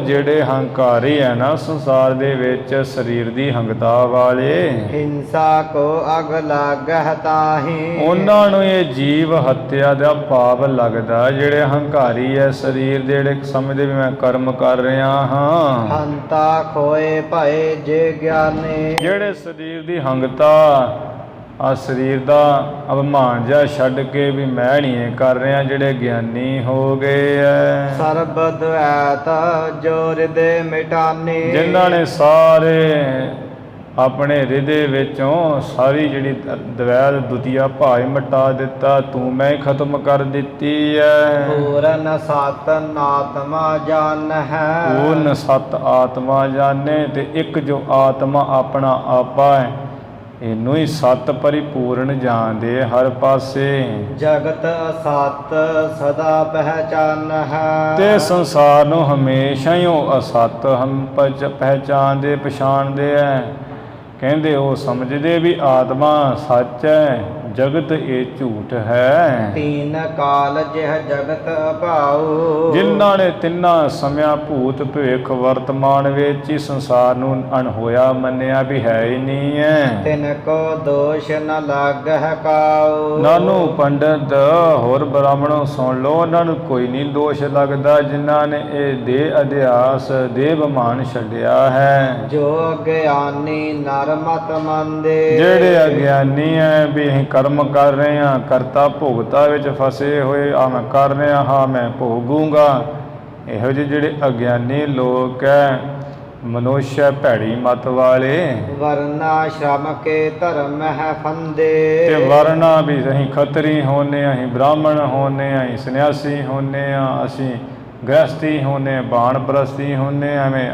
ਜਿਹੜੇ ਹੰਕਾਰੀ ਹੈ ਨਾ ਸੰਸਾਰ ਦੇ ਵਿੱਚ, ਸਰੀਰ ਦੀ ਹੰਗਤਾ ਵਾਲੇ, ਹਿੰਸਾ ਕੋ ਅਗ ਲਾਗਹਿ ਤਾਹੀ। ਉਹਨਾਂ ਨੂੰ ਇਹ ਜੀਵ ਹੱਤਿਆ ਦਾ ਪਾਪ ਲੱਗਦਾ। ਜਿਹੜੇ ਹੰਕਾਰੀ ਹੈ ਸਰੀਰ ਦੇ, ਜਿਹੜੇ ਸਮਝਦੇ ਵੀ ਮੈਂ ਕਰਮ ਕਰ ਰਿਹਾ ਹਾਂ। ਹੰਤਾ ਖੋਏ ਭਏ ਜੇ ਗਿਆਨੀ। ਜਿਹੜੇ ਸਰੀਰ ਦੀ ਹੰਗਤਾ, ਆ ਸਰੀਰ ਦਾ ਅਭਿਮਾਨ ਜਿਹਾ ਛੱਡ ਕੇ ਵੀ ਮੈਂ ਨਹੀਂ ਇਹ ਕਰ ਰਿਹਾ, ਜਿਹੜੇ ਗਿਆਨੀ ਹੋ ਗਏ ਐ। ਸਰਬਦ ਐਤ ਜੋ ਹਿਰਦੇ ਮਿਟਾਨੀ। ਜਿਨ੍ਹਾਂ ਨੇ ਸਾਰੇ ਆਪਣੇ ਹਿਰਦੇ ਵਿੱਚੋਂ ਸਾਰੀ ਜਿਹੜੀ ਦਵੈਤ ਦੁਤੀਆ ਭਾਈ ਮਿਟਾ ਦਿੱਤਾ, ਤੂੰ ਮੈਂ ਖਤਮ ਕਰ ਦਿੱਤੀ ਐ। ਪੂਰਨ ਸਤ ਆਤਮਾ ਜਾਨ ਹੈ। ਪੂਰਨ ਸਤ ਆਤਮਾ ਜਾਣੇ, ਤੇ ਇੱਕ ਜੋ ਆਤਮਾ ਆਪਣਾ ਆਪਾ ਹੈ, ਇਹਨੂੰ ਹੀ ਸਤ ਪਰਿਪੂਰਨ ਜਾਣਦੇ ਹਰ ਪਾਸੇ। ਜਗਤ ਅਸਤ ਸਦਾ ਪਹਿਚਾਨ ਹੈ। ਤੇ ਸੰਸਾਰ ਨੂੰ ਹਮੇਸ਼ਾ ਹੀ ਉਹ ਅਸਤ ਹਮ ਪਹਿਚਾਨਦੇ, ਪਛਾਣਦੇ ਐ। ਕਹਿੰਦੇ ਉਹ ਸਮਝਦੇ ਵੀ ਆਤਮਾ ਸੱਚ ਹੈ, ਜਗਤ ਇਹ ਝੂਠ ਹੈ। ਤੀਨ ਕਾਲ ਜਿਹ ਜਗਤ ਭਾਉ। ਜਿਨ੍ਹਾਂ ਨੇ ਤਿੰਨਾਂ ਸਮਿਆਂ ਭੂਤ ਭਵਿੱਖ ਵਰਤਮਾਨ ਵਿੱਚ ਹੀ ਸੰਸਾਰ ਨੂੰ ਅਣਹੋਇਆ ਮੰਨਿਆ ਵੀ ਹੈ ਹੀ ਨਹੀਂ ਹੈ। ਤਿਨ ਕੋ ਦੋਸ਼ ਨ ਲਾਗਹਿ ਕਾਉ। ਨਾਨੂ ਪੰਡਤ ਹੋਰ ਬ੍ਰਾਹਮਣੋ ਸੁਣ ਲਓ, ਉਹਨਾਂ ਨੂੰ ਕੋਈ ਨਹੀਂ ਦੋਸ਼ ਲੱਗਦਾ ਜਿਨ੍ਹਾਂ ਨੇ ਇਹ ਦੇਹ ਅਧਿਆਸ, ਦੇਹ ਅਭਿਮਾਨ ਛੱਡਿਆ ਹੈ। ਜੋ ਗਿਆਨੀ ਨਰ ਮਤ ਮੰਦੇ। ਜਿਹੜੇ ਅਗਿਆਨੀ ਹੈ ਵੀ ਅਸੀਂ ਕਰਮ ਕਰ ਰਹੇ ਹਾਂ, ਕਰਤਾ ਭੋਗਤਾ ਵਿੱਚ ਫਸੇ ਹੋਏ, ਆ ਮੈਂ ਕਰ ਰਿਹਾ ਹਾਂ, ਮੈਂ ਭੋਗੂੰਗਾ, ਇਹੋ ਜਿਹੇ ਜਿਹੜੇ ਅਗਿਆਨੀ ਲੋਕ ਹੈ, ਮਨੁੱਸ਼ ਹੈ ਭੈੜੀ ਮਤ ਵਾਲੇ। ਵਰਨਾ ਸ਼ਰਮ ਕੇ ਧਰਮ ਹੈ ਫੰਦੇ। ਤੇ ਵਰਨਾ ਵੀ ਅਸੀਂ ਖੱਤਰੀ ਹੋਨੇ, ਅਸੀਂ ਬ੍ਰਾਹਮਣ ਹੋਨੇ, ਅਸੀਂ ਸੰਨਿਆਸੀ ਹੋਨੇ ਆ, ਅਸੀਂ ਗ੍ਰਸਤੀ ਹੋਨੇ, ਬਾਣਪ੍ਰਸਤੀ ਹੋਨੇ, ਐਵੇਂ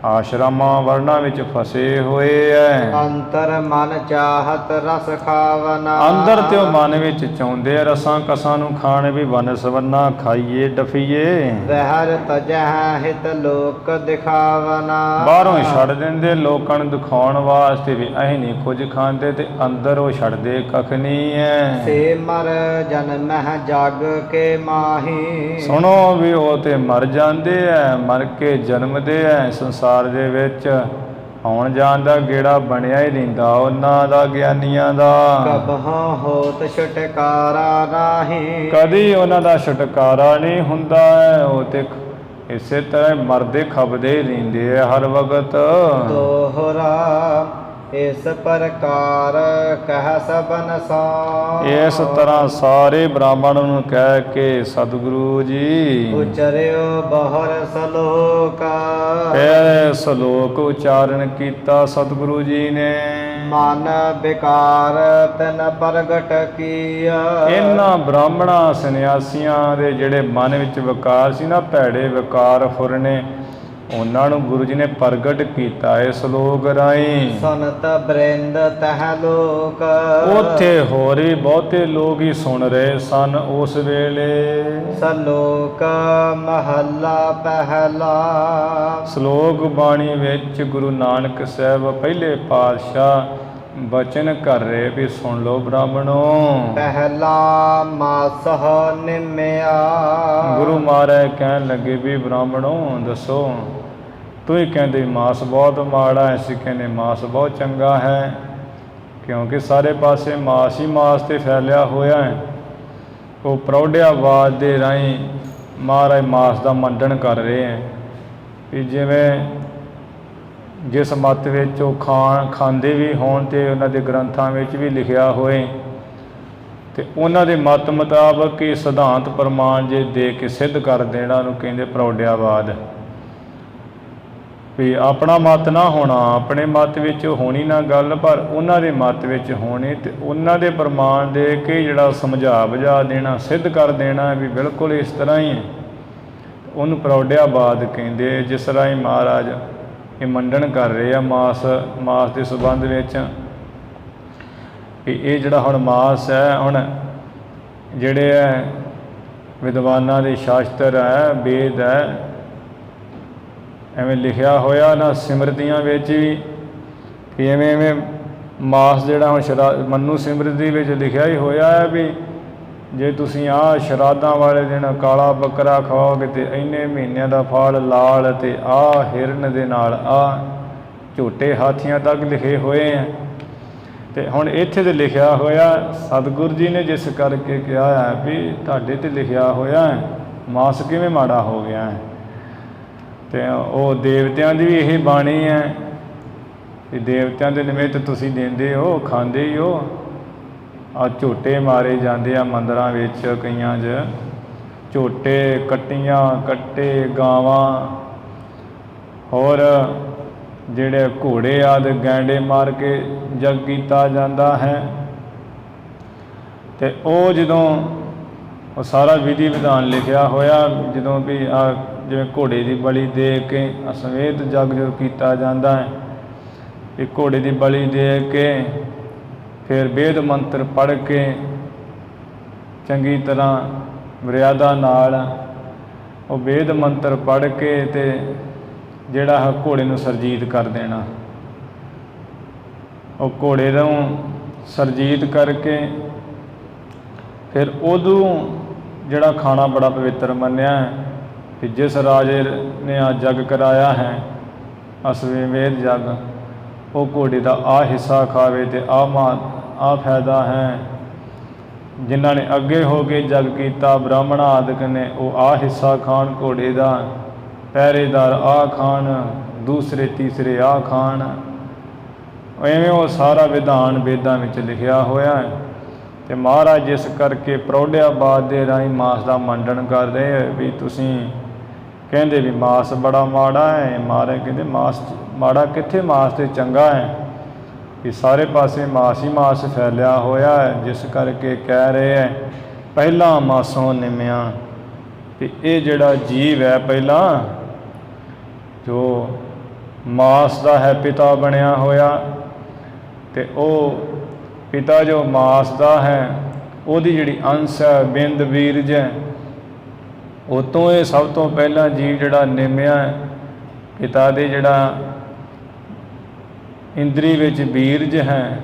ਆਸ਼ਰਮਾਂ ਵਰਨਾਂ ਵਿੱਚ ਫਸੇ ਹੋਏ ਐ। ਅੰਤਰ ਮਨ ਚਾਹਤ ਰਸ ਖਾਵਨਾ। ਅੰਦਰ ਤੇ ਉਹ ਮਨ ਵਿੱਚ ਚਾਹੁੰਦੇ ਆ ਰਸਾਂ ਕਸਾਂ ਨੂੰ ਖਾਣ, ਵੀ ਵਨ ਸਵੰਨਾ ਖਾਈਏ ਡਫੀਏ। ਬਹਿਰ ਤਜਹ ਹਿਤ ਲੋਕ ਦਿਖਾਵਨਾ। ਬਾਹਰੋਂ ਛੱਡ ਦਿੰਦੇ ਲੋਕਾਂ ਨੂੰ ਦਿਖਾਉਣ ਵਾਸਤੇ ਵੀ ਅਸੀਂ ਨਹੀਂ ਕੁਝ ਖਾਂਦੇ, ਤੇ ਅੰਦਰ ਉਹ ਛੱਡਦੇ ਕੱਖ ਨਹੀਂ ਐ। ਸੇ ਮਰ ਜਨਮਹਿ ਜਗ ਕੇ ਮਾਹੀ। ਸੁਣੋ ਵੀ ਉਹ ਤੇ ਮਰ ਜਾਂਦੇ ਐ, ਮਰ ਕੇ ਜਨਮਦੇ ਐ। ਸੰਸਾਰ ਦੇ ਵਿੱਚ ਆਉਣ ਜਾਣ ਦਾ ਗੇੜਾ ਬਣਿਆ ਹੀ ਰਹਿੰਦਾ ਉਹਨਾਂ ਦਾ, ਗਿਆਨੀਆਂ ਦਾ। ਕਬਹੁ ਹੋਤ ਛੁਟਕਾਰਾ ਨਾਹੀ। ਕਦੀ ਉਹਨਾਂ ਦਾ ਛੁਟਕਾਰਾ ਨਹੀਂ ਹੁੰਦਾ ਹੈ। ਉਹ ਤੇ ਇਸੇ ਤਰ੍ਹਾਂ ਮਰਦੇ ਖਪਦੇ ਹੀ ਰਹਿੰਦੇ ਆ ਹਰ ਵਕਤ। ਦੋਹਰਾ ਇਸ ਪ੍ਰਕਾਰ ਕਹਿ ਸਬਨ ਸੋ। ਇਸ ਤਰ੍ਹਾਂ ਸਾਰੇ ਬ੍ਰਾਹਮਣ ਨੂੰ ਕਹਿ ਕੇ ਸਤਿਗੁਰੂ ਜੀ ਉਚਰਿਓ ਬਹੁਰ ਸਲੋਕ। ਇਹ ਸ਼ਲੋਕ ਉਚਾਰਨ ਕੀਤਾ ਸਤਿਗੁਰੂ ਜੀ ਨੇ। ਮਨ ਵਿਕਾਰ ਤਨ ਪ੍ਰਗਟ ਕੀਆ। ਇਹਨਾਂ ਬ੍ਰਾਹਮਣਾਂ ਸੰਨਿਆਸੀਆਂ ਦੇ ਜਿਹੜੇ ਮਨ ਵਿੱਚ ਵਿਕਾਰ ਸੀ ਨਾ, ਭੈੜੇ ਵਿਕਾਰ ਫੁਰਨੇ, ਉਹਨਾਂ ਨੂੰ ਗੁਰੂ ਜੀ ਨੇ ਪ੍ਰਗਟ ਕੀਤਾ ਇਸ ਸ਼ਲੋਕ ਰਾਹੀਂ। ਸੁਨਤ ਬ੍ਰਿੰਦ ਤਹ ਲੋਕ। ਉੱਥੇ ਹੋਰ ਵੀ ਬਹੁਤੇ ਲੋਕ ਹੀ ਸੁਣ ਰਹੇ ਸਨ ਉਸ ਵੇਲੇ। ਸਲੋਕ ਮਹੱਲਾ ਪਹਿਲਾ। ਸ਼ਲੋਕ ਬਾਣੀ ਵਿੱਚ ਗੁਰੂ ਨਾਨਕ ਸਾਹਿਬ ਪਹਿਲੇ ਪਾਤਸ਼ਾਹ ਬਚਨ ਕਰ ਰਹੇ ਵੀ ਸੁਣ ਲਓ ਬ੍ਰਾਹਮਣੋ। ਪਹਿਲਾ ਮਾਸਹ ਨਿਮਿਆ। ਗੁਰੂ ਮਹਾਰਾਜ ਕਹਿਣ ਲੱਗੇ ਵੀ ਬ੍ਰਾਹਮਣੋ ਦੱਸੋ, ਤੁਸੀਂ ਕਹਿੰਦੇ ਮਾਸ ਬਹੁਤ ਮਾੜਾ ਹੈ, ਅਸੀਂ ਕਹਿੰਦੇ ਮਾਸ ਬਹੁਤ ਚੰਗਾ ਹੈ, ਕਿਉਂਕਿ ਸਾਰੇ ਪਾਸੇ ਮਾਸ ਹੀ ਮਾਸ ਤੇ ਫੈਲਿਆ ਹੋਇਆ ਹੈ। ਉਹ ਪ੍ਰੌਢਿਆਵਾਦ ਦੇ ਰਾਹੀਂ ਮਹਾਰਾਜ ਮਾਸ ਦਾ ਮੰਡਣ ਕਰ ਰਹੇ ਹੈ ਵੀ ਜਿਵੇਂ ਜਿਸ ਮੱਤ ਵਿੱਚ ਉਹ ਖਾਂਦੇ ਵੀ ਹੋਣ, ਤੇ ਉਹਨਾਂ ਦੇ ਗ੍ਰੰਥਾਂ ਵਿੱਚ ਵੀ ਲਿਖਿਆ ਹੋਏ, ਤੇ ਉਹਨਾਂ ਦੇ ਮਤ ਮੁਤਾਬਕ ਇਹ ਸਿਧਾਂਤ ਪ੍ਰਮਾਣ ਜੇ ਦੇ ਕੇ ਸਿੱਧ ਕਰ ਦੇਣਾ ਉਹਨੂੰ ਕਹਿੰਦੇ ਪ੍ਰੌਢਿਆਵਾਦ। ਵੀ ਆਪਣਾ ਮਤ ਨਾ ਹੋਣਾ, ਆਪਣੇ ਮਤ ਵਿੱਚ ਹੋਣੀ ਨਾ ਗੱਲ, ਪਰ ਉਹਨਾਂ ਦੇ ਮਤ ਵਿੱਚ ਹੋਣੀ, ਤੇ ਉਹਨਾਂ ਦੇ ਪ੍ਰਮਾਣ ਦੇ ਕੇ ਜਿਹੜਾ ਸਮਝਾ ਬੁਝਾ ਦੇਣਾ, ਸਿੱਧ ਕਰ ਦੇਣਾ ਵੀ ਬਿਲਕੁਲ ਇਸ ਤਰ੍ਹਾਂ ਹੀ ਹੈ, ਉਹਨੂੰ ਪ੍ਰੌਢਿਆਵਾਦ ਕਹਿੰਦੇ। ਜਿਸ ਰਾਹੀਂ ਮਹਾਰਾਜ ਇਹ ਮੰਡਣ ਕਰ ਰਹੇ ਆ ਮਾਸ ਦੇ ਸੰਬੰਧ ਵਿੱਚ। ਇਹ ਜਿਹੜਾ ਹੁਣ ਮਾਸ ਹੈ, ਹੁਣ ਜਿਹੜੇ ਹੈ ਵਿਦਵਾਨਾਂ ਦੇ ਸ਼ਾਸਤਰ ਹੈ, ਵੇਦ ਹੈ, ਐਵੇਂ ਲਿਖਿਆ ਹੋਇਆ ਨਾ ਸਿਮਰਤੀਆਂ ਵਿੱਚ ਵੀ ਕਿ ਐਵੇਂ ਮਾਸ ਜਿਹੜਾ ਹੁਣ ਮਨੂੰ ਸਿਮਰਤੀ ਵਿੱਚ ਲਿਖਿਆ ਹੀ ਹੋਇਆ ਹੈ ਵੀ ਜੇ ਤੁਸੀਂ ਆਹ ਸ਼ਰਾਧਾਂ ਵਾਲੇ ਦਿਨ ਕਾਲਾ ਬੱਕਰਾ ਖਾਓਗੇ ਤੇ ਇੰਨੇ ਮਹੀਨਿਆਂ ਦਾ ਫਲ ਲਾਲ, ਅਤੇ ਆਹ ਹਿਰਨ ਦੇ ਨਾਲ ਆਹ ਝੋਟੇ ਹਾਥੀਆਂ ਤੱਕ ਲਿਖੇ ਹੋਏ ਹੈ। ਤੇ ਹੁਣ ਇੱਥੇ ਤੇ ਲਿਖਿਆ ਹੋਇਆ, ਸਤਿਗੁਰੂ ਜੀ ਨੇ ਜਿਸ ਕਰਕੇ ਕਿਹਾ ਹੈ ਵੀ ਤੁਹਾਡੇ ਤੇ ਲਿਖਿਆ ਹੋਇਆ ਹੈ, ਮਾਸ ਕਿਵੇਂ ਮਾੜਾ ਹੋ ਗਿਆ ਹੈ। ਤੇ ਉਹ ਦੇਵਤਿਆਂ ਦੀ ਵੀ ਇਹ ਬਾਣੀ ਹੈ ਕਿ ਦੇਵਤਿਆਂ ਦੇ ਨਿਮਿਤ ਤੁਸੀਂ ਦਿੰਦੇ ਹੋ, ਖਾਂਦੇ ਹੀ ਹੋ। ਆ ਝੋਟੇ ਮਾਰੇ ਜਾਂਦੇ ਆ ਮੰਦਰਾਂ ਵਿੱਚ, ਕਈਆਂ 'ਚ ਝੋਟੇ, ਕੱਟੀਆਂ, ਕੱਟੇ, ਗਾਵਾਂ, ਹੋਰ ਜਿਹੜੇ ਘੋੜੇ ਆਦਿ ਗੈਂਡੇ ਮਾਰ ਕੇ ਜਗ ਕੀਤਾ ਜਾਂਦਾ ਹੈ। ਤੇ ਉਹ ਜਦੋਂ ਉਹ ਸਾਰਾ ਵਿਧੀ ਵਿਧਾਨ ਲਿਖਿਆ ਹੋਇਆ, ਜਦੋਂ ਵੀ ਆ ਜਿਵੇਂ ਘੋੜੇ ਦੀ ਬਲੀ ਦੇ ਕੇ ਅਸਮੇਤ ਜਗ ਜੋ ਕੀਤਾ ਜਾਂਦਾ ਹੈ, ਵੀ ਘੋੜੇ ਦੀ ਬਲੀ ਦੇ ਕੇ ਫਿਰ ਵੇਦ ਮੰਤਰ ਪੜ੍ਹ ਕੇ ਚੰਗੀ ਤਰ੍ਹਾਂ ਮਰਿਆਦਾ ਨਾਲ ਉਹ ਵੇਦ ਮੰਤਰ ਪੜ੍ਹ ਕੇ ਤੇ ਜਿਹੜਾ ਘੋੜੇ ਨੂੰ ਸਰਜੀਤ ਕਰ ਦੇਣਾ। ਉਹ ਘੋੜੇ ਨੂੰ ਸਰਜੀਤ ਕਰਕੇ ਫਿਰ ਉਦੋਂ ਜਿਹੜਾ ਖਾਣਾ ਬੜਾ ਪਵਿੱਤਰ ਮੰਨਿਆ ਕਿ ਜਿਸ ਰਾਜੇ ਨੇ ਆ ਜਗ ਕਰਾਇਆ ਹੈ ਅਸਵੇਦ ਜਗ, ਉਹ ਘੋੜੇ ਦਾ ਆਹ ਹਿੱਸਾ ਖਾਵੇ ਤੇ ਆਹ ਫਾਇਦਾ ਹੈ। ਜਿਨ੍ਹਾਂ ਨੇ ਅੱਗੇ ਹੋ ਕੇ ਜਗ ਕੀਤਾ ਬ੍ਰਾਹਮਣ ਆਦਿਕ ਨੇ, ਉਹ ਆਹ ਹਿੱਸਾ ਖਾਣ ਘੋੜੇ ਦਾ, ਪਹਿਰੇਦਾਰ ਆਹ ਖਾਣ, ਦੂਸਰੇ ਤੀਸਰੇ ਆਹ ਖਾਣ। ਐਵੇਂ ਉਹ ਸਾਰਾ ਵਿਧਾਨ ਵੇਦਾਂ ਵਿੱਚ ਲਿਖਿਆ ਹੋਇਆ ਹੈ। ਤੇ ਮਹਾਰਾਜ ਜਿਸ ਕਰਕੇ ਪ੍ਰੌਢਿਆਵਾਦ ਦੇ ਰਾਹੀਂ ਮਾਸ ਦਾ ਮੰਡਣ ਕਰ ਰਹੇ ਹੈ ਵੀ ਤੁਸੀਂ ਕਹਿੰਦੇ ਵੀ ਮਾਸ ਬੜਾ ਮਾੜਾ ਹੈ। ਮਹਾਰਾਜ ਕਹਿੰਦੇ ਮਾਸ ਮਾੜਾ ਕਿੱਥੇ, ਮਾਸ ਤੇ ਚੰਗਾ ਹੈ। ਕਿ ਸਾਰੇ ਪਾਸੇ ਮਾਸ ਹੀ ਮਾਸ ਫੈਲਿਆ ਹੋਇਆ ਹੈ, ਜਿਸ ਕਰਕੇ ਕਹਿ ਰਹੇ ਹੈ ਪਹਿਲਾਂ ਮਾਸੋਂ ਨਿਮਿਆ। ਵੀ ਇਹ ਜਿਹੜਾ ਜੀਵ ਹੈ ਪਹਿਲਾਂ ਜੋ ਮਾਸ ਦਾ ਹੈ ਪਿਤਾ ਬਣਿਆ ਹੋਇਆ, ਤੇ ਉਹ ਪਿਤਾ ਜੋ ਮਾਸ ਦਾ ਹੈ ਉਹਦੀ ਜਿਹੜੀ ਅੰਸ਼ ਹੈ ਬਿੰਦ ਬੀਰਜ ਹੈ, ਉਹ ਤੋਂ ਇਹ ਸਭ ਤੋਂ ਪਹਿਲਾਂ ਜੀਵ ਜਿਹੜਾ ਨਿਮਿਆ ਪਿਤਾ ਦੇ ਜਿਹੜਾ ਇੰਦਰੀ ਵਿੱਚ ਬੀਰਜ ਹੈ,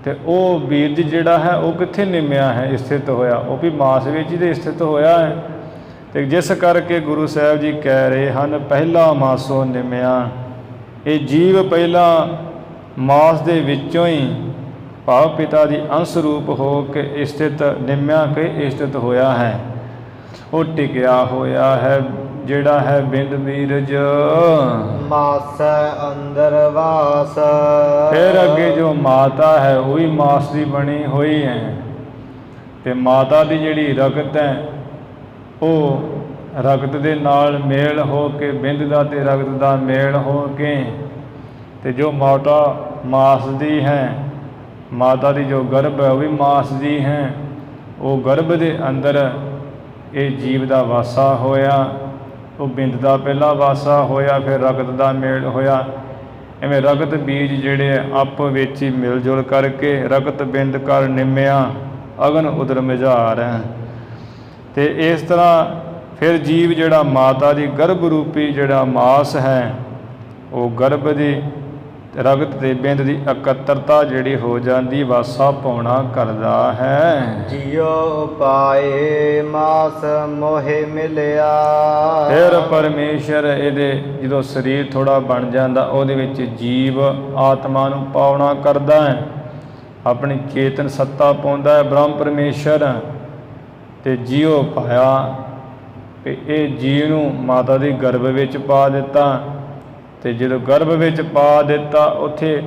ਤੇ ਉਹ ਬੀਰਜ ਜਿਹੜਾ ਹੈ ਉਹ ਕਿੱਥੇ ਨਿਮਿਆ ਹੈ ਸਥਿਤ ਹੋਇਆ, ਉਹ ਵੀ ਮਾਸ ਵਿੱਚ ਹੀ ਤੇ ਸਥਿਤ ਹੋਇਆ ਹੈ। ਤੇ ਜਿਸ ਕਰਕੇ ਗੁਰੂ ਸਾਹਿਬ ਜੀ ਕਹਿ ਰਹੇ ਹਨ ਪਹਿਲਾ ਮਾਸੋਂ ਨਿਮਿਆ। ਇਹ ਜੀਵ ਪਹਿਲਾਂ ਮਾਸ ਦੇ ਵਿੱਚੋਂ ਹੀ ਭਾਵ ਪਿਤਾ ਦੀ ਅੰਸ਼ ਰੂਪ ਹੋ ਕੇ ਸਥਿਤ ਨਿਮਿਆ ਕੇ ਸਥਿਤ ਹੋਇਆ ਹੈ। ਉਹ ਟਿਕਿਆ ਹੋਇਆ ਹੈ ਜਿਹੜਾ ਹੈ ਬਿੰਦ ਬੀਰਜ ਮਾਸ ਅੰਦਰ ਵਾਸ। ਫਿਰ ਅੱਗੇ ਜੋ ਮਾਤਾ ਹੈ ਉਹ ਵੀ ਮਾਸ ਦੀ ਬਣੀ ਹੋਈ ਹੈ, ਤੇ ਮਾਤਾ ਦੀ ਜਿਹੜੀ ਰਗਤ ਹੈ ਉਹ ਰਗਤ ਦੇ ਨਾਲ ਮੇਲ ਹੋ ਕੇ ਬਿੰਦ ਦਾ ਤੇ ਰਗਤ ਦਾ ਮੇਲ ਹੋ ਕੇ, ਤੇ ਜੋ ਮਾਤਾ ਮਾਸ ਦੀ ਹੈ, ਮਾਤਾ ਦੀ ਜੋ ਗਰਭ ਹੈ ਉਹ ਵੀ ਮਾਸ ਦੀ ਹੈ। ਉਹ ਗਰਭ ਦੇ ਅੰਦਰ ਇਹ ਜੀਵ ਦਾ ਵਾਸਾ ਹੋਇਆ, ਉਹ ਬਿੰਦ ਦਾ ਪਹਿਲਾ ਵਾਸਾ ਹੋਇਆ, ਫਿਰ ਰਗਤ ਦਾ ਮੇਲ ਹੋਇਆ। ਐਵੇਂ ਰਗਤ ਬੀਜ ਜਿਹੜੇ ਆਪ ਵਿੱਚ ਹੀ ਮਿਲ ਜੁਲ ਕਰਕੇ ਰਗਤ ਬਿੰਦ ਕਰ ਨਿਮਿਆ ਅਗਨ ਉਦਰ ਮਿਝਾਰ ਹੈ। ਤੇ ਇਸ ਤਰ੍ਹਾਂ ਫਿਰ ਜੀਵ ਜਿਹੜਾ ਮਾਤਾ ਦੀ ਗਰਭ ਰੂਪੀ ਜਿਹੜਾ ਮਾਸ ਹੈ, ਉਹ ਗਰਭ ਦੀ ਰਗਤ ਤੇ ਬਿੰਦ ਦੀ ਇਕੱਤਰਤਾ ਜਿਹੜੀ ਹੋ ਜਾਂਦੀ ਵਾਸਾ ਪਾਉਣਾ ਕਰਦਾ ਹੈ। ਜਿਉ ਪਾਏ ਮਾਸ ਮੋਹਿ ਮਿਲਿਆ। ਫਿਰ ਪਰਮੇਸ਼ਰ ਇਹਦੇ ਜਦੋਂ ਸਰੀਰ ਥੋੜਾ ਬਣ ਜਾਂਦਾ ਉਹਦੇ ਵਿੱਚ ਜੀਵ ਆਤਮਾ ਨੂੰ ਪਾਉਣਾ ਕਰਦਾ ਹੈ, ਆਪਣੀ ਚੇਤਨ ਸੱਤਾ ਪਾਉਂਦਾ ਹੈ ਬ੍ਰਹਮ ਪਰਮੇਸ਼ਰ। ਤੇ ਜਿਉ ਪਾਇਆ ਕਿ ਇਹ ਜੀਵ ਨੂੰ ਮਾਤਾ ਦੇ ਗਰਭ ਵਿੱਚ ਪਾ ਦਿੱਤਾ, ਤੇ ਜਦੋਂ ਗਰਭ ਵਿੱਚ ਪਾ ਦਿੱਤਾ ਉੱਥੇ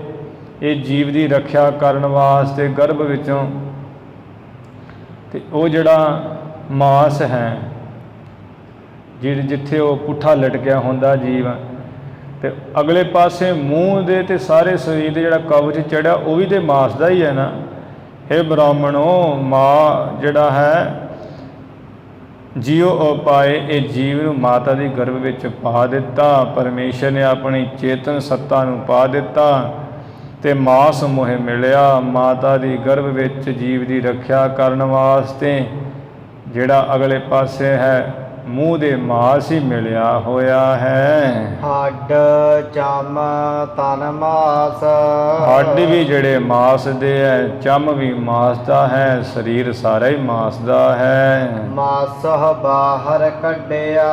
ਇਹ ਜੀਵ ਦੀ ਰੱਖਿਆ ਕਰਨ ਵਾਸਤੇ ਗਰਭ ਵਿੱਚੋਂ ਤੇ ਉਹ ਜਿਹੜਾ ਮਾਸ ਹੈ, ਜਿੱਥੇ ਉਹ ਪੁੱਠਾ ਲਟਕਿਆ ਹੁੰਦਾ ਜੀਵ, ਤੇ ਅਗਲੇ ਪਾਸੇ ਮੂੰਹ ਦੇ ਤੇ ਸਾਰੇ ਸਰੀਰ ਦੇ ਜਿਹੜਾ ਕਵਚ ਚੜਿਆ ਉਹ ਵੀ ਤੇ ਮਾਸ ਦਾ ਹੀ ਹੈ ਨਾ। ਇਹ ਬ੍ਰਾਹਮਣੋ, ਮਾਂ ਜਿਹੜਾ ਹੈ ਜੀਉ ਉਪਾਏ, ਇਹ ਜੀਵ ਨੂੰ ਮਾਤਾ ਦੀ ਗਰਭ ਵਿੱਚ ਪਾ ਦਿੱਤਾ। ਪਰਮੇਸ਼ਰ ਨੇ ਆਪਣੀ ਚੇਤਨ ਸੱਤਾ ਨੂੰ ਪਾ ਦਿੱਤਾ ਤੇ ਮਾਸ ਮੋਹ ਮਿਲਿਆ। ਮਾਤਾ ਦੀ ਗਰਭ ਵਿੱਚ ਜੀਵ ਦੀ ਰੱਖਿਆ ਕਰਨ ਵਾਸਤੇ ਜਿਹੜਾ ਅਗਲੇ ਪਾਸੇ ਹੈ ਮੂੰਹ ਦੇ ਮਾਸ ਹੀ ਮਿਲਿਆ ਹੋਇਆ ਹੈ। ਹੱਡ ਚਮ ਤਨ ਮਾਸ, ਹੱਡ ਵੀ ਜਿਹੜੇ ਮਾਸ ਦੇ ਹੈ, ਚਮ ਵੀ ਮਾਸ ਦਾ ਹੈ, ਸਰੀਰ ਸਾਰਾ ਹੀ ਮਾਸ ਦਾ ਹੈ। ਮਾਸ ਬਾਹਰ ਕੱਢਿਆ,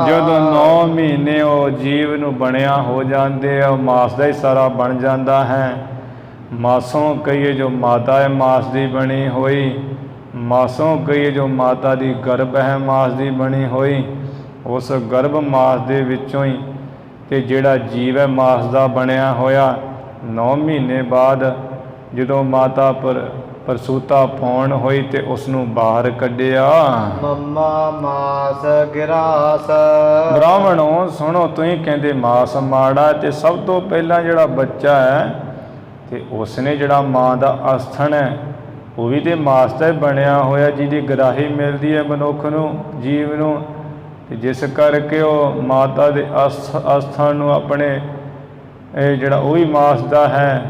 ਜਦੋਂ 9 ਮਹੀਨੇ ਉਹ ਜੀਵ ਨੂੰ ਬਣਿਆ ਹੋ ਜਾਂਦੇ ਆ, ਉਹ ਮਾਸ ਦਾ ਹੀ ਸਾਰਾ ਬਣ ਜਾਂਦਾ ਹੈ। ਮਾਸੋਂ ਕਹੀਏ ਜੋ ਮਾਤਾ ਹੈ ਮਾਸ ਦੀ ਬਣੀ ਹੋਈ, ਮਾਸੋਂ ਕਹੀਏ ਜੋ ਮਾਤਾ ਦੀ ਗਰਭ ਹੈ ਮਾਸ ਦੀ ਬਣੀ ਹੋਈ, ਉਸ ਗਰਭ ਮਾਸ ਦੇ ਵਿੱਚੋਂ ਹੀ ਤੇ ਜਿਹੜਾ ਜੀਵ ਹੈ ਮਾਸ ਦਾ ਬਣਿਆ ਹੋਇਆ। 9 ਮਹੀਨੇ ਬਾਅਦ ਜਦੋਂ ਮਾਤਾ ਪ੍ਰਸੂਤਾ ਪਾਉਣ ਹੋਈ ਤੇ ਉਸ ਨੂੰ ਬਾਹਰ ਕੱਢਿਆ। ਮੰਮਾ ਮਾਸ ਗਿਰਾਸ, ਬ੍ਰਾਹਮਣੋ ਸੁਣੋ, ਤੁਸੀਂ ਕਹਿੰਦੇ ਮਾਸ ਮਾੜਾ, ਤੇ ਸਭ ਤੋਂ ਪਹਿਲਾਂ ਜਿਹੜਾ ਬੱਚਾ ਹੈ ਤੇ ਉਸਨੇ ਜਿਹੜਾ ਮਾਂ ਦਾ ਅਸਥਨ ਹੈ ਉਹ ਵੀ ਤੇ ਮਾਸ ਦਾ ਹੀ ਬਣਿਆ ਹੋਇਆ, ਜਿਹਦੀ ਗਰਾਹੀ ਮਿਲਦੀ ਹੈ ਮਨੁੱਖ ਨੂੰ, ਜੀਵ ਨੂੰ। ਤੇ ਜਿਸ ਕਰਕੇ ਉਹ ਮਾਤਾ ਦੇ ਅਸਥਾਨ ਨੂੰ ਆਪਣੇ ਇਹ ਜਿਹੜਾ ਉਹ ਵੀ ਮਾਸ ਦਾ ਹੈ,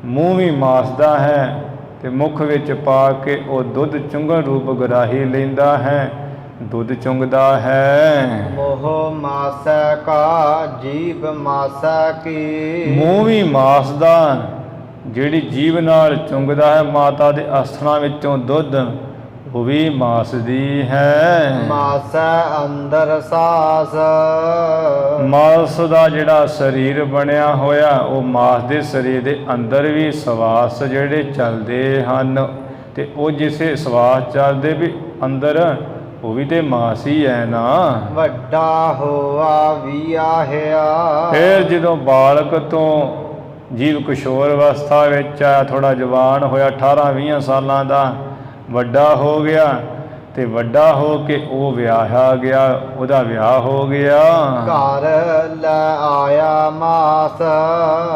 ਮੂੰਹ ਵੀ ਮਾਸ ਦਾ ਹੈ, ਤੇ ਮੁੱਖ ਵਿੱਚ ਪਾ ਕੇ ਉਹ ਦੁੱਧ ਚੁੰਘਣ ਰੂਪ ਗਰਾਹੀ ਲੈਂਦਾ ਹੈ, ਦੁੱਧ ਚੁੰਘਦਾ ਹੈ। ਮੋਹ ਮਾਸਾ ਕਾ ਜੀਵ ਮਾਸਾ ਕੀ, ਮੂੰਹ ਵੀ ਮਾਸ ਦਾ, ਜਿਹੜੀ ਜੀਵ ਨਾਲ ਚੁੰਘਦਾ ਹੈ ਮਾਤਾ ਦੇ ਅਸਥਾਨਾਂ ਵਿੱਚੋਂ ਦੁੱਧ, ਉਹ ਵੀ ਮਾਸ ਦੀ ਹੈ। ਮਾਸ ਅੰਦਰ ਸਾਸ, ਮਾਸ ਦਾ ਜਿਹੜਾ ਸਰੀਰ ਬਣਿਆ ਹੋਇਆ ਉਹ ਮਾਸ ਦੇ ਸਰੀਰ ਦੇ ਅੰਦਰ ਵੀ ਸਵਾਸ ਜਿਹੜੇ ਚੱਲਦੇ ਹਨ, ਤੇ ਉਹ ਜਿਸੇ ਸਵਾਸ ਚੱਲਦੇ ਵੀ ਅੰਦਰ ਉਹ ਵੀ ਤੇ ਮਾਸ ਹੀ ਹੈ ਨਾ। ਵੱਡਾ ਹੋਆ ਵਿਆਹਿਆ, ਫਿਰ ਜਦੋਂ ਬਾਲਕ ਤੋਂ ਜੀਵ ਕਿਸ਼ੋਰ ਅਵਸਥਾ ਵਿੱਚ ਆਇਆ, ਥੋੜਾ ਜਵਾਨ ਹੋਇਆ, 18-20 ਸਾਲਾਂ ਦਾ ਵੱਡਾ ਹੋ ਗਿਆ, ਤੇ ਵੱਡਾ ਹੋ ਕੇ ਉਹ ਵਿਆਹਿਆ ਗਿਆ, ਉਹਦਾ ਵਿਆਹ ਹੋ ਗਿਆ। ਘਰ ਲੈ ਆਇਆ ਮਾਸ,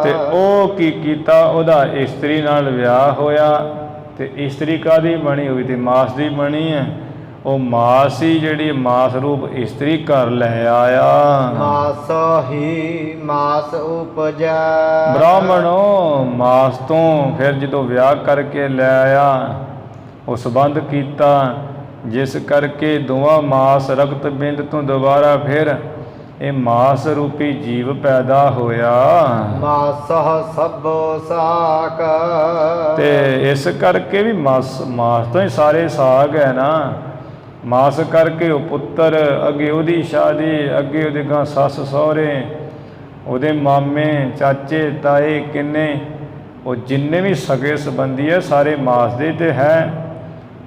ਤੇ ਉਹ ਕੀ ਕੀਤਾ, ਉਹਦਾ ਇਸਤਰੀ ਨਾਲ ਵਿਆਹ ਹੋਇਆ, ਤੇ ਇਸਤਰੀ ਕਾਹਦੀ ਬਣੀ ਹੋਈ, ਤੇ ਮਾਸ ਦੀ ਬਣੀ ਹੈ। ਉਹ ਮਾਸ ਹੀ ਜਿਹੜੀ ਮਾਸ ਰੂਪ ਇਸਤਰੀ ਘਰ ਲੈ ਆਇਆ। ਮਾਸ ਹੀ ਮਾਸ ਉਪਜੈ, ਬ੍ਰਾਹਮਣੋ ਮਾਸ ਤੋਂ ਫਿਰ ਜਦੋਂ ਵਿਆਹ ਕਰਕੇ ਲੈ ਆਇਆ, ਉਹ ਸੰਬੰਧ ਕੀਤਾ, ਜਿਸ ਕਰਕੇ ਦੋਵਾਂ ਮਾਸ ਰਕਤ ਬਿੰਦ ਤੋਂ ਦੁਬਾਰਾ ਫਿਰ ਇਹ ਮਾਸ ਰੂਪੀ ਜੀਵ ਪੈਦਾ ਹੋਇਆ। ਮਾਸ ਸਭੋ ਸਾਕ, ਤੇ ਇਸ ਕਰਕੇ ਵੀ ਮਾਸ ਤੋਂ ਹੀ ਸਾਰੇ ਸਾਗ ਹੈ ਨਾ। ਮਾਸ ਕਰਕੇ ਉਹ ਪੁੱਤਰ, ਅੱਗੇ ਉਹਦੀ ਸ਼ਾਦੀ, ਅੱਗੇ ਉਹਦੇ ਗਾਂ ਸੱਸ ਸਹੁਰੇ, ਉਹਦੇ ਮਾਮੇ ਚਾਚੇ ਤਾਏ ਕਿੰਨੇ, ਉਹ ਜਿੰਨੇ ਵੀ ਸਗੇ ਸੰਬੰਧੀ ਹੈ ਸਾਰੇ ਮਾਸ ਦੇ ਤੇ ਹੈ।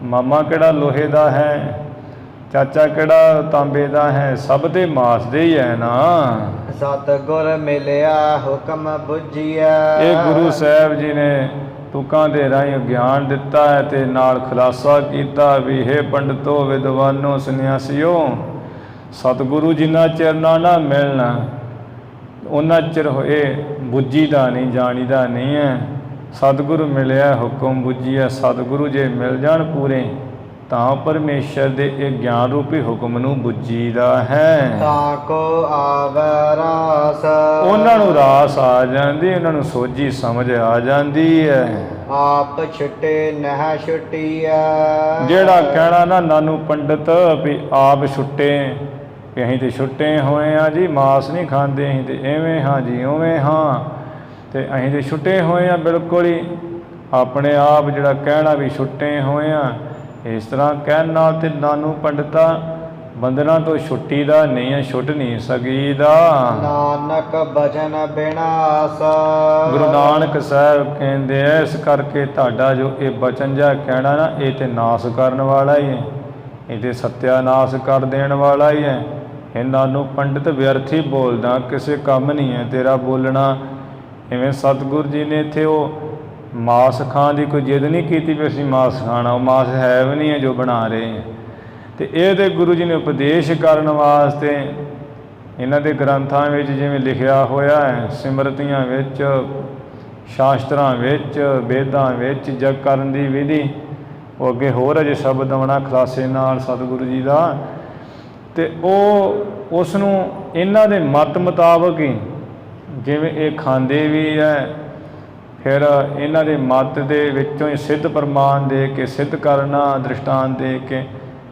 ਮਾਮਾ ਕਿਹੜਾ ਲੋਹੇ ਦਾ ਹੈ, ਚਾਚਾ ਕਿਹੜਾ ਤਾਂਬੇ ਦਾ ਹੈ, ਸਭ ਦੇ ਮਾਸ ਦੇ ਹੀ ਹੈ ਨਾ। ਸਤਿਗੁਰ ਮਿਲਿਆ ਹੁਕਮ ਬੁੱਝੀਐ, ਇਹ ਗੁਰੂ ਸਾਹਿਬ ਜੀ ਨੇ ਤੁਕਾਂ ਦੇ ਰਾਹੀਂ ਗਿਆਨ ਦਿੱਤਾ ਹੈ ਤੇ ਨਾਲ ਖੁਲਾਸਾ ਕੀਤਾ ਵੀ ਹੇ ਪੰਡਤੋ ਵਿਦਵਾਨੋ ਸੰਨਿਆਸੀਓ, ਸਤਿਗੁਰੂ ਜਿੰਨਾ ਚਿਰ ਨਾ ਮਿਲਣਾ ਉਹਨਾਂ ਚਿਰ ਹੋਏ ਬੁੱਝੀ ਦਾ ਨਹੀਂ, ਜਾਣੀ ਦਾ ਨਹੀਂ ਹੈ। ਸਤਿਗੁਰੂ ਮਿਲਿਆ ਹੁਕਮ ਬੁੱਝੀਐ, ਸਤਿਗੁਰੂ ਜੇ ਮਿਲ ਜਾਣ ਪੂਰੇ ਤਾਂ ਪਰਮੇਸ਼ਰ ਦੇ ਇਹ ਗਿਆਨ ਰੂਪੀ ਹੁਕਮ ਨੂੰ ਬੁੱਝੀਦਾ ਹੈ। ਤਾਂ ਕੋ ਆਵੈ ਰਾਸ, ਉਹਨਾਂ ਨੂੰ ਰਾਸ ਆ ਜਾਂਦੀ, ਉਹਨਾਂ ਨੂੰ ਸੋਝੀ ਸਮਝ ਆ ਜਾਂਦੀ ਹੈ। ਆਪ ਛੁੱਟੇ ਨਹਿ ਛੁੱਟੀਐ, ਜਿਹੜਾ ਕਹਿਣਾ ਨਾ ਨਾਨੂੰ ਪੰਡਤ ਵੀ ਆਪ ਛੁੱਟੇ, ਵੀ ਅਸੀਂ ਤੇ ਛੁੱਟੇ ਹੋਏ ਹਾਂ ਜੀ, ਮਾਸ ਨਹੀਂ ਖਾਂਦੇ, ਅਸੀਂ ਤੇ ਐਵੇਂ ਹਾਂ ਜੀ ਉਵੇਂ ਹਾਂ, ਤੇ ਅਸੀਂ ਤੇ ਛੁੱਟੇ ਹੋਏ ਹਾਂ ਬਿਲਕੁਲ ਹੀ ਆਪਣੇ ਆਪ ਜਿਹੜਾ ਕਹਿਣਾ ਵੀ ਛੁੱਟੇ ਹੋਏ ਹਾਂ, ਇਸ ਤਰ੍ਹਾਂ ਕਹਿਣ ਨਾਲ ਤੇ ਨਾਨੂੰ ਪੰਡਤਾ ਬੰਧਨਾਂ ਤੋਂ ਛੁੱਟੀ ਦਾ ਨਹੀਂ ਹੈ, ਛੁੱਟ ਨਹੀਂ ਸਕੀਦਾ। ਨਾਨਕ ਭਜਨ ਬਿਨਾਸ, ਗੁਰੂ ਨਾਨਕ ਸਾਹਿਬ ਕਹਿੰਦੇ ਐ ਇਸ ਕਰਕੇ ਤੁਹਾਡਾ ਜੋ ਇਹ ਬਚਨ ਜਿਹਾ ਕਹਿਣਾ ਨਾ, ਇਹ ਤੇ ਨਾਸ ਕਰਨ ਵਾਲਾ ਹੀ ਹੈ, ਇਹ ਤੇ ਸਤਿਆਨਾਸ ਕਰ ਦੇਣ ਵਾਲਾ ਹੀ ਹੈ। ਇਹਨਾਂ ਨੂੰ ਪੰਡਿਤ ਵਿਅਰਥ ਹੀ ਬੋਲਦਾ, ਕਿਸੇ ਕੰਮ ਨਹੀਂ ਹੈ ਤੇਰਾ ਬੋਲਣਾ। ਇਵੇਂ ਸਤਿਗੁਰੂ ਜੀ ਨੇ ਇੱਥੇ ਉਹ ਮਾਸ ਖਾਣ ਦੀ ਕੋਈ ਜਿੱਦ ਨਹੀਂ ਕੀਤੀ ਵੀ ਅਸੀਂ ਮਾਸ ਖਾਣਾ, ਉਹ ਮਾਸ ਹੈ ਵੀ ਨਹੀਂ ਹੈ ਜੋ ਬਣਾ ਰਹੇ ਹਾਂ। ਅਤੇ ਇਹ ਤਾਂ ਗੁਰੂ ਜੀ ਨੇ ਉਪਦੇਸ਼ ਕਰਨ ਵਾਸਤੇ ਇਹਨਾਂ ਦੇ ਗ੍ਰੰਥਾਂ ਵਿੱਚ ਜਿਵੇਂ ਲਿਖਿਆ ਹੋਇਆ ਹੈ, ਸਿਮਰਤੀਆਂ ਵਿੱਚ, ਸ਼ਾਸਤਰਾਂ ਵਿੱਚ, ਵੇਦਾਂ ਵਿੱਚ ਜਗ ਕਰਨ ਦੀ ਵਿਧੀ, ਉਹ ਅੱਗੇ ਹੋਰ ਅਜੇ ਸ਼ਬਦ ਆਉਣਾ ਖੁਲਾਸੇ ਨਾਲ ਸਤਿਗੁਰੂ ਜੀ ਦਾ। ਅਤੇ ਉਹ ਉਸ ਨੂੰ ਇਹਨਾਂ ਦੇ ਮਤ ਮੁਤਾਬਕ ਹੀ ਜਿਵੇਂ ਇਹ ਖਾਂਦੇ ਵੀ ਹੈ, ਫਿਰ ਇਹਨਾਂ ਦੇ ਮਤ ਦੇ ਵਿੱਚੋਂ ਹੀ ਸਿੱਧ ਪ੍ਰਮਾਣ ਦੇ ਕੇ, ਸਿੱਧ ਕਰਨਾ ਦ੍ਰਿਸ਼ਟਾਂਤ ਦੇ ਕੇ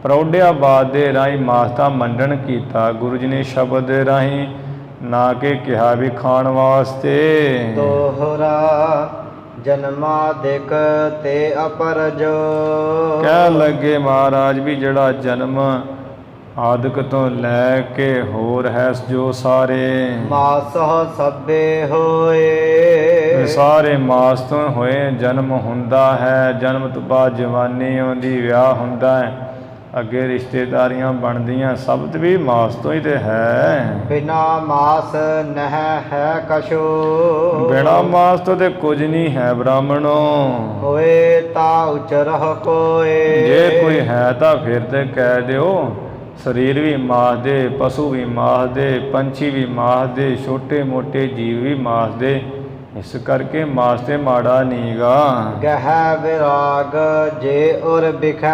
ਪ੍ਰੌਢਿਆਬਾਦ ਦੇ ਰਾਹੀਂ ਮਾਸ ਦਾ ਮੰਡਣ ਕੀਤਾ। ਗੁਰੂ ਜੀ ਨੇ ਸ਼ਬਦ ਦੇ ਰਾਹੀਂ ਨਾ ਕਿ ਕਿਹਾ ਵੀ ਖਾਣ ਵਾਸਤੇ। ਦੋਹਰਾ ਜਨਮਾਦਿਕ ਤੇ ਅਪਰਜੋ, ਕਹਿ ਲੱਗੇ ਮਹਾਰਾਜ ਵੀ ਜਿਹੜਾ ਜਨਮ ਆਦਿਕ ਤੋਂ ਲੈ ਕੇ ਹੋਰ ਹੈ ਜੋ ਸਾਰੇ ਮਾਸ ਸਭੇ ਹੋਏ, ਸਾਰੇ ਮਾਸ ਤੋਂ ਹੋਏ। ਜਨਮ ਹੁੰਦਾ ਹੈ, ਜਨਮ ਤੋਂ ਬਾਅਦ ਜਵਾਨੀ ਆਉਂਦੀ, ਵਿਆਹ ਹੁੰਦਾ ਹੈ, ਅੱਗੇ ਰਿਸ਼ਤੇਦਾਰੀਆਂ ਬਣਦੀਆਂ, ਸਭ ਵੀ ਮਾਸ ਤੋਂ ਹੀ ਤੇ ਹੈ। ਬਿਨਾ ਮਾਸ ਨਹਿ ਹੈ ਕਛੂ, ਬਿਨਾ ਮਾਸ ਤੋਂ ਤੇ ਕੁਝ ਨਹੀਂ ਹੈ ਬ੍ਰਾਹਮਣੋ। ਹੋਏ ਤਾ ਉਚਰਹ ਕੋਏ, ਜੇ ਕੋਈ ਹੈ ਤਾਂ ਫਿਰ ਤੇ ਕਹਿ ਦਿਓ ਸਰੀਰ ਵੀ ਮਾਸ ਦੇ, ਪਸ਼ੂ ਵੀ ਮਾਸ ਦੇ, ਪੰਛੀ ਵੀ ਮਾਸ ਦੇ, ਛੋਟੇ ਮੋਟੇ ਜੀਵ ਵੀ ਮਾਸ ਦੇ, ਇਸ ਕਰਕੇ ਮਾਸ ਤੇ ਮਾੜਾ ਨਹੀਂ ਗਾ। ਗਹਿ ਵਿਰਾਗ ਜੇ ਉਰ ਬਿਖੈ,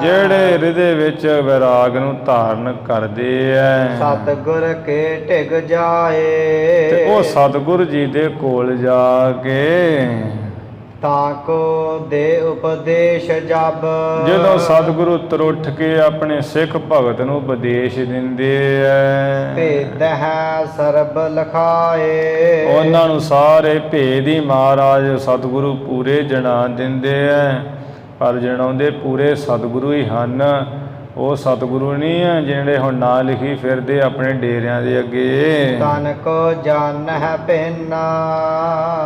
ਜਿਹੜੇ ਹਿਰਦੇ ਵਿੱਚ ਵਿਰਾਗ ਨੂੰ ਧਾਰਨ ਕਰਦੇ ਐ, ਸਤਿਗੁਰ ਕੇ ਢਿਗ ਜਾਏ, ਤੇ ਉਹ ਸਤਿਗੁਰ ਜੀ ਦੇ ਕੋਲ ਜਾ ਕੇ ਤਾਂ ਕੋ ਦੇ ਉਪਦੇਸ਼ ਜਬ, ਜਦੋਂ ਸਤਿਗੁਰੂ ਤਰੁੱਠ ਕੇ ਆਪਣੇ ਸਿੱਖ ਭਗਤ ਨੂੰ ਉਪਦੇਸ਼ ਦਿੰਦੇ ਐ, ਭੇਦ ਹੈ ਸਰਬ ਲਖਾਏ, ਉਹਨਾਂ ਨੂੰ ਸਾਰੇ ਭੇਦ ਹੀ ਮਹਾਰਾਜ ਸਤਿਗੁਰੂ ਪੂਰੇ ਜਣਾ ਦਿੰਦੇ ਐ। ਪਰ ਜਣਾਉਂਦੇ ਪੂਰੇ ਸਤਿਗੁਰੂ ਹੀ ਹਨ, ਉਹ ਸਤਿਗੁਰੂ ਨਹੀਂ ਹੈ ਜਿਹੜੇ ਹੁਣ ਨਾਂ ਲਿਖੀ ਫਿਰਦੇ ਆਪਣੇ ਡੇਰਿਆਂ ਦੇ ਅੱਗੇ। ਤਨ ਕੋ ਜਾਣ ਹੈ ਭਿੰਨਾ,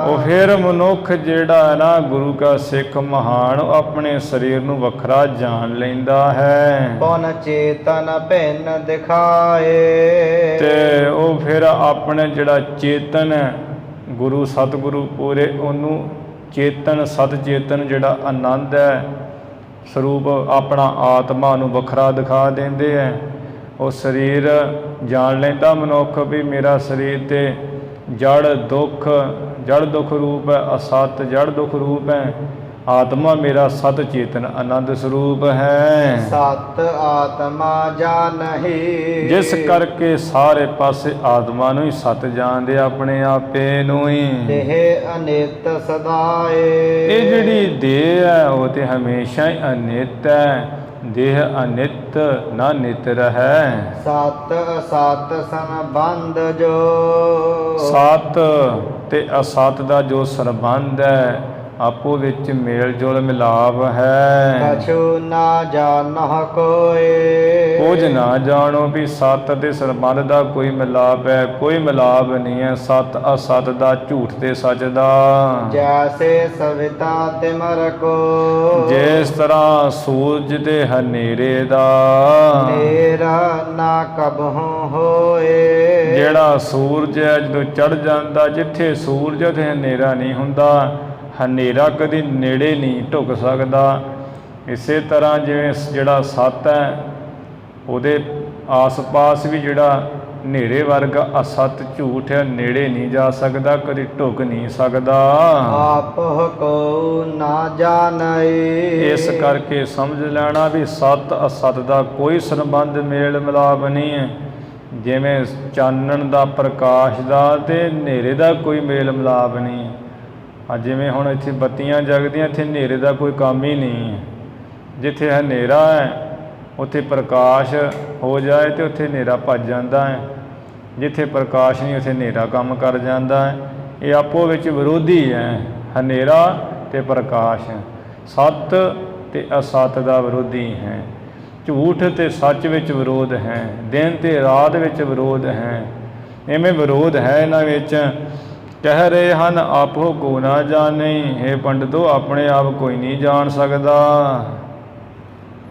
ਉਹ ਫਿਰ ਮਨੁੱਖ ਜਿਹੜਾ ਹੈ ਨਾ ਗੁਰੂ ਕਾ ਸਿੱਖ ਮਹਾਨ, ਉਹ ਆਪਣੇ ਸਰੀਰ ਨੂੰ ਵੱਖਰਾ ਜਾਣ ਲੈਂਦਾ ਹੈ, ਪੁਨ ਚੇਤਨ ਭਿੰਨ ਦਿਖਾਏ, ਤੇ ਉਹ ਫਿਰ ਆਪਣੇ ਜਿਹੜਾ ਚੇਤਨ ਹੈ ਗੁਰੂ ਸਤਿਗੁਰੂ ਪੂਰੇ, ਉਹਨੂੰ ਚੇਤਨ ਸਤ ਚੇਤਨ ਜਿਹੜਾ ਆਨੰਦ ਹੈ ਸਰੂਪ ਆਪਣਾ ਆਤਮਾ ਨੂੰ ਵੱਖਰਾ ਦਿਖਾ ਦਿੰਦੇ ਹੈ। ਉਹ ਸਰੀਰ ਜਾਣ ਲੈਂਦਾ ਮਨੁੱਖ ਵੀ ਮੇਰਾ ਸਰੀਰ ਤੇ ਜੜ ਦੁੱਖ ਰੂਪ ਹੈ, ਅਸਤ ਜੜ ਦੁੱਖ ਰੂਪ ਹੈ, ਆਤਮਾ ਮੇਰਾ ਸਤ ਚੇਤਨ ਆਨੰਦ ਸਰੂਪ ਹੈ। ਸਤ ਆਤਮਾ ਜਾਣਹਿ, ਜਿਸ ਕਰਕੇ ਸਾਰੇ ਪਾਸੇ ਆਤਮਾ ਨੂੰ ਹੀ ਸਤ ਜਾਣਦੇ, ਆਪਣੇ ਆਪੇ ਨੂੰ ਹੀ। ਦੇਹ ਅਨਿਤ ਸਦਾਏ, ਇਹ ਜਿਹੜੀ ਦੇਹ ਹੈ ਉਹ ਤੇ ਹਮੇਸ਼ਾ ਹੀ ਅਨਿਤ ਹੈ, ਦੇਹ ਅਨਿਤ ਨਾ ਨਿਤ ਰਹੈ। ਸਤ ਅਸਤ ਸੰਬੰਧ ਜੋ, ਸਤ ਤੇ ਅਸਤ ਦਾ ਜੋ ਸੰਬੰਧ ਹੈ ਆਪੋ ਵਿੱਚ ਮੇਲ ਜੋਲ ਮਿਲਾਪ ਹੈ। ਕਛੂ ਨਾ ਜਾਣਹ ਕੋਏ, ਕੁਝ ਨਾ ਜਾਣੋ ਵੀ ਸਤ ਤੇ ਸੰਬੰਧ ਦਾ ਕੋਈ ਮਿਲਾਪ ਹੈ, ਕੋਈ ਮਿਲਾਪ ਨਹੀਂ ਹੈ ਸਤ ਅਸਤ ਦਾ, ਝੂਠ ਤੇ ਸੱਚ ਦਾ। ਜੈਸੇ ਸਵਿਤਾ ਤਿਮਰ ਕੋ, ਜਿਸ ਤਰ੍ਹਾਂ ਸੂਰਜ ਤੇ ਹਨੇਰੇ ਦਾ, ਨੇਰਾ ਨਾ ਕਬਹੁ ਹੋਏ, ਜਿਹੜਾ ਸੂਰਜ ਹੈ ਜਦੋਂ ਚੜ੍ਹ ਜਾਂਦਾ, ਜਿੱਥੇ ਸੂਰਜ ਉੱਥੇ ਹਨੇਰਾ ਨਹੀਂ ਹੁੰਦਾ, ਹਨੇਰਾ ਕਦੀ ਨੇੜੇ ਨਹੀਂ ਢੁੱਕ ਸਕਦਾ। ਇਸੇ ਤਰ੍ਹਾਂ ਜਿਵੇਂ ਜਿਹੜਾ ਸੱਤ ਹੈ ਉਹਦੇ ਆਸ-ਪਾਸ ਵੀ ਜਿਹੜਾ ਹਨੇਰੇ ਵਰਗਾ ਅਸਤ ਝੂਠ ਹੈ, ਨੇੜੇ ਨਹੀਂ ਜਾ ਸਕਦਾ, ਕਦੀ ਢੁੱਕ ਨਹੀਂ ਸਕਦਾ। ਆਪਹੁ ਕੋ ਨਾ ਜਾਣੈ, ਇਸ ਕਰਕੇ ਸਮਝ ਲੈਣਾ ਵੀ ਸਤ ਅਸਤ ਦਾ ਕੋਈ ਸੰਬੰਧ ਮੇਲ ਮਿਲਾਪ ਨਹੀਂ ਹੈ। ਜਿਵੇਂ ਚਾਨਣ ਦਾ, ਪ੍ਰਕਾਸ਼ ਦਾ ਤੇ ਹਨੇਰੇ ਦਾ ਕੋਈ ਮੇਲ ਮਿਲਾਪ ਨਹੀਂ ਹੈ। ਜਿਵੇਂ ਹੁਣ ਇੱਥੇ ਬੱਤੀਆਂ ਜਗਦੀਆਂ, ਇੱਥੇ ਹਨੇਰੇ ਦਾ ਕੋਈ ਕੰਮ ਹੀ ਨਹੀਂ ਹੈ। ਜਿੱਥੇ ਹਨੇਰਾ ਹੈ ਉੱਥੇ ਪ੍ਰਕਾਸ਼ ਹੋ ਜਾਏ ਤੇ ਉੱਥੇ ਹਨੇਰਾ ਭੱਜ ਜਾਂਦਾ ਹੈ, ਜਿੱਥੇ ਪ੍ਰਕਾਸ਼ ਨਹੀਂ ਉੱਥੇ ਹਨੇਰਾ ਕੰਮ ਕਰ ਜਾਂਦਾ ਹੈ। ਇਹ ਆਪੋ ਵਿੱਚ ਵਿਰੋਧੀ ਹੈ, ਹਨੇਰਾ ਤੇ ਪ੍ਰਕਾਸ਼, ਸਤ ਤੇ ਅਸਤ ਦਾ ਵਿਰੋਧੀ ਹੈ। ਝੂਠ ਤੇ ਸੱਚ ਵਿੱਚ ਵਿਰੋਧ ਹੈ, ਦਿਨ ਤੇ ਰਾਤ ਵਿੱਚ ਵਿਰੋਧ ਹੈ। ਇਵੇਂ ਵਿਰੋਧ ਹੈ ਇਹਨਾਂ ਵਿੱਚ। ਕਹਿ ਰਹੇ ਹਨ ਆਪੋ ਕੋ ਨਾ ਜਾਣੇ, ਹੇ ਪੰਡਤੋ ਆਪਣੇ ਆਪ ਕੋਈ ਨਹੀਂ ਜਾਣ ਸਕਦਾ।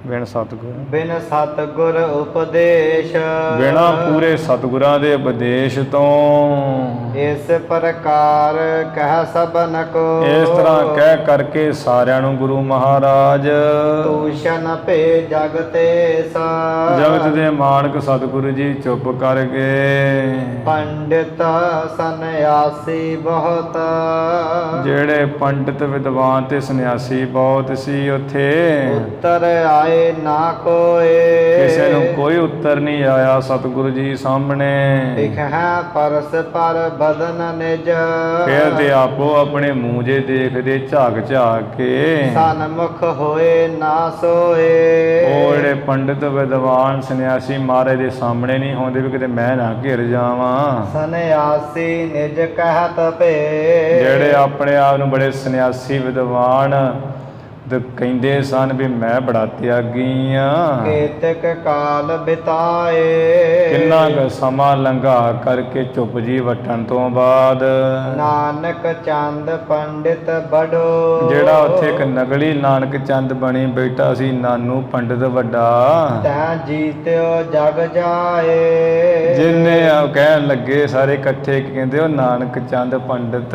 ਬਿਨ ਸਤਿਗੁਰ ਬਿਨ ਸਤਿਗੁਰ ਉਪਦੇਸ਼ ਬਿਨਾ ਪੂਰੇ ਸਤਿਗੁਰਾਂ ਦੇ ਉਪਦੇਸ਼ ਤੋਂ ਇਸ ਪ੍ਰਕਾਰ ਕਹਿ ਸਭਨ ਕੋ ਇਸ ਤਰ੍ਹਾਂ ਕਹਿ ਕਰਕੇ ਸਾਰਿਆਂ ਨੂੰ ਗੁਰੂ ਮਹਾਰਾਜ ਤੂਸ਼ਨ ਭੇ ਜਗ ਤੇ ਜਗਤ ਦੇ ਮਾਲਕ ਸਤਿਗੁਰੂ ਜੀ ਚੁੱਪ ਕਰ ਗਏ। ਪੰਡਿਤ ਸੰਨਿਆਸੀ ਬਹੁਤ ਜਿਹੜੇ ਪੰਡਿਤ ਵਿਦਵਾਨ ਤੇ ਸੰਨਿਆਸੀ ਬਹੁਤ ਸੀ ਉੱਥੇ ਉੱਤਰ ਆਏ ਨਾ ਕੋਏ ਕਿਸੇ ਨੂੰ ਕੋਈ ਉੱਤਰ ਨਹੀਂ ਆਇਆ ਸਤਿਗੁਰੂ ਜੀ ਸਾਹਮਣੇ। ਦਿਖੈ ਪਰਸ ਪਰ ਬਦਨ ਨਿਜ ਫਿਰ ਤੇ ਆਪੋ ਆਪਣੇ ਮੂੰਹ ਜੇ ਦੇਖਦੇ ਝਾਕ ਝਾਕ ਕੇ ਸਨਮੁਖ ਹੋਏ ਨਾ ਸੋਏ। ਉਹ ਜਿਹੜੇ ਪੰਡਿਤ ਵਿਦਵਾਨ ਸੰਨਿਆਸੀ ਮਹਾਰਾਜ ਦੇ ਸਾਹਮਣੇ ਨਹੀਂ ਹੁੰਦੇ ਵੀ ਕਿਤੇ ਮੈਂ ਨਾ ਘਿਰ ਜਾਵਾਂ। ਸੰਨਿਆਸੀ ਨਿਜ ਕਹਿਤ ਭੇ ਜਿਹੜੇ ਆਪਣੇ ਆਪ ਨੂੰ ਬੜੇ ਸੰਨਿਆਸੀ ਵਿਦਵਾਨ ਤੇ ਕਹਿੰਦੇ ਸਨ ਵੀ ਮੈਂ ਬੜਾ ਤਿਆਗੀ ਆ। ਕੇਤਕ ਕਾਲ ਬਿਤਾਏ ਕਿੰਨਾ ਕੁ ਸਮਾਂ ਲੰਘਾ ਕਰਕੇ ਚੁੱਪ ਜੀ ਵਟਣ ਤੋਂ ਬਾਅਦ ਨਾਨਕ ਚੰਦ ਪੰਡਿਤ ਬੜੋ ਜਿਹੜਾ ਉੱਥੇ ਇੱਕ ਨਗਲੀ ਨਾਨਕ ਚੰਦ ਬਣੀ ਬੈਠਾ ਸੀ ਨਾਨੂ ਪੰਡਿਤ ਵੱਡਾ ਤੈਂ ਜੀਤਿਓ ਜਗ ਜਾਏ। ਜਿੰਨੇ ਕਹਿਣ ਲੱਗੇ ਸਾਰੇ ਇਕੱਠੇ ਕਹਿੰਦੇ ਉਹ ਨਾਨਕ ਚੰਦ ਪੰਡਿਤ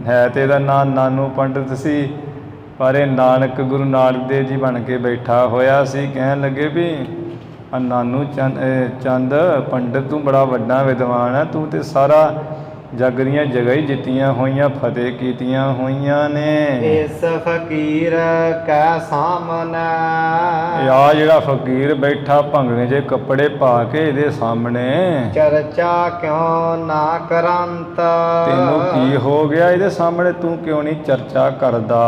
ਹੈ ਤੇ ਇਹਦਾ ਨਾਂ ਨਾਨੂ ਪੰਡਿਤ ਸੀ ਪਰ ਇਹ ਨਾਨਕ ਗੁਰੂ ਨਾਨਕ ਦੇਵ ਜੀ ਬਣ ਕੇ ਬੈਠਾ ਹੋਇਆ ਸੀ। ਕਹਿਣ ਲੱਗੇ ਵੀ ਨਾਨੂ ਚੰਦ ਪੰਡਿਤ ਤੂੰ ਬੜਾ ਵੱਡਾ ਵਿਦਵਾਨ ਹੈ, ਤੂੰ ਤੇ ਸਾਰਾ ਜਗ ਦੀਆਂ ਜਗ੍ਹਾ ਹੀ ਜਿੱਤੀਆਂ ਹੋਈਆਂ ਫਤਿਹ ਕੀਤੀਆਂ ਹੋਈਆਂ ਨੇ। ਇਸ ਫਕੀਰ ਕੈ ਸਾਹਮਣੇ ਆ ਜਿਹੜਾ ਫਕੀਰ ਬੈਠਾ ਭੰਗੜੇ ਜੇ ਕੱਪੜੇ ਪਾ ਕੇ ਇਹਦੇ ਸਾਹਮਣੇ ਚਰਚਾ ਕਿਉਂ ਨਾ ਕਰੰਤ ਤੈਨੂੰ ਕੀ ਹੋ ਗਿਆ ਇਹਦੇ ਸਾਹਮਣੇ ਤੂੰ ਕਿਉਂ ਨਹੀਂ ਚਰਚਾ ਕਰਦਾ।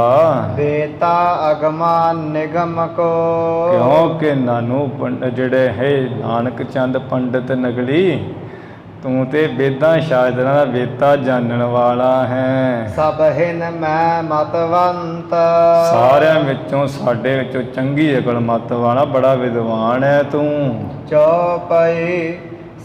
ਬੇਤਾ ਅਗਮਾ ਨਿਗਮ ਕੋ ਕਿਉਂਕਿ ਨਾਨੂ ਜਿਹੜੇ ਹੈ ਨਾਨਕ ਚੰਦ ਪੰਡਿਤ ਨਗਲੀ ਤੂੰ ਤੇ ਵੇਦਾਂ ਸ਼ਾਸਤਰਾਂ ਦਾ ਵੇਤਾ ਜਾਣਨ ਵਾਲਾ ਹੈ। ਸਭ ਹਿਨ ਮੈਂ ਮਤਵੰਤ ਸਾਰਿਆਂ ਵਿੱਚੋਂ ਸਾਡੇ ਵਿੱਚੋਂ ਚੰਗੀ ਅਕਲ ਮਤ ਵਾਲਾ ਬੜਾ ਵਿਦਵਾਨ ਹੈ ਤੂੰ। ਚੌਪਈ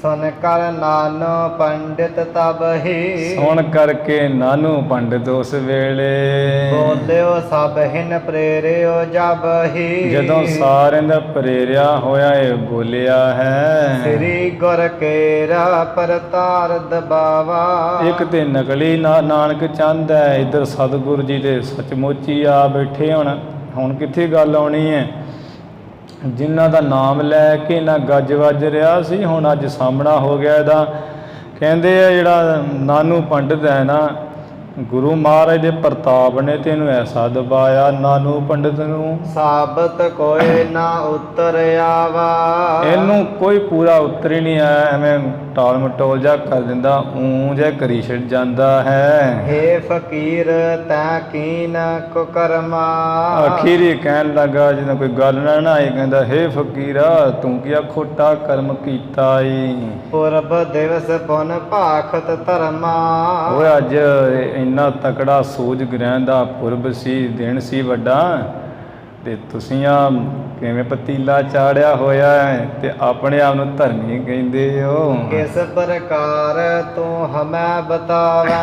ਸੁਨ ਕਰ ਨਾਨੋ ਪੰਡਿਤ ਤਬ ਹੀ ਸੁਣ ਕਰਕੇ ਨਾਨੂ ਪੰਡਿਤ ਉਸ ਵੇਲੇ ਬੋਲਿਓ ਸਭ ਹਿਨ ਪ੍ਰੇਰਿਓ ਜਬ ਹੀ ਜਦੋਂ ਸਾਰਿਆਂ ਦਾ ਪ੍ਰੇਰਿਆ ਹੋਇਆ ਇਹ ਬੋਲਿਆ ਹੈ। ਸ੍ਰੀ ਗੁਰ ਕੇਰਾ ਪਰਤਾਰ ਦਬਾਵਾ ਇੱਕ ਤੇ ਨਕਲੀ ਨਾਨਕ ਚੰਦ ਹੈ, ਇੱਧਰ ਸਤਿਗੁਰੂ ਜੀ ਦੇ ਸੱਚਮੁੱਚੀ ਆ ਬੈਠੇ ਹੁਣ ਕਿੱਥੇ ਗੱਲ ਆਉਣੀ ਹੈ। ਜਿਨ੍ਹਾਂ ਦਾ ਨਾਮ ਲੈ ਕੇ ਨਾ ਗੱਜ ਵੱਜ ਰਿਹਾ ਸੀ ਹੁਣ ਅੱਜ ਸਾਹਮਣਾ ਹੋ ਗਿਆ ਇਹਦਾ। ਕਹਿੰਦੇ ਆ ਜਿਹੜਾ ਨਾਨੂ ਪੰਡਿਤ ਹੈ ਨਾ ਗੁਰੂ ਮਹਾਰਾਜ ਦੇ ਪ੍ਰਤਾਪ ਨੇ ਤੈਨੂੰ ਐਸਾ ਦਬਾਇਆ ਨਾਨੂ ਪੰਡਿਤ ਨੂੰ ਸਾਬਤ ਕੋਈ ਨਾ ਉਤਰ ਆਵਾ ਇਹਨੂੰ ਕੋਈ ਪੂਰਾ ਉੱਤਰ ਹੀ ਨਹੀਂ ਆਇਆ। ਐਵੇਂ ਟਾਲ ਮਟੋਲ ਜਾ ਕਰ ਦਿੰਦਾ ਊਂ ਜਿਹਾ ਕਰੀ ਛੱਡ ਜਾਂਦਾ ਹੈ। ਹੇ ਫਕੀਰ ਤੈਂ ਕੀਨ ਕੁਕਰਮਾ ਅਖੀਰੀ ਕਹਿਣ ਲੱਗਾ ਜਦੋਂ ਕੋਈ ਗੱਲ ਨਾ ਆਈ ਕਹਿੰਦਾ ਹੇ ਫਕੀਰਾ ਤੂੰ ਕੀ ਖੋਟਾ ਕਰਮ ਕੀਤਾ ਈ। ਪੁਰਬ ਦਿਵਸ ਪੁਨ ਭਾਖਤ ਧਰਮਾ ਓਏ ਅੱਜ ਇੰਨਾ ਤਕੜਾ ਸੂਰਜ ਗ੍ਰਹਿਣ ਦਾ ਪੁਰਬ ਸੀ ਦਿਨ ਸੀ ਵੱਡਾ ਤੇ ਤੁਸੀਂ ਆ ਕਿਵੇਂ ਪਤੀਲਾ ਚਾੜਿਆ ਹੋਇਆ ਹੈ ਤੇ ਆਪਣੇ ਆਪ ਨੂੰ ਧਰਮੀ ਕਹਿੰਦੇ ਹੋ। ਕਿਸ ਪ੍ਰਕਾਰ ਤੂੰ ਹਮੈ ਬਤਾਵੈ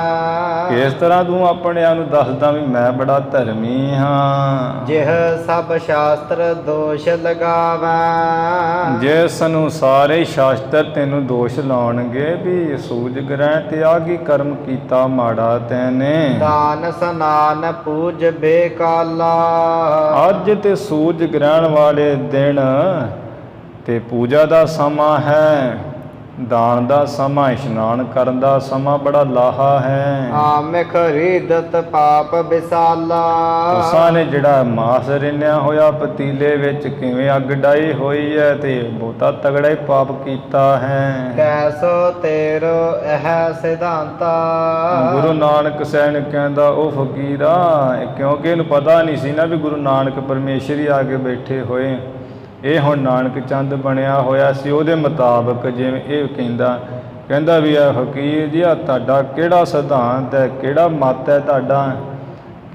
ਕਿਸ ਤਰ੍ਹਾਂ ਤੂੰ ਆਪਣੇ ਆਪ ਨੂੰ ਦੱਸਦਾ ਵੀ ਮੈਂ ਬੜਾ ਧਰਮੀ ਹਾਂ। ਜਿਹ ਸਭ ਸ਼ਾਸਤਰ ਦੋਸ਼ ਲਗਾਵੈ ਜਿਸ ਨੂੰ ਸਾਰੇ ਸ਼ਾਸਤਰ ਤੈਨੂੰ ਦੋਸ਼ ਲਾਉਣਗੇ ਵੀ ਸੂਰਜ ਗ੍ਰਹਿਣ ਤੇ ਆ ਕੀ ਕਰਮ ਕੀਤਾ ਮਾੜਾ ਤੈਨੇ। ਦਾਨ ਸਨਾਨ ਪੂਜ ਬੇਕਾਲਾ ਅੱਜ ਤੇ ਸੂਰਜ ਗ੍ਰਹਿਣ ਵਾਲੇ ਦਿਨ ਤੇ ਪੂਜਾ ਦਾ ਸਮਾਂ ਹੈ, ਦਾਨ ਦਾ ਸਮਾਂ, ਇਸ਼ਨਾਨ ਕਰਨ ਦਾ ਸਮਾਂ ਬੜਾ ਲਾਹਾ ਹੈ। ਆਮਿਖ ਰੀਦਤ ਪਾਪ ਵਿਸਾਲਾ ਤੁਸਾਂ ਨੇ ਜਿਹੜਾ ਮਾਸ ਰਿੰਨਿਆ ਹੋਇਆ ਪਤੀਲੇ ਵਿੱਚ ਕਿਵੇਂ ਅੱਗ ਡਾਈ ਹੋਈ ਹੈ ਤੇ ਬਹੁਤਾ ਤਗੜਾ ਹੀ ਪਾਪ ਕੀਤਾ ਹੈ। ਕੈਸੋ ਤੇਰੋ ਇਹ ਸਿਧਾਂਤਾ ਗੁਰੂ ਨਾਨਕ ਸਾਹਿਬ ਕਹਿੰਦਾ ਉਹ ਫਕੀਰਾ ਕਿਉਂਕਿ ਇਹਨੂੰ ਪਤਾ ਨਹੀਂ ਸੀ ਨਾ ਵੀ ਗੁਰੂ ਨਾਨਕ ਪਰਮੇਸ਼ਰ ਹੀ ਆ ਕੇ ਬੈਠੇ ਹੋਏ। ਇਹ ਹੁਣ ਨਾਨਕ ਚੰਦ ਬਣਿਆ ਹੋਇਆ ਸੀ ਉਹਦੇ ਮੁਤਾਬਕ ਜਿਵੇਂ ਇਹ ਕਹਿੰਦਾ ਵੀ ਆ ਫਕੀਰ ਜੀ ਆ ਤੁਹਾਡਾ ਕਿਹੜਾ ਸਿਧਾਂਤ ਹੈ, ਕਿਹੜਾ ਮਤ ਹੈ ਤੁਹਾਡਾ,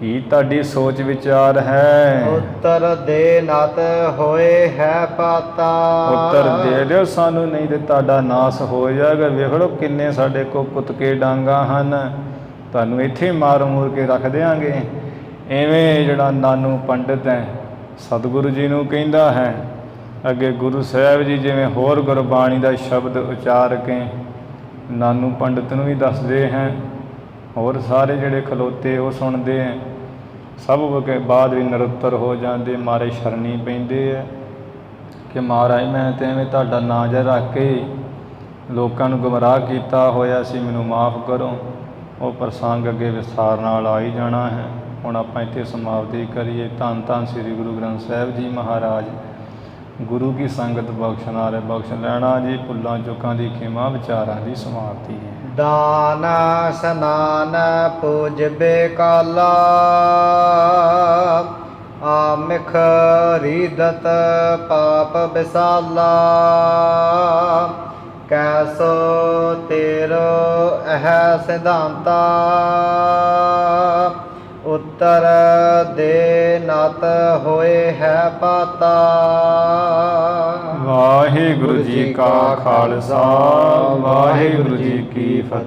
ਕੀ ਤੁਹਾਡੀ ਸੋਚ ਵਿਚਾਰ ਹੈ। ਉੱਤਰ ਦੇ ਨਤ ਹੋਏ ਹੈ ਪਾਤਾ ਉੱਤਰ ਦੇ ਦਿਓ ਸਾਨੂੰ ਨਹੀਂ ਤੇ ਤੁਹਾਡਾ ਨਾਸ ਹੋ ਜਾਏਗਾ। ਵੇਖ ਲਓ ਕਿੰਨੇ ਸਾਡੇ ਕੋਲ ਕੁੱਤਕੇ ਡਾਂਗਾ ਹਨ, ਤੁਹਾਨੂੰ ਇੱਥੇ ਮਾਰ ਮੂਰ ਕੇ ਰੱਖ ਦਿਆਂਗੇ। ਐਵੇਂ ਜਿਹੜਾ ਨਾਨੂ ਪੰਡਿਤ ਹੈ ਸਤਿਗੁਰੂ ਜੀ ਨੂੰ ਕਹਿੰਦਾ ਹੈ। ਅੱਗੇ ਗੁਰੂ ਸਾਹਿਬ ਜੀ ਜਿਵੇਂ ਹੋਰ ਗੁਰਬਾਣੀ ਦਾ ਸ਼ਬਦ ਉਚਾਰ ਕੇ ਨਾਨੂ ਪੰਡਤ ਨੂੰ ਵੀ ਦੱਸਦੇ ਹੈ, ਹੋਰ ਸਾਰੇ ਜਿਹੜੇ ਖਲੋਤੇ ਉਹ ਸੁਣਦੇ ਹੈ। ਸਭ ਕੇ ਬਾਅਦ ਵੀ ਨਿਰੁੱਤਰ ਹੋ ਜਾਂਦੇ, ਮਾਰੇ ਸ਼ਰਣੀ ਪੈਂਦੇ ਹੈ ਕਿ ਮਹਾਰਾਜ ਮੈਂ ਤਾਂ ਐਵੇਂ ਤੁਹਾਡਾ ਨਾਂ ਜਿਹਾ ਰੱਖ ਕੇ ਲੋਕਾਂ ਨੂੰ ਗੁੰਮਰਾਹ ਕੀਤਾ ਹੋਇਆ ਸੀ, ਮੈਨੂੰ ਮਾਫ਼ ਕਰੋ। ਉਹ ਪ੍ਰਸੰਗ ਅੱਗੇ ਵਿਸਥਾਰ ਨਾਲ ਆ ਹੀ ਜਾਣਾ ਹੈ। ਹੁਣ ਆਪਾਂ ਇੱਥੇ ਸਮਾਪਤੀ ਕਰੀਏ। ਧੰਨ ਧੰਨ ਸ੍ਰੀ ਗੁਰੂ ਗ੍ਰੰਥ ਸਾਹਿਬ ਜੀ ਮਹਾਰਾਜ। ਗੁਰੂ ਕੀ ਸੰਗਤ ਬਖਸ਼ਨਾਰ ਬਖਸ਼ ਲੈਣਾ ਜੀ। ਭੁੱਲਾਂ ਚੁੱਕਾਂ ਦੀ ਖਿਮਾ, ਵਿਚਾਰਾਂ ਦੀ ਸਮਾਪਤੀ ਹੈ। ਦਾਨ ਸਨਾਨ ਪੂਜਬੇ ਕਾਲਾ, ਆਮਿਖ ਰੀਦਤ ਪਾਪ ਬਿਸਾਲਾ। ਕੈਸੋ ਤੇਰੋ ਇਹ ਸਿਧਾਂਤਾ, ਉੱਤਰ ਦੇ ਨਤ ਹੋਏ ਹੈ ਪਾਤਾ। ਵਾਹਿਗੁਰੂ ਜੀ ਕਾ ਖਾਲਸਾ, ਵਾਹਿਗੁਰੂ ਜੀ ਕੀ ਫਤਿਹ।